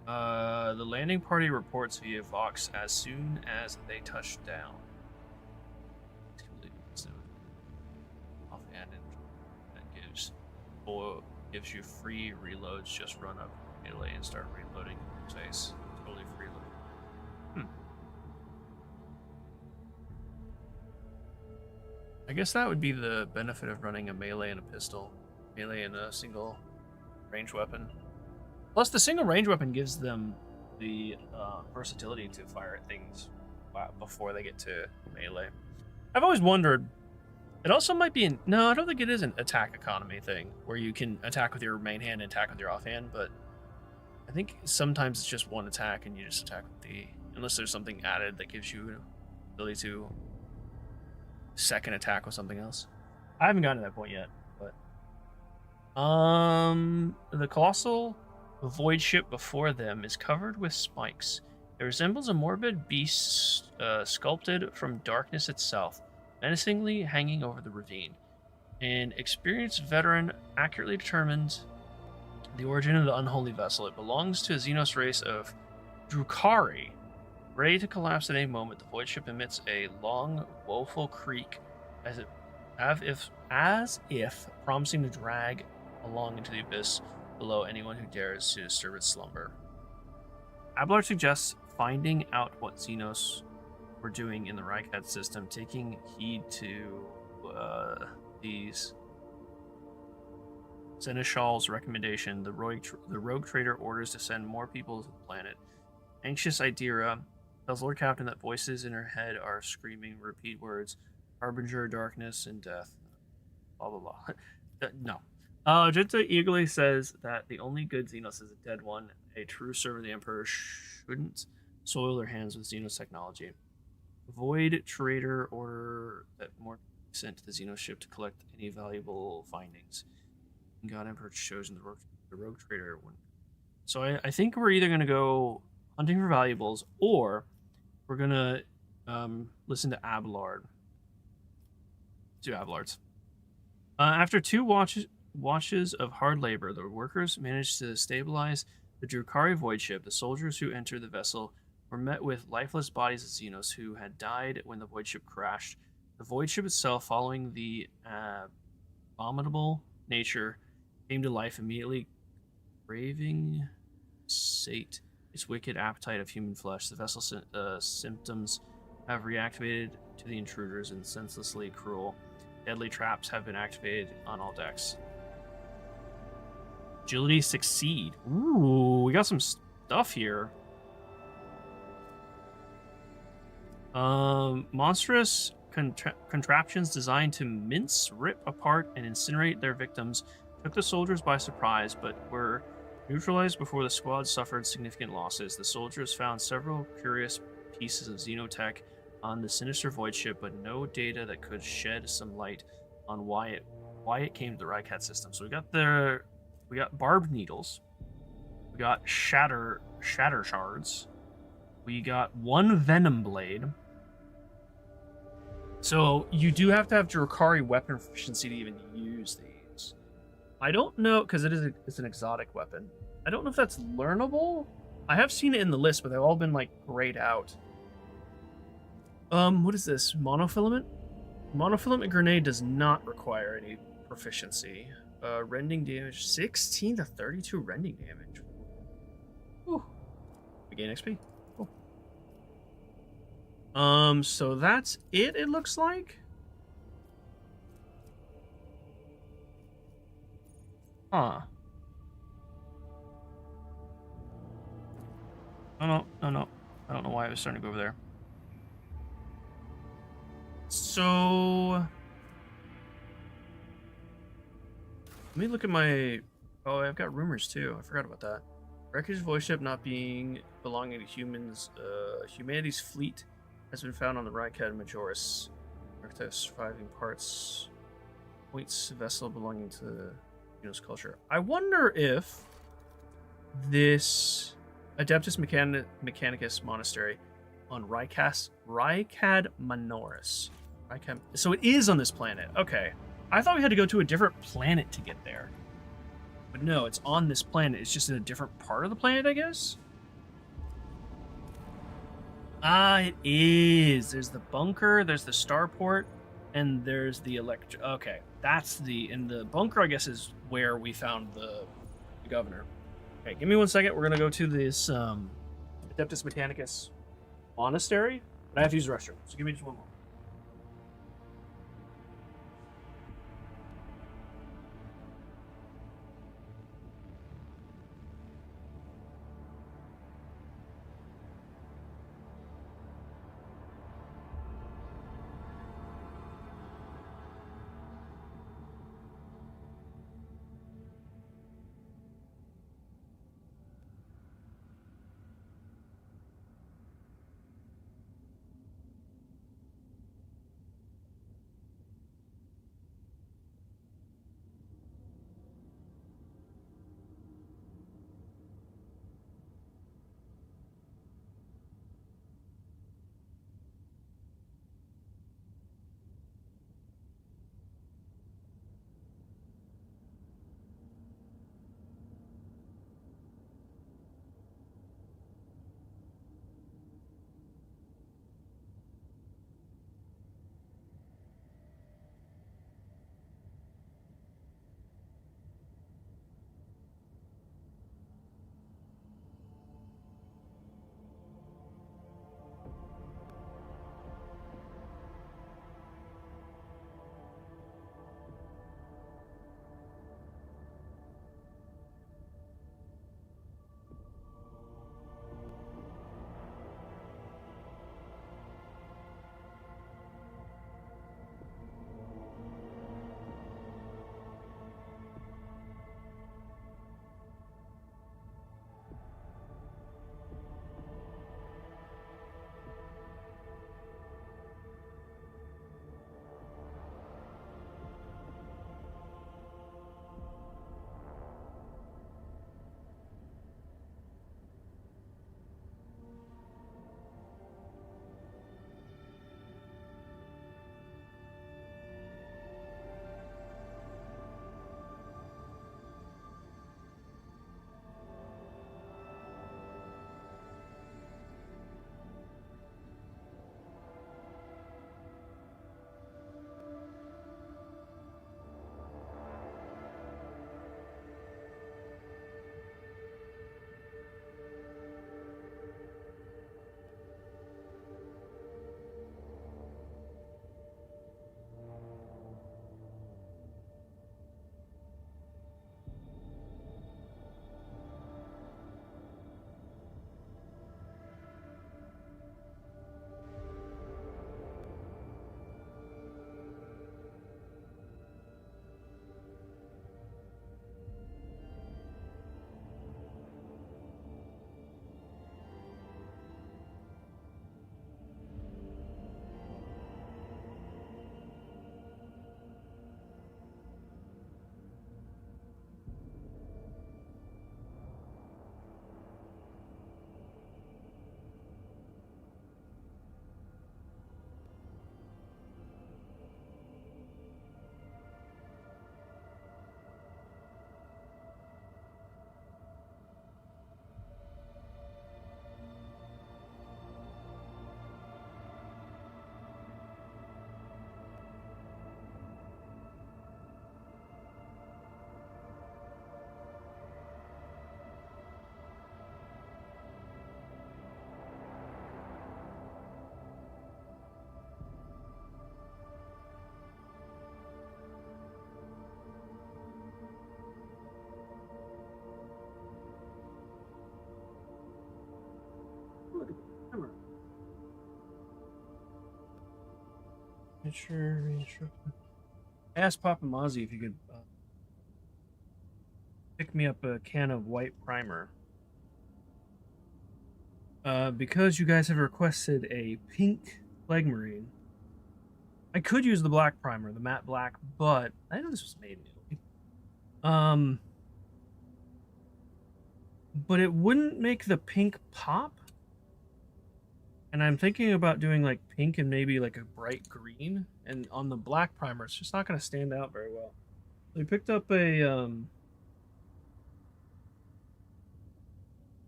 The landing party reports via Vox as soon as they touch down. Offhand, that gives gives you free reloads. Just run up melee and start reloading space. Totally free load. I guess that would be the benefit of running a melee and a pistol. Melee and a single range weapon. Plus, the single range weapon gives them the versatility to fire at things before they get to melee. I've always wondered, it also might be no, I don't think it is an attack economy thing where you can attack with your main hand and attack with your offhand, but I think sometimes it's just one attack and you just attack with the, unless there's something added that gives you an ability to second attack with something else. I haven't gotten to that point yet, but the colossal void ship before them is covered with spikes. It resembles a morbid beast sculpted from darkness itself, menacingly hanging over the ravine. An experienced veteran accurately determined the origin of the unholy vessel. It belongs to a Xenos race of Drukhari, ready to collapse at any moment. The void ship emits a long, woeful creak, as if promising to drag along into the abyss below anyone who dares to disturb its slumber. Abelard suggests finding out what Xenos were doing in the Rycat system, taking heed to these Seneschal's recommendation. The rogue trader orders to send more people to the planet. Anxious Idira tells Lord Captain that voices in her head are screaming repeat words, harbinger, darkness, and death. Blah, blah, blah. No. Jinta eagerly says that the only good Xenos is a dead one. A true servant of the Emperor shouldn't soil their hands with Xenos technology. Void trader order that more be sent to the Xenos ship to collect any valuable findings. God Emperor chosen the rogue trader one. So I think we're either going to go hunting for valuables, or we're going to listen to Abelard. Two Abelards. After two watches of hard labor, the workers managed to stabilize the Drukhari void ship. The soldiers who entered the vessel were met with lifeless bodies of Xenos who had died when the void ship crashed. The void ship itself, following the abominable nature, came to life, immediately craving sate its wicked appetite of human flesh. The vessel's symptoms have reactivated to the intruders and senselessly cruel. Deadly traps have been activated on all decks. Agility succeed. Ooh, we got some stuff here. Monstrous contraptions designed to mince, rip apart, and incinerate their victims took the soldiers by surprise, but were neutralized before the squad suffered significant losses. The soldiers found several curious pieces of xenotech on the sinister void ship, but no data that could shed some light on why it came to the Rycat system. So we got barbed needles, we got shatter shards, we got one venom blade. So you do have to have Drukhari weapon proficiency to even use these. I don't know, because it's an exotic weapon. I don't know if that's learnable. I have seen it in the list, but they've all been like grayed out. What is this? Monofilament? Monofilament grenade does not require any proficiency. Rending damage, 16 to 32 rending damage. Whew. We gain XP. Cool. So that's it looks like. Huh. Oh, no. I don't know why I was starting to go over there. So let me look at my... Oh, I've got rumors too. I forgot about that. Wreckage voice ship not belonging to humans. Humanity's fleet has been found on the Rycat Majoris. Archetype surviving parts. Points vessel belonging to the Xenos culture. I wonder if this Adeptus Mechanicus monastery on Rycad Manoris. So it is on this planet. Okay. I thought we had to go to a different planet to get there. But no, it's on this planet. It's just in a different part of the planet, I guess? Ah, it is. There's the bunker. There's the starport. and there's the electric. Okay, that's in the bunker, I guess, is where we found the governor. Okay, give me 1 second. We're gonna go to this Adeptus Mechanicus monastery, but I have to use the restroom, so give me just 1 moment. Sure. Ask Papa Mozzie if you could pick me up a can of white primer. Because you guys have requested a pink Plague Marine, I could use the black primer, the matte black, but I know this was made in Italy. But it wouldn't make the pink pop. And I'm thinking about doing like pink and maybe like a bright green. And on the black primer, it's just not going to stand out very well. We picked up a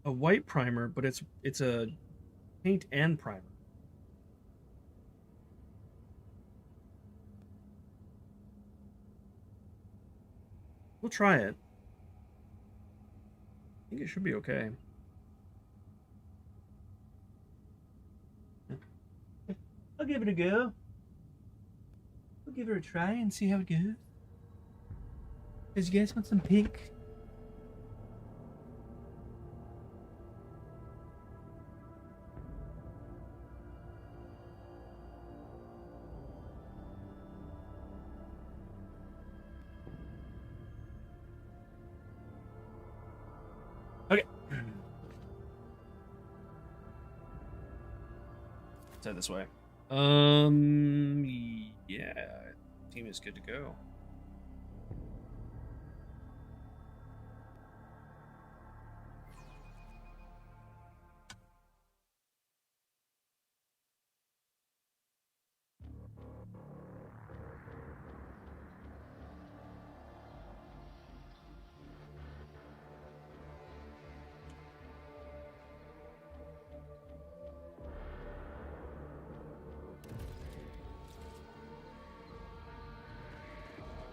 white primer, but it's a paint and primer. We'll try it. I think it should be okay. I'll give it a go. We'll give it a try and see how it goes. Does you guys want some pink? Okay. Let's head this way. Yeah, team is good to go.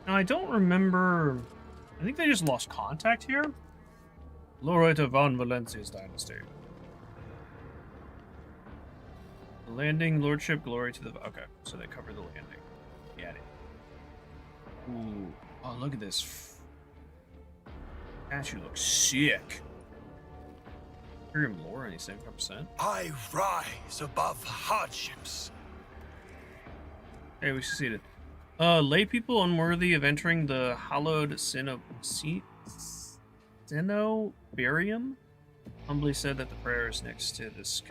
Now, I don't remember. I think they just lost contact here. Loretta von Valencia's dynasty. The landing, lordship, glory to the. Okay, so they covered the landing. Get it. Ooh. Oh, look at this. Statue looks sick. Imperium lore, any 75%. I rise above hardships. Hey, we succeeded. Lay people unworthy of entering the hallowed Cenobarium humbly said that the prayer is next to this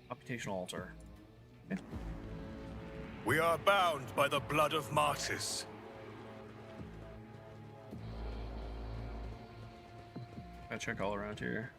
computational altar. Okay. We are bound by the blood of martyrs. Gotta check all around here.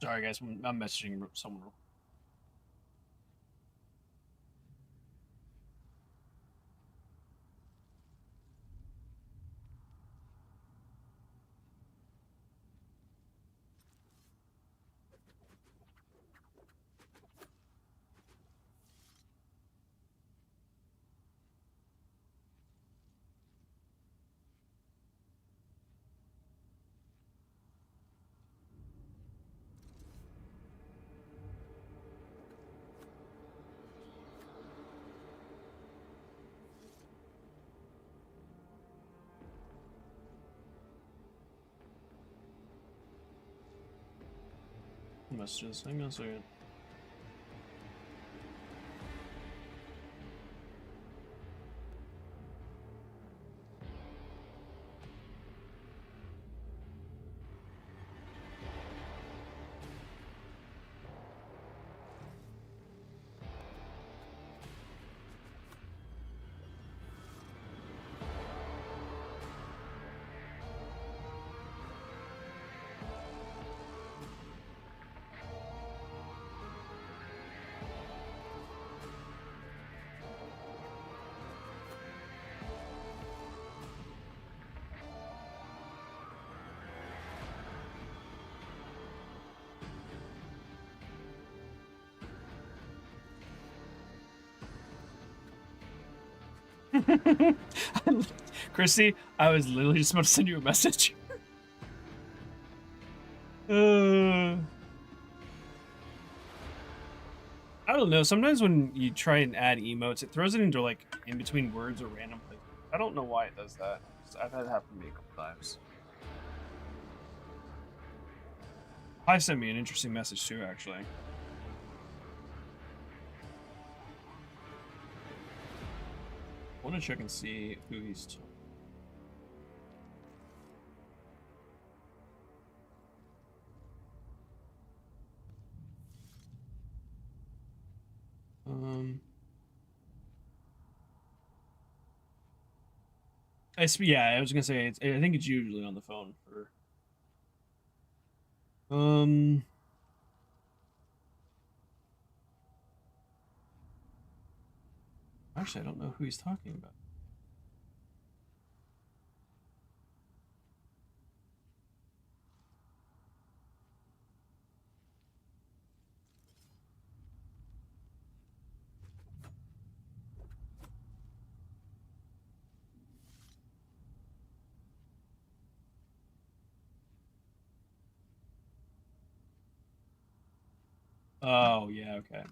Sorry, guys, I'm messaging someone. Messages. Hang on a second. Christy, I was literally just about to send you a message. I I don't know. Sometimes when you try and add emotes, it throws it into like in between words or random places. I don't know why it does that. I've had it happen to me a couple times. Hi sent me an interesting message too, actually. I want to check and see who he's talking. Yeah, I was gonna say I think it's usually on the phone for. Actually, I don't know who he's talking about. Oh, yeah, okay.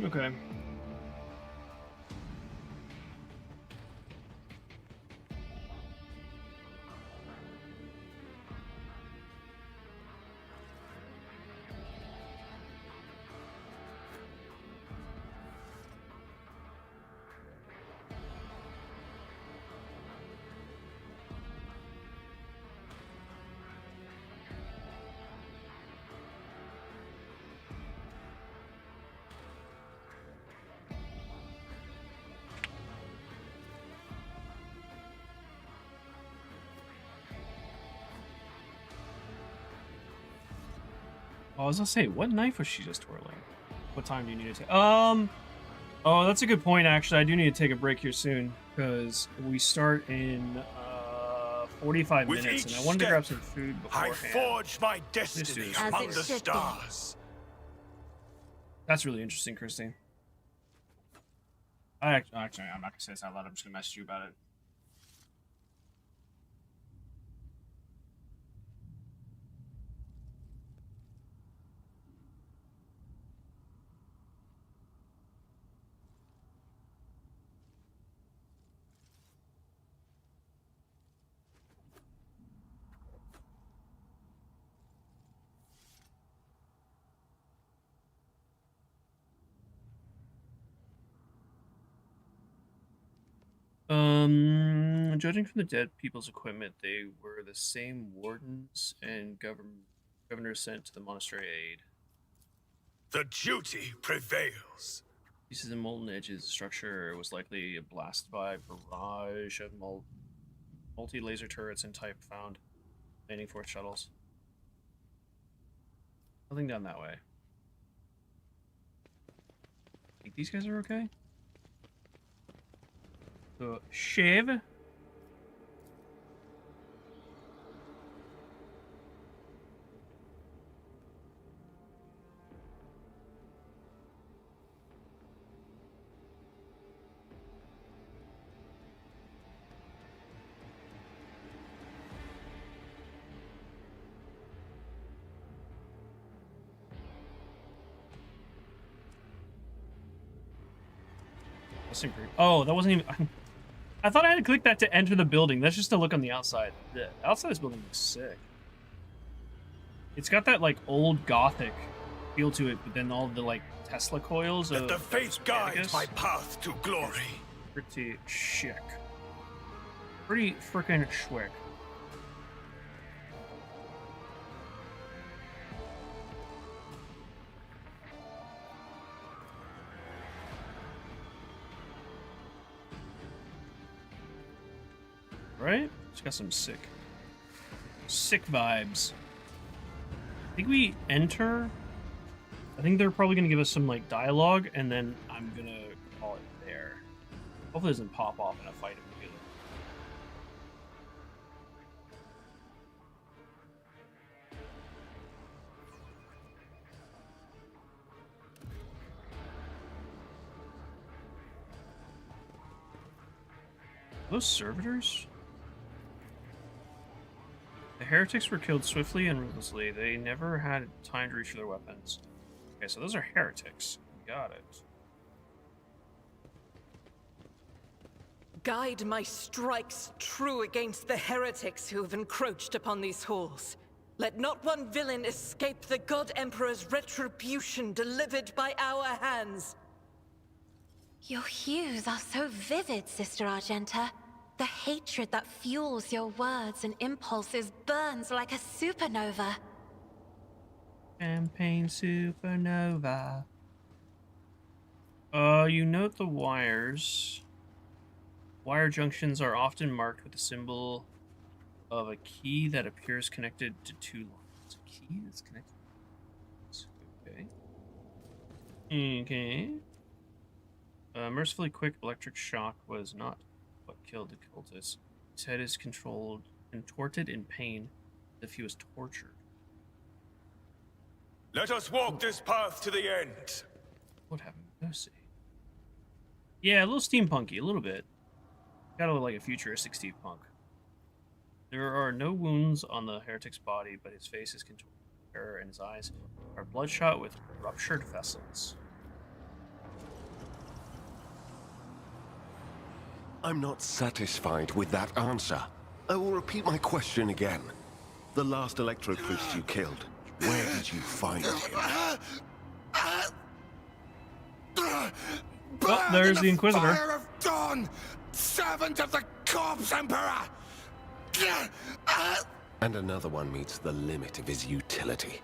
Okay. Oh, I was gonna say, what knife was she just twirling? What time do you need to take? Oh, that's a good point, actually. I do need to take a break here soon, because we start in 45 With minutes, and each I wanted to grab step, some food I beforehand. forge my destiny this. among As the it should be. stars. That's really interesting, Christy. Actually, I'm not gonna say this out loud. I'm just gonna message you about it. Judging from the dead people's equipment, they were the same wardens and governors sent to the monastery aid. The duty prevails. Pieces and molten edges. The structure was likely blasted by a barrage of multi-laser turrets and type found landing force shuttles. Nothing down that way. Think these guys are okay? So, Shiv. Oh, that wasn't even... I thought I had to click that to enter the building. That's just to look on the outside. The outside of this building looks sick. It's got that, like, old Gothic feel to it, but then all the, like, Tesla coils Let the faith guide my path to glory. Pretty chic. Pretty freaking schwick. Right? It's got some sick vibes. I think we enter. I think they're probably gonna give us some like dialogue, and then I'm gonna call it there. Hopefully, it doesn't pop off in a fight immediately. Those servitors? The heretics were killed swiftly and ruthlessly. They never had time to reach for their weapons. Okay, so those are heretics. Got it. Guide my strikes true against the heretics who have encroached upon these halls. Let not one villain escape the God Emperor's retribution delivered by our hands. Your hues are so vivid, Sister Argenta. The hatred that fuels your words and impulses burns like a supernova. Champagne supernova. You note the wires. Wire junctions are often marked with a symbol of a key that appears connected to two lines. A key that's connected. Okay. Okay. Mercifully quick electric shock was not what killed the cultist. His head is contorted in pain, as if he was tortured. Let us walk this path to the end. What happened to Mercy? Yeah, a little steampunky, a little bit. Gotta look like a futuristic steampunk. There are no wounds on the heretic's body, but his face is contorted, and his eyes are bloodshot with ruptured vessels. I'm not satisfied with that answer. I will repeat my question again. The last electro-priest you killed, where did you find him? Oh, there's the Inquisitor. The fire of dawn, servant of the corpse emperor. And another one meets the limit of his utility.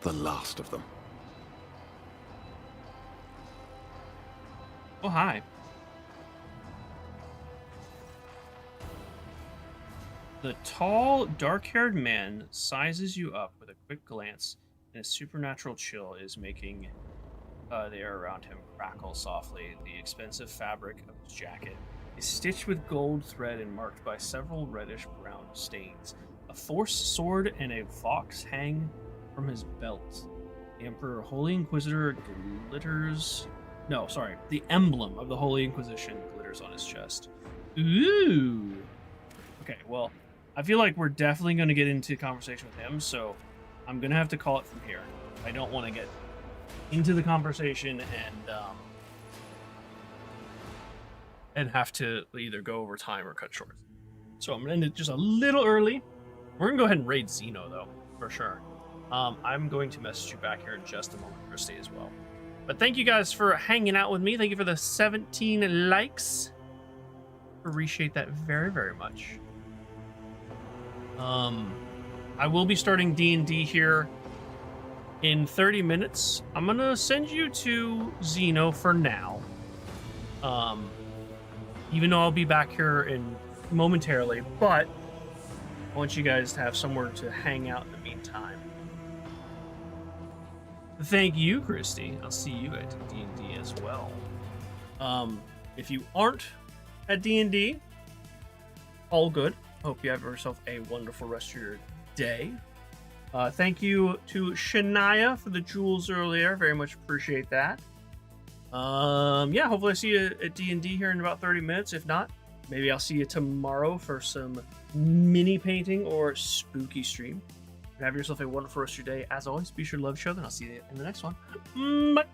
The last of them. Oh, hi. The tall, dark-haired man sizes you up with a quick glance, and a supernatural chill is making the air around him crackle softly. The expensive fabric of his jacket is stitched with gold thread and marked by several reddish-brown stains. A forced sword and a vox hang from his belt. The Emperor Holy Inquisitor glitters... No, sorry. The emblem of the Holy Inquisition glitters on his chest. Ooh! Okay, well... I feel like we're definitely going to get into conversation with him, so I'm going to have to call it from here. I don't want to get into the conversation and have to either go over time or cut short. So I'm going to end it just a little early. We're going to go ahead and raid Xeno, though, for sure. I'm going to message you back here in just a moment, Christy, as well. But thank you guys for hanging out with me. Thank you for the 17 likes. Appreciate that very, very much. I will be starting D&D here in 30 minutes. I'm gonna send you to Xeno for now. Even though I'll be back here momentarily, but I want you guys to have somewhere to hang out in the meantime. Thank you, Christy. I'll see you at D&D as well. If you aren't at D&D, all good. Hope you have yourself a wonderful rest of your day. Thank you to Shania for the jewels earlier. Very much appreciate that. Yeah, hopefully I see you at D&D here in about 30 minutes. If not, maybe I'll see you tomorrow for some mini painting or spooky stream. Have yourself a wonderful rest of your day. As always, be sure to love each other, and I'll see you in the next one. Bye.